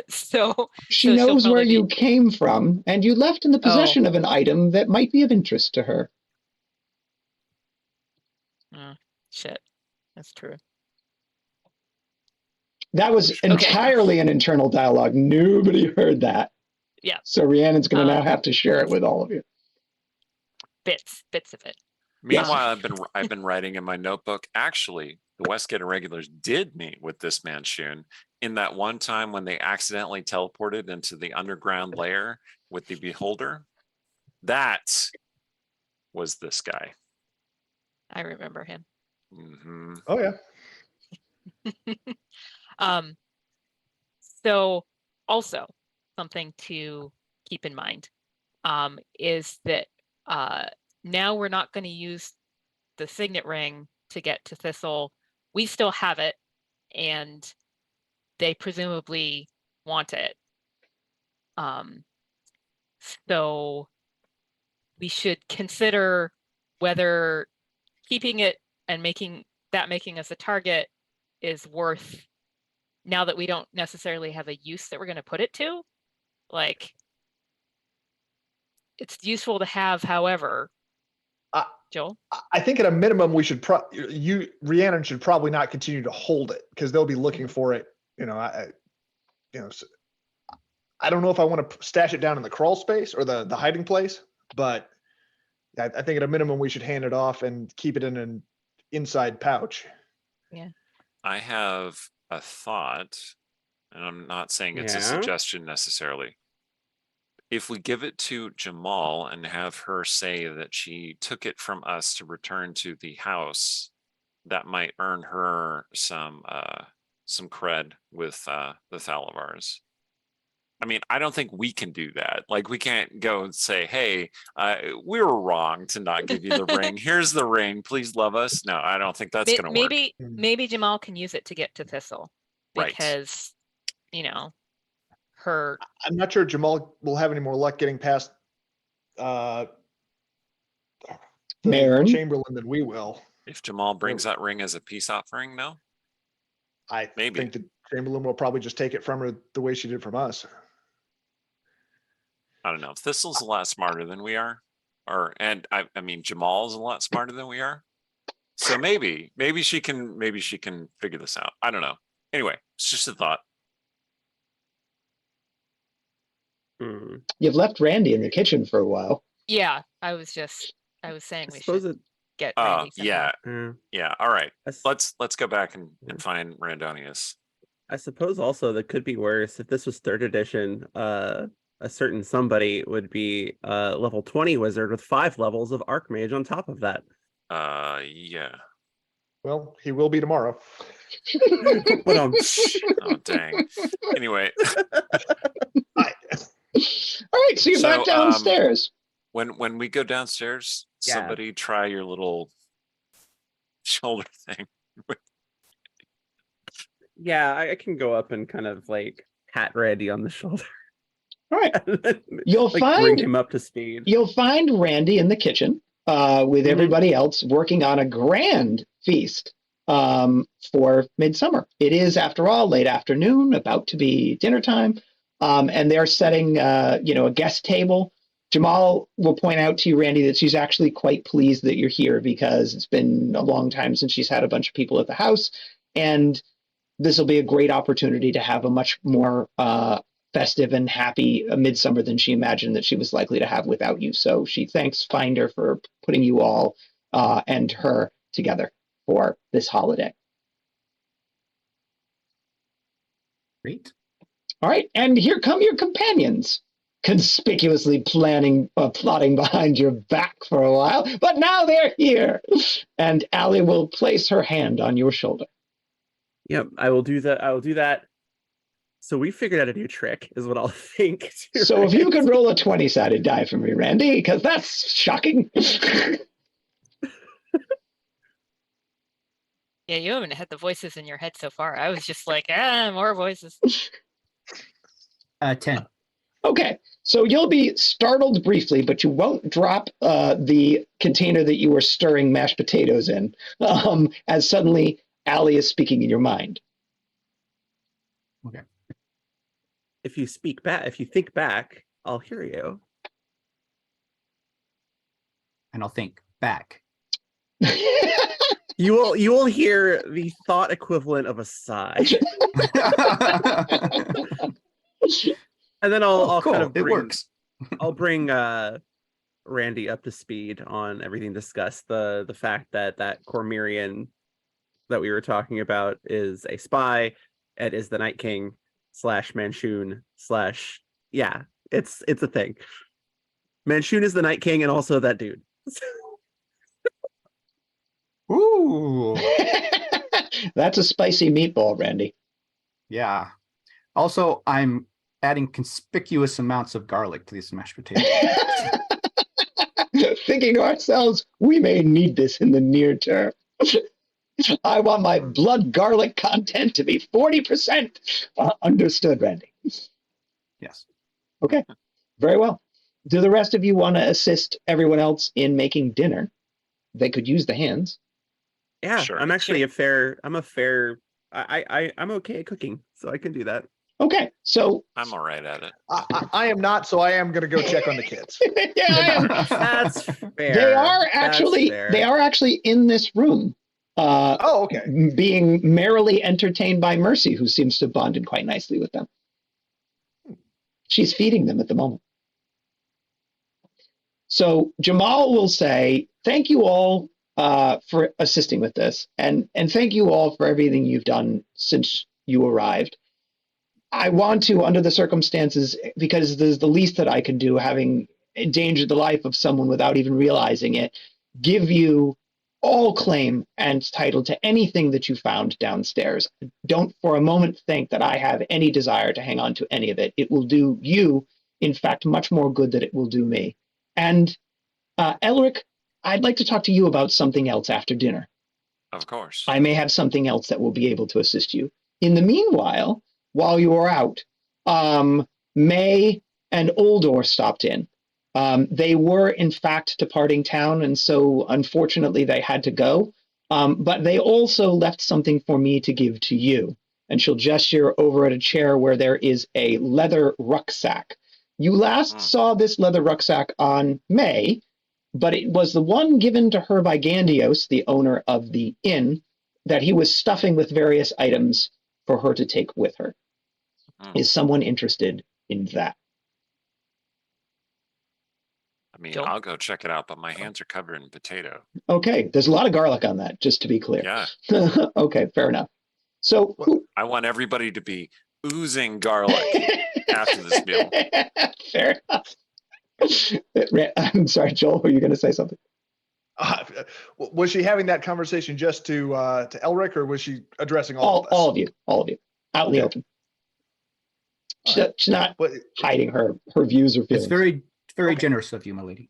So She so she'll knows where probably you be- came from, and you left in the possession of an item that might be of interest to her. Shit, that's true. That was entirely an internal dialogue. Nobody heard that. Yeah. So Rhiannon's going to now have to share it with all of you. Bits of it. Meanwhile, I've been writing in my notebook. Actually, the Westgate regulars did meet with this man Shun in that one time when they accidentally teleported into the underground lair with the Beholder. That was this guy. I remember him. Mm-hmm. Oh yeah. So also something to keep in mind is that now we're not going to use the signet ring to get to Thistle. We still have it, and they presumably want it. So we should consider whether keeping it and making us a target is worth, now that we don't necessarily have a use that we're going to put it to. Like, it's useful to have, however. Joel? I think at a minimum we should Rhiannon should probably not continue to hold it because they'll be looking for it. I don't know if I want to stash it down in the crawl space or the hiding place, but I think at a minimum we should hand it off and keep it in an inside pouch. Yeah. I have a thought, and I'm not saying it's a Yeah? suggestion necessarily. If we give it to Jamal and have her say that she took it from us to return to the house, that might earn her some cred with the Thalavars. I mean, I don't think we can do that. Like, we can't go and say, hey, we were wrong to not give you the ring. Here's the ring. Please love us. No, I don't think that's going to work. Maybe Jamal can use it to get to Thistle. Right. Because, her... I'm not sure Jamal will have any more luck getting past the Chamberlain than we will. If Jamal brings that ring as a peace offering, no? I think the Chamberlain will probably just take it from her the way she did from us. I don't know. Thistle's a lot smarter than we are. I mean, Jamal's a lot smarter than we are. So maybe she can figure this out. I don't know. Anyway, it's just a thought. You've left Randy in the kitchen for a while. Yeah, I was saying we should get Randy yeah. Yeah. All right. Let's go back and find Randonius. I suppose also that could be worse if this was 3rd edition. A certain somebody would be level 20 wizard with 5 levels of archmage on top of that. Yeah. Well, he will be tomorrow. Oh dang. Anyway. All right, so you're back downstairs. When we go downstairs, somebody try your little shoulder thing. Yeah, I can go up and kind of like pat Randy on the shoulder. All right. And then, You'll like, find bring him up to speed. You'll find Randy in the kitchen with Mhm. everybody else working on a grand feast for midsummer. It is, after all, late afternoon, about to be dinner time, and they're setting a guest table. Jamal will point out to you, Randy, that she's actually quite pleased that you're here because it's been a long time since she's had a bunch of people at the house, and this will be a great opportunity to have a much more festive and happy midsummer than she imagined that she was likely to have without you. So she thanks Finder for putting you all and her together for this holiday. Great. All right, and here come your companions, conspicuously plotting behind your back for a while, but now they're here. And Allie will place her hand on your shoulder. Yep, I will do that. I will do that. So we figured out a new trick, is what I'll think. So if you could roll a 20-sided die for me, Randy, because that's shocking. Yeah, you haven't had the voices in your head so far. I was just like, more voices. 10. Okay, so you'll be startled briefly, but you won't drop the container that you were stirring mashed potatoes in, as suddenly Allie is speaking in your mind. Okay. If you speak back, if you think back, I'll hear you. And I'll think back. You will hear the thought equivalent of a sigh. And then I'll cool. kind of it works. I'll bring Randy up to speed on everything discussed. The fact that Cormyrean that we were talking about is a spy. It is the Night King / Manchun / yeah, it's a thing. Manchun is the Night King and also that dude. Ooh. That's a spicy meatball, Randy. Yeah. Also, I'm adding conspicuous amounts of garlic to these mashed potatoes. Thinking to ourselves, we may need this in the near term. I want my blood garlic content to be 40%. Understood, Randy. Yes. Okay, very well. Do the rest of you want to assist everyone else in making dinner? They could use the hands. Yeah, Sure. I'm actually I'm okay at cooking, so I can do that. Okay, so I'm all right at it. I am not, so I am going to go check on the kids. yeah, That's fair. they are actually in this room. Oh, okay. Being merrily entertained by Mercy, who seems to have bonded quite nicely with them. She's feeding them at the moment. So Jamal will say, thank you all for assisting with this, and thank you all for everything you've done since you arrived. I want to, under the circumstances, because there's the least that I can do, having endangered the life of someone without even realizing it, give you all claim and title to anything that you found downstairs. Don't for a moment think that I have any desire to hang on to any of it. It will do you, in fact, much more good than it will do me. And Elric, I'd like to talk to you about something else after dinner. Of course. I may have something else that will be able to assist you. In the meanwhile, while you are out, May and Oldor stopped in. They were, in fact, departing town, and so unfortunately they had to go. But they also left something for me to give to you. And she'll gesture over at a chair where there is a leather rucksack. You last saw this leather rucksack on May, but it was the one given to her by Gandios, the owner of the inn, that he was stuffing with various items for her to take with her. Is someone interested in that? I mean, Joel? I'll go check it out, but my hands are covered in potato. Okay, there's a lot of garlic on that, just to be clear. Yeah. Okay, fair enough. So I want everybody to be oozing garlic after this meal. Fair enough. I'm sorry, Joel, were you going to say something? Was she having that conversation just to Elric, or was she addressing all of us? All of you, out in the open. She's not hiding her views or feelings. It's very, very generous of you, my lady.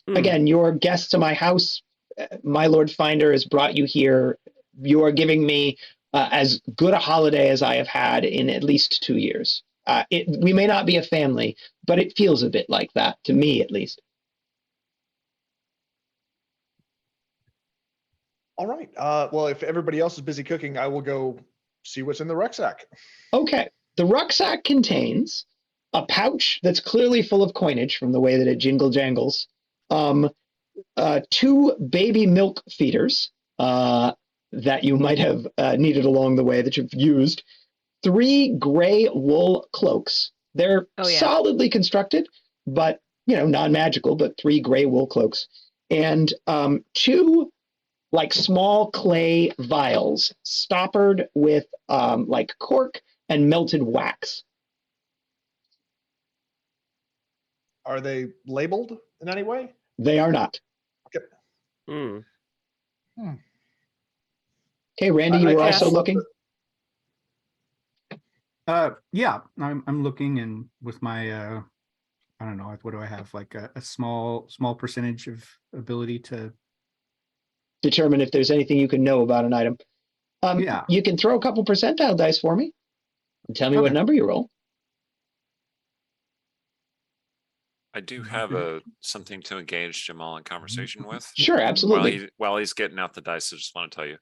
Again, you're guests to my house. my Lord Finder has brought you here. You are giving me as good a holiday as I have had in at least 2 years. We may not be a family, but it feels a bit like that, to me at least. All right. Well, if everybody else is busy cooking, I will go see what's in the rucksack. Okay. The rucksack contains a pouch that's clearly full of coinage from the way that it jingle jangles, 2 baby milk feeders that you might have needed along the way that you've used, 3 gray wool cloaks. They're solidly constructed, but non-magical, but 3 gray wool cloaks, and 2 like small clay vials stoppered with like cork and melted wax. Are they labeled in any way? They are not. Hmm. Okay, Randy, you were also looking? Yeah, I'm looking, and with my I don't know, what do I have? Like a small percentage of ability to Determine if there's anything you can know about an item. Yeah. You can throw a couple percentile dice for me and tell me what Okay. number you roll. I do have something to engage Jamal in conversation with. Sure, absolutely. While he's getting out the dice, I just want to tell you.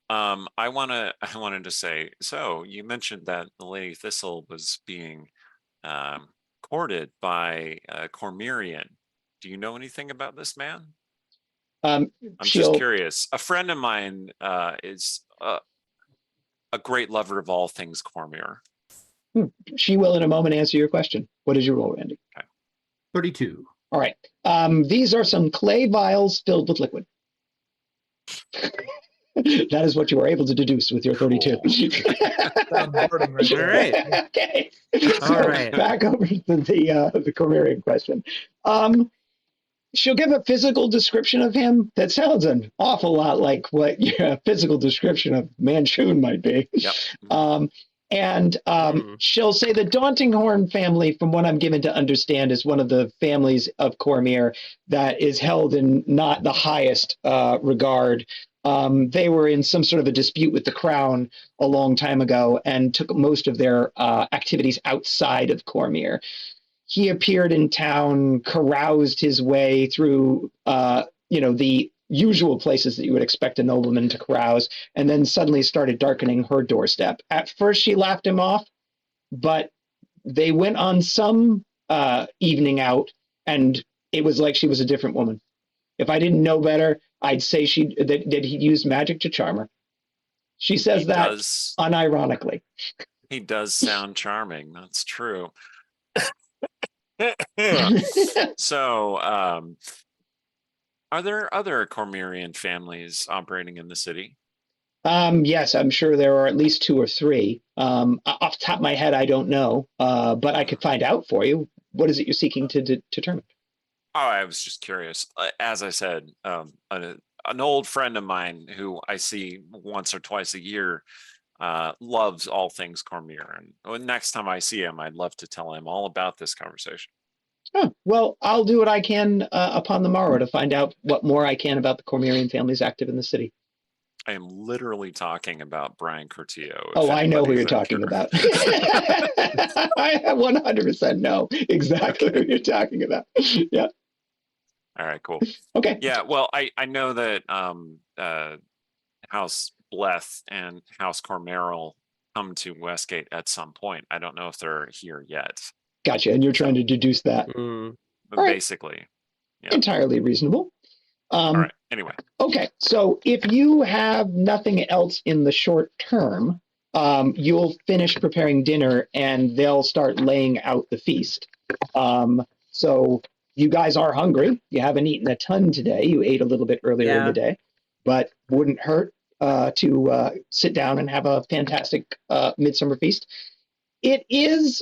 I wanted to say, so you mentioned that the Lady Thistle was being courted by Cormyrean. Do you know anything about this man? I'm just curious. A friend of mine is a great lover of all things Cormyr. She will in a moment answer your question. What is your roll, Randy? Okay. 32. All right. These are some clay vials filled with liquid. That is what you were able to deduce with your 32. Cool. All right. Okay. All So right. back over to the Cormyrean question. She'll give a physical description of him that sounds an awful lot like what your physical description of Manchun might be. Yep. She'll say the Daunting Horn family, from what I'm given to understand, is one of the families of Cormyr that is held in not the highest regard. They were in some sort of a dispute with the crown a long time ago and took most of their activities outside of Cormyr. He appeared in town, caroused his way through, the usual places that you would expect a nobleman to carouse, and then suddenly started darkening her doorstep. At first, she laughed him off, but they went on some evening out, and it was like she was a different woman. If I didn't know better, I'd say that he used magic to charm her. She says that unironically. He does sound charming. That's true. So, are there other Cormyrean families operating in the city? Yes, I'm sure there are at least 2 or 3. Off the top of my head, I don't know, but I could find out for you. What is it you're seeking to determine? Oh, I was just curious. As I said, an old friend of mine who I see once or twice a year loves all things Cormyr. And next time I see him, I'd love to tell him all about this conversation. Oh, well, I'll do what I can upon the morrow to find out what more I can about the Cormyrean families active in the city. I am literally talking about Brian Curtillo. Oh, I know who you're talking about. I 100% know exactly who you're talking about. Yeah. All right, cool. Okay. Yeah, well, I know that House Bleth and House Cormeril come to Westgate at some point. I don't know if they're here yet. Gotcha. And you're trying to deduce that. Basically. Yeah. Entirely reasonable. All right. Anyway. Okay. So if you have nothing else in the short term, you'll finish preparing dinner and they'll start laying out the feast. So you guys are hungry. You haven't eaten a ton today. You ate a little bit earlier in the day, but wouldn't hurt to sit down and have a fantastic midsummer feast. It is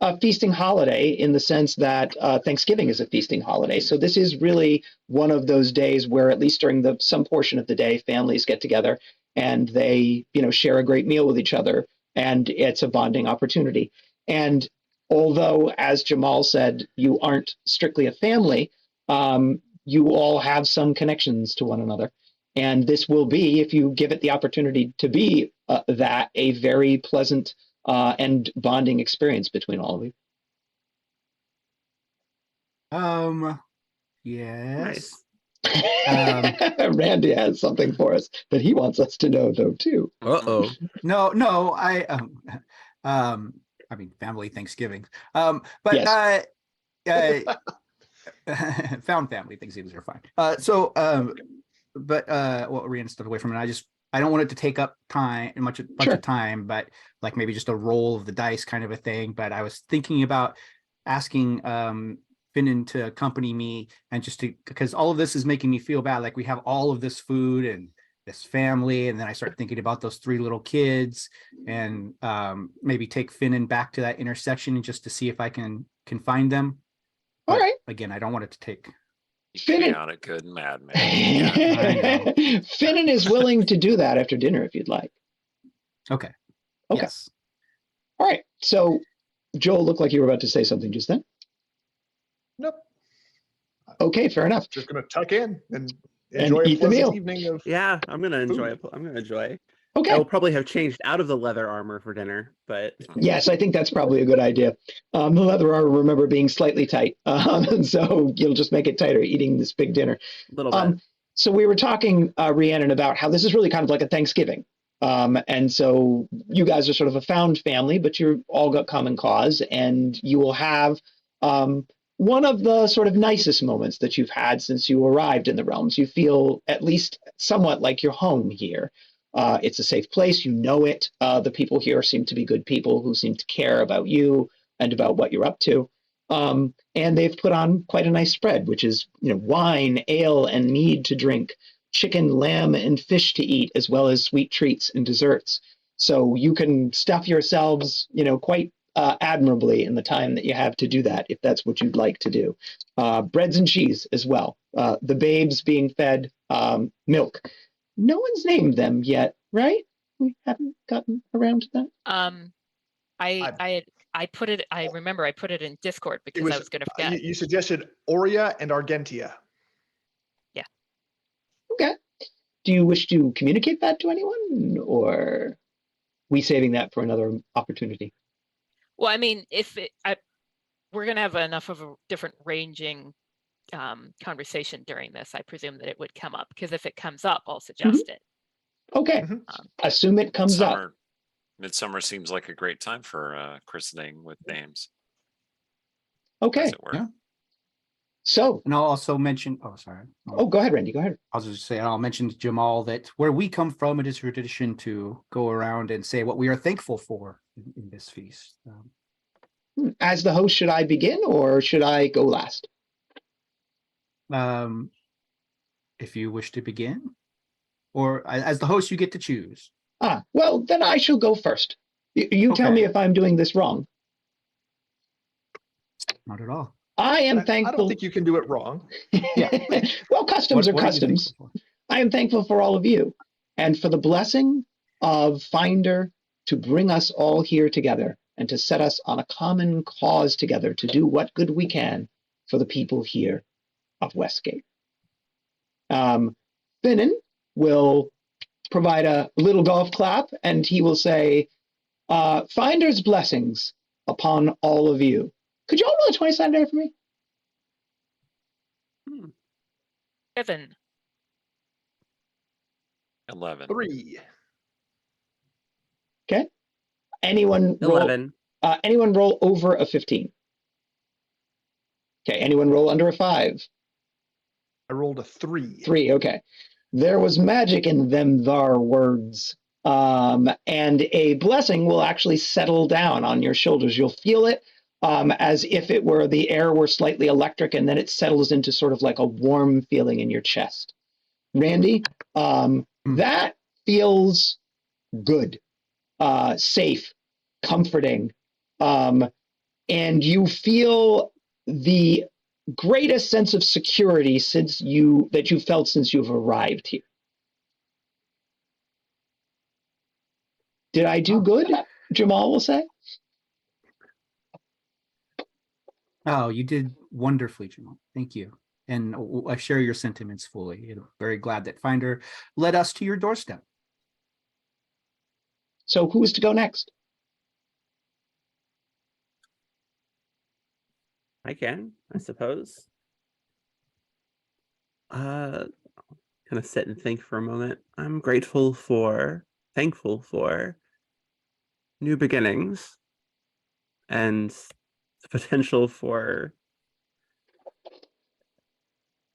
a feasting holiday in the sense that Thanksgiving is a feasting holiday. So this is really one of those days where, at least during some portion of the day, families get together and they, share a great meal with each other, and it's a bonding opportunity. And although, as Jamal said, you aren't strictly a family, you all have some connections to one another. And this will be, if you give it the opportunity to be that, a very pleasant and bonding experience between all of you. Yes. Nice. Randy has something for us that he wants us to know, though, too. Uh-oh. No, I mean, family Thanksgiving. But Yes. found family Thanksgivings are fine. But well, Rihanna stepped away from it. I don't want it to take up time, bunch Sure. of time, but like maybe just a roll of the dice kind of a thing. But I was thinking about asking Finnan to accompany me, and because all of this is making me feel bad. Like we have all of this food and this family, and then I start thinking about those 3 little kids, and maybe take Finnan back to that intersection just to see if I can find them. All But right. again, I don't want it to take. You Finnan- be on it good, madman. Yeah. I know. Finnan is willing to do that after dinner if you'd like. Okay. Okay. Yes. All right. So, Joel, looked like you were about to say something just then. Nope. Okay, fair enough. Just gonna tuck in and enjoy a eat the pleasant meal. evening of. Yeah, I'm gonna enjoy. I'm gonna enjoy. Okay. I will probably have changed out of the leather armor for dinner, but Yes, I think that's probably a good idea. The leather armor, remember, being slightly tight, so you'll just make it tighter eating this big dinner. a little bit. So we were talking, Rhiannon, about how this is really kind of like a Thanksgiving. And so you guys are sort of a found family, but you're all got common cause, and you will have one of the sort of nicest moments that you've had since you arrived in the realms. You feel at least somewhat like you're home here. It's a safe place. You know it. The people here seem to be good people who seem to care about you and about what you're up to. And they've put on quite a nice spread, which is, wine, ale, and mead to drink, chicken, lamb, and fish to eat, as well as sweet treats and desserts. So you can stuff yourselves, quite admirably in the time that you have to do that, if that's what you'd like to do. Breads and cheese as well. The babes being fed milk. No one's named them yet, right? We haven't gotten around to that. I put it. I remember I put it in Discord because I was going to forget. You suggested Aurea and Argentia. Yeah. Okay. Do you wish to communicate that to anyone, or we saving that for another opportunity? Well, I mean, we're going to have enough of a different ranging conversation during this, I presume that it would come up, because if it comes up, I'll suggest it. Okay. Assume it comes up. Midsummer seems like a great time for christening with names. Okay. As it were. Yeah. So, And I'll also mention. Oh, sorry. go ahead, Randy. Go ahead. I'll just say, I'll mention to Jamal that where we come from, it is tradition to go around and say what we are thankful for in this feast. As the host, should I begin or should I go last? If you wish to begin, or as the host, you get to choose. Well, then I shall go first. You tell me if I'm doing this wrong. Not at all. I am thankful. I don't think you can do it wrong. Yeah. Well, customs are What are you customs. thankful for? I am thankful for all of you and for the blessing of Finder to bring us all here together and to set us on a common cause together to do what good we can for the people here of Westgate. Finnan will provide a little golf clap, and he will say, Finder's blessings upon all of you. Could you all roll a 20-sided die for me? 7. 11. 3. Okay. Anyone roll 11. Anyone roll over a 15? Okay. Anyone roll under a 5? I rolled a 3. 3. Okay. There was magic in them thar words. And a blessing will actually settle down on your shoulders. You'll feel it as if the air were slightly electric, and then it settles into sort of like a warm feeling in your chest. Randy, that feels good, safe, comforting, and you feel the greatest sense of security that you've felt since you've arrived here. Did I do good? Jamal will say. Oh, you did wonderfully, Jamal. Thank you. and I share your sentiments fully. Very glad that Finder led us to your doorstep. So who is to go next? I can, I suppose. Kind of sit and think for a moment. I'm thankful for new beginnings and the potential for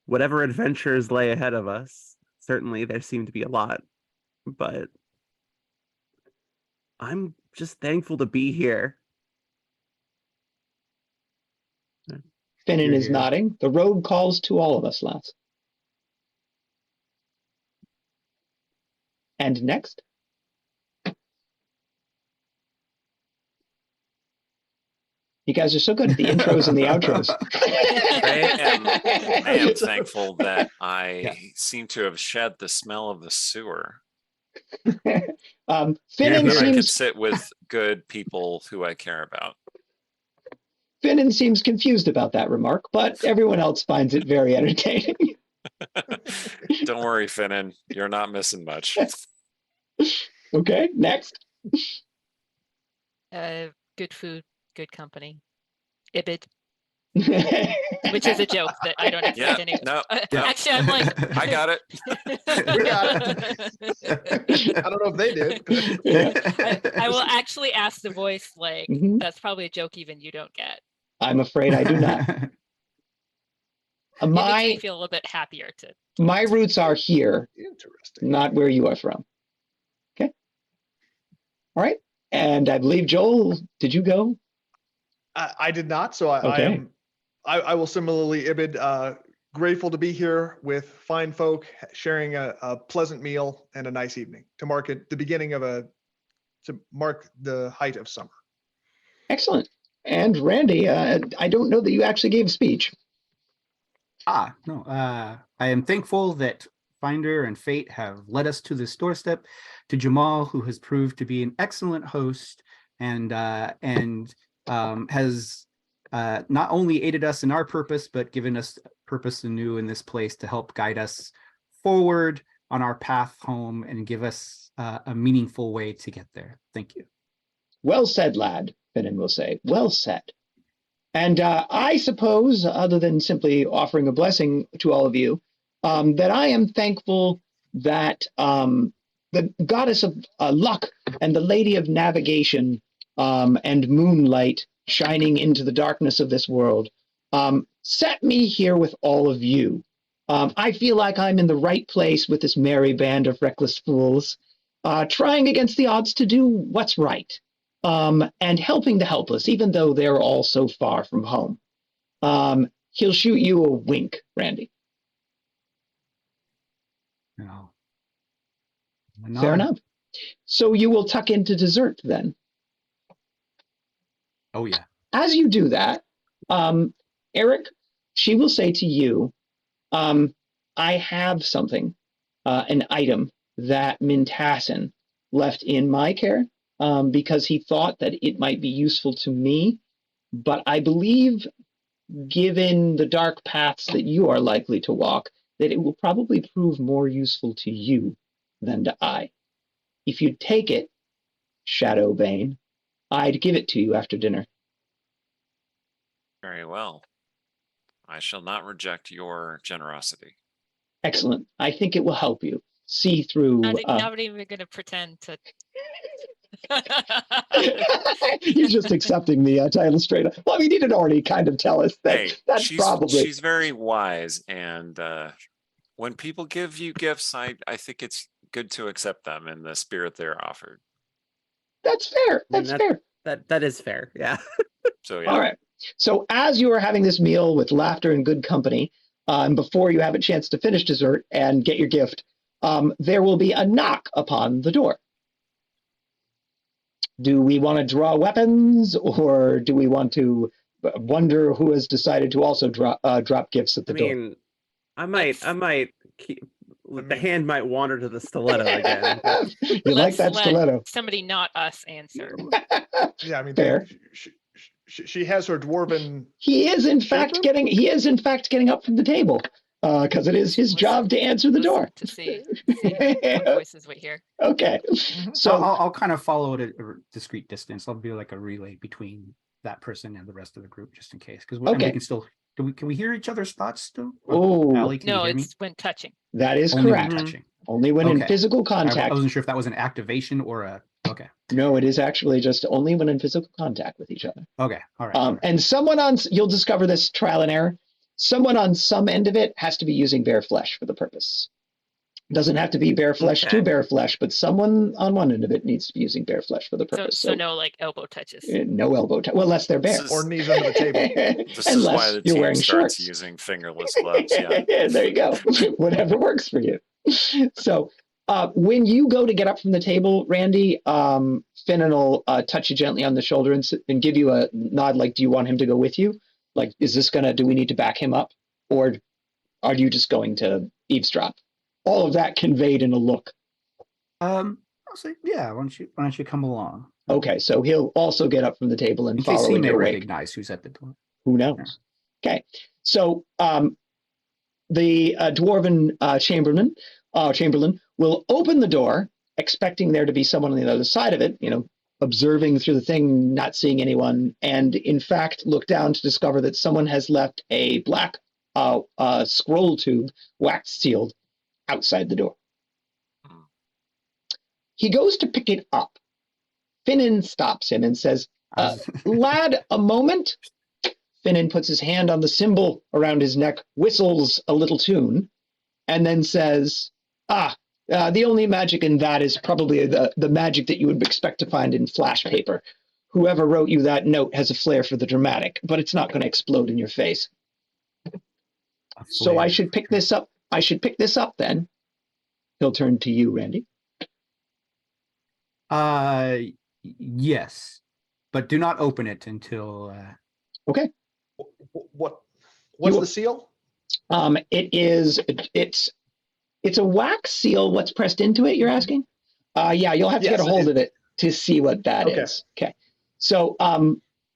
whatever adventures lay ahead of us. Certainly, there seem to be a lot, but I'm just thankful to be here. Finnan You're is here. nodding. The road calls to all of us, lads. And next? You guys are so good at the intros and the outros. I am thankful that I seem to have shed the smell of the sewer. Finnan And I can seems sit with good people who I care about. Finnan seems confused about that remark, but everyone else finds it very entertaining. Don't worry, Finnan. You're not missing much. Okay, next. Good food, good company. Ibid, which is a joke that I don't expect Yeah, any. no, Actually, I'm like, I got it. We got I don't know if they did. Yeah. I will actually ask the voice, like, Mhm. that's probably a joke even you don't get. I'm afraid I do not. It makes me feel a little bit happier to. My roots are here, Interesting. not where you are from. Okay. All right. And I believe, Joel, did you go? I did not, so Okay. I will similarly, Ibid, grateful to be here with fine folk, sharing a pleasant meal and a nice evening to mark it the beginning of to mark the height of summer. Excellent. And Randy, I don't know that you actually gave a speech. No. I am thankful that Finder and Fate have led us to this doorstep, to Jamal, who has proved to be an excellent host and has not only aided us in our purpose, but given us purpose anew in this place to help guide us forward on our path home and give us a meaningful way to get there. Thank you. Well said, lad, Finnan will say. Well said. And I suppose, other than simply offering a blessing to all of you, that I am thankful that the goddess of luck and the lady of navigation and moonlight shining into the darkness of this world set me here with all of you. I feel like I'm in the right place with this merry band of reckless fools, trying against the odds to do what's right. And helping the helpless, even though they're all so far from home. He'll shoot you a wink, Randy. No. Fair enough. So you will tuck into dessert then. Oh, yeah. As you do that, Eric, she will say to you, I have something, an item that Mintassin left in my care. Because he thought that it might be useful to me. But I believe, given the dark paths that you are likely to walk, that it will probably prove more useful to you than to I. If you'd take it, Shadowbane, I'd give it to you after dinner. Very well. I shall not reject your generosity. Excellent. I think it will help you see through. Not even going to pretend to. He's just accepting the title straight up. Well, I mean, he did already kind of tell us that. Hey, that's she's very wise, and when people give you gifts, I think it's good to accept them in the spirit they're offered. That's fair. That's fair. That is fair. Yeah. So yeah. All right. So as you are having this meal with laughter and good company, before you have a chance to finish dessert and get your gift, there will be a knock upon the door. Do we want to draw weapons, or do we want to wonder who has decided to also drop gifts at the door? I might keep. The hand might wander to the stiletto again. You like that stiletto? Somebody not us answer. Yeah, I mean, fair. She has her dwarven. He is in fact Children? getting up from the table because it is his Listen- job to answer the door. to see what voices we hear. Okay, Mhm. so I'll kind of follow at a discrete distance. I'll be like a relay between that person and the rest of the group, just in case. Because we Okay. can still. Can we hear each other's thoughts still? Oh. Allie, can No, you hear me? it's when touching. that is Only when correct. touching. Only when in Okay. physical I contact. wasn't sure if that was an activation or a. Okay. No, it is actually just only when in physical contact with each other. Okay. All right. All right. And someone you'll discover this trial and error. Someone on some end of it has to be using bare flesh for the purpose. Doesn't have to be bare flesh to Okay. bare flesh, but someone on one end of it needs to be using bare flesh for the So, purpose. so no like elbow touches. No elbow touch. Well, unless they're bare. This Or knees under the table. This is Unless why the you're team wearing starts shorts. using fingerless gloves. Yeah. There you go. Whatever works for you. So when you go to get up from the table, Randy, Finnan will touch you gently on the shoulder and give you a nod like, do you want him to go with you? Like, do we need to back him up? Or are you just going to eavesdrop? All of that conveyed in a look. I'll say, yeah. Why don't you come along? Okay, so he'll also get up from the table and In case follow he in may your wake. recognize who's at the door. Who knows? Okay, so the dwarven chamberlain will open the door, expecting there to be someone on the other side of it, observing through the thing, not seeing anyone, and in fact look down to discover that someone has left a black scroll tube, wax sealed, outside the door. He goes to pick it up. Finnan stops him and says, lad, a moment. Finnan puts his hand on the symbol around his neck, whistles a little tune, and then says, the only magic in that is probably the magic that you would expect to find in flash paper. Whoever wrote you that note has a flair for the dramatic, but it's not going to explode in your face. So I should pick this up. Then. He'll turn to you, Randy. Yes, but do not open it until. Okay. What's the seal? It's a wax seal. What's pressed into it? You're asking? Yeah, you'll have to get a hold of it to see what that is. Okay. So,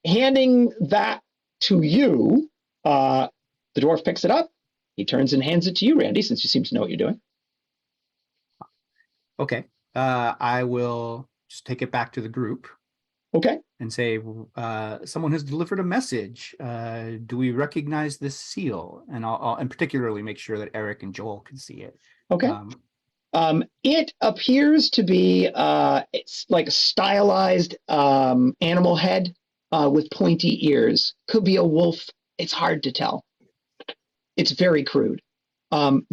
handing that to you, the dwarf picks it up. He turns and hands it to you, Randy, since you seem to know what you're doing. Okay. I will just take it back to the group. Okay. And say, someone has delivered a message. Do we recognize this seal? And I'll and particularly make sure that Eric and Joel can see it. Okay. It appears to be it's like a stylized animal head with pointy ears. Could be a wolf. It's hard to tell. It's very crude.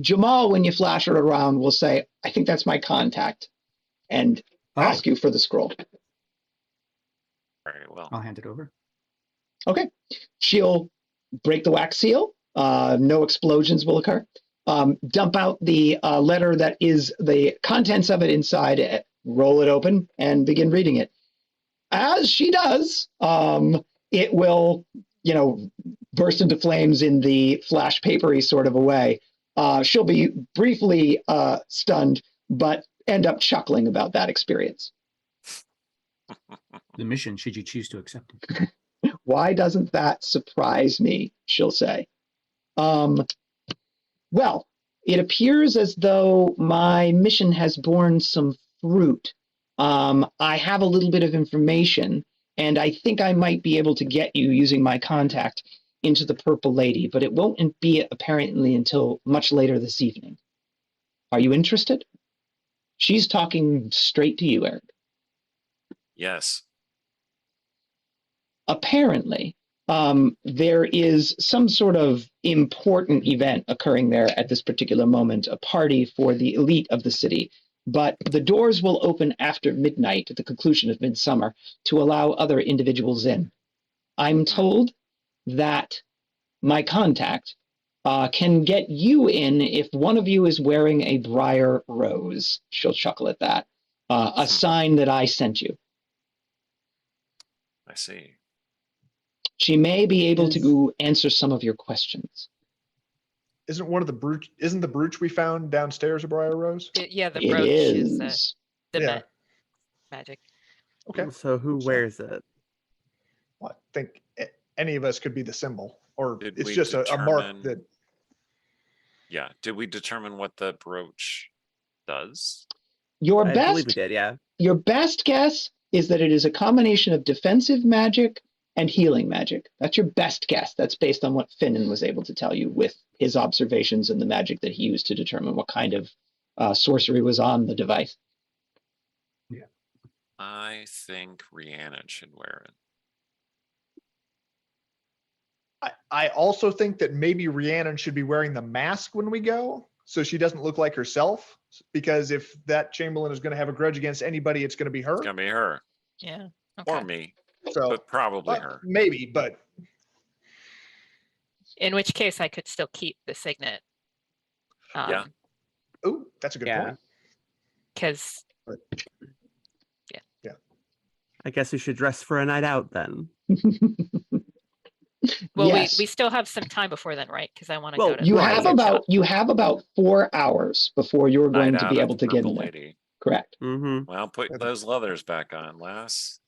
Jamal, when you flash it around, will say, I think that's my contact, and ask you for the scroll. Very well. I'll hand it over. Okay. She'll break the wax seal. No explosions will occur. Dump out the letter that is the contents of it inside, roll it open, and begin reading it. As she does, it will, burst into flames in the flash papery sort of a way. She'll be briefly stunned, but end up chuckling about that experience. The mission, should you choose to accept it. Why doesn't that surprise me? She'll say. Well, it appears as though my mission has borne some fruit. I have a little bit of information, and I think I might be able to get you, using my contact, into the Purple Lady, but it won't be apparently until much later this evening. Are you interested? She's talking straight to you, Eric. Yes. Apparently, there is some sort of important event occurring there at this particular moment, a party for the elite of the city. But the doors will open after midnight at the conclusion of midsummer to allow other individuals in. I'm told that my contact can get you in if one of you is wearing a briar rose. She'll chuckle at that. A sign that I sent you. I see. She may be able to answer some of your questions. Isn't the brooch we found downstairs a briar rose? Yeah, the It brooch is is. the Yeah. magic. Okay. So who wears it? I think any of us could be the symbol, or Did it's we just a mark determine- that. Yeah. Did we determine what the brooch does? Your I believe best we did, yeah. your best guess is that it is a combination of defensive magic and healing magic. That's your best guess. That's based on what Finnan was able to tell you with his observations and the magic that he used to determine what kind of sorcery was on the device. I think Rhiannon should wear it. I also think that maybe Rhiannon should be wearing the mask when we go, so she doesn't look like herself. Because if that Chamberlain is going to have a grudge against anybody, it's going to be her. It's gonna be her Yeah. or Okay. me, So but probably her. maybe, but In which case, I could still keep the signet. Yeah. oh, that's a good Yeah. point. Because I guess we should dress for a night out then. well, Yes. we still have some time before then, right? Because I want to Well, go to. You Right. have about 4 hours before you're going Night to out be at able the to get Purple in there. Lady. Correct. Mm-hmm. Well, put those leathers back on, lass.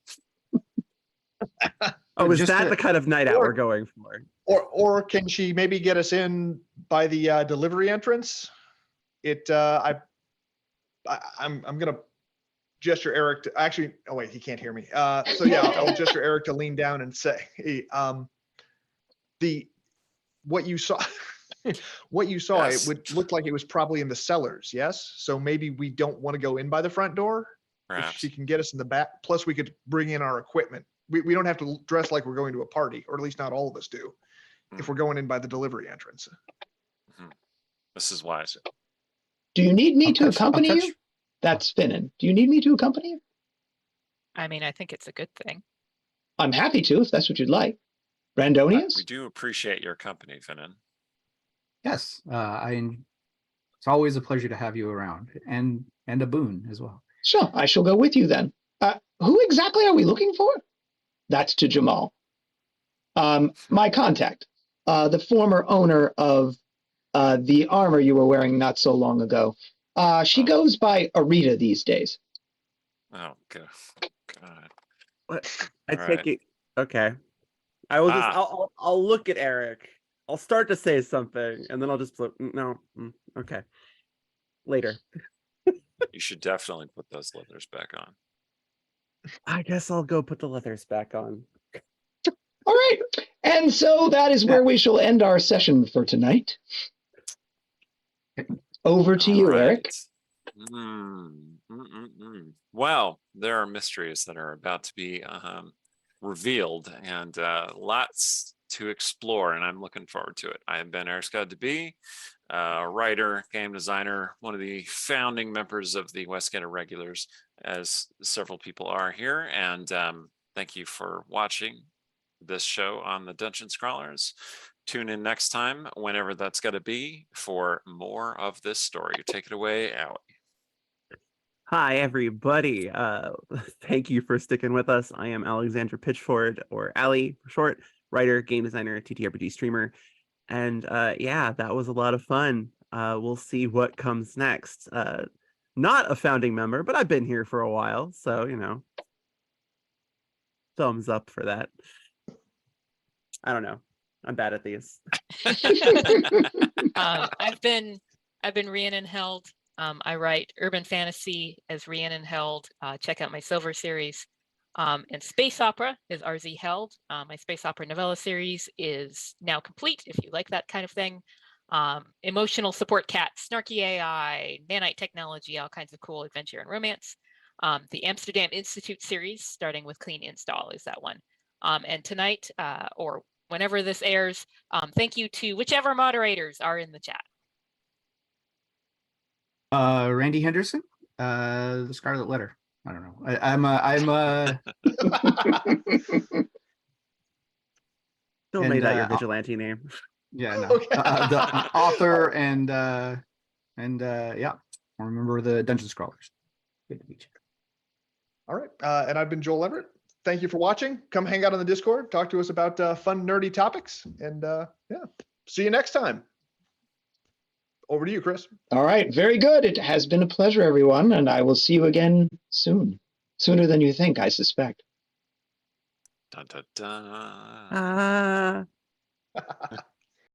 Oh, is Just that to- the kind of night out or- we're going for? Or can she maybe get us in by the delivery entrance? I'm gonna gesture Eric to actually. Oh wait, he can't hear me. So yeah, I'll gesture Eric to lean down and say, hey, what you saw, what you saw, Yes. it would look like it was probably in the cellars. Yes, so maybe we don't want to go in by the front door. If Perhaps. she can get us in the back, plus we could bring in our equipment. We don't have to dress like we're going to a party, or at least not all of us do, if we're going in by the delivery entrance. This is wise. Do you need me I'll to touch- I'll accompany touch- you? That's Finnan. Do you need me to accompany you? I mean, I think it's a good thing. I'm happy to, if that's what you'd like. We Brandonius? do appreciate your company, Finnan. Yes, it's always a pleasure to have you around, and a boon as well. Sure, I shall go with you then. Who exactly are we looking for? That's to Jamal. My contact, the former owner of the armor you were wearing not so long ago. She goes by Arita these days. Oh, God. God. What? I All take right. it. Okay. I will just. Ah. I'll look at Eric. I'll start to say something, and then I'll just flip. No. Okay. Later. You should definitely put those leathers back on. I guess I'll go put the leathers back on. All right. And so that is where we shall end our session for tonight. Over to you, All right. Eric. Well, there are mysteries that are about to be revealed, and lots to explore, and I'm looking forward to it. I have been Eric Scott DeBee, writer, game designer, one of the founding members of the Westgate Irregulars, as several people are here, and thank you for watching this show on the Dungeon Scrawlers. Tune in next time, whenever that's going to be, for more of this story. Take it away, Allie. Hi, everybody. Thank you for sticking with us. I am Alexandra Pitchford, or Allie for short, writer, game designer, TTRPG streamer. And yeah, that was a lot of fun. We'll see what comes next. Not a founding member, but I've been here for a while. So, you know, thumbs up for that. I don't know. I'm bad at these. I've been Rhiannon Held. I write urban fantasy as Rhiannon Held. Check out my Silver series. And space opera is RZ Held. My space opera novella series is now complete. If you like that kind of thing, emotional support cat, snarky AI, nanite technology, all kinds of cool adventure and romance. The Amsterdam Institute series, starting with Clean Install, is that one. And tonight, or whenever this airs, thank you to whichever moderators are in the chat. Randy Henderson, the Scarlet Letter. I don't know. Still And, made that your vigilante name. Yeah, no. Okay. The author and yeah, I remember the Dungeon Scrawlers. Good to meet you. All right. And I've been Joel Everett. Thank you for watching. Come hang out on the Discord. Talk to us about fun, nerdy topics. And yeah, see you next time. Over to you, Chris. All right, very good. It has been a pleasure, everyone, and I will see you again soon. Sooner than you think, I suspect. Dun, dun, dun. Ah.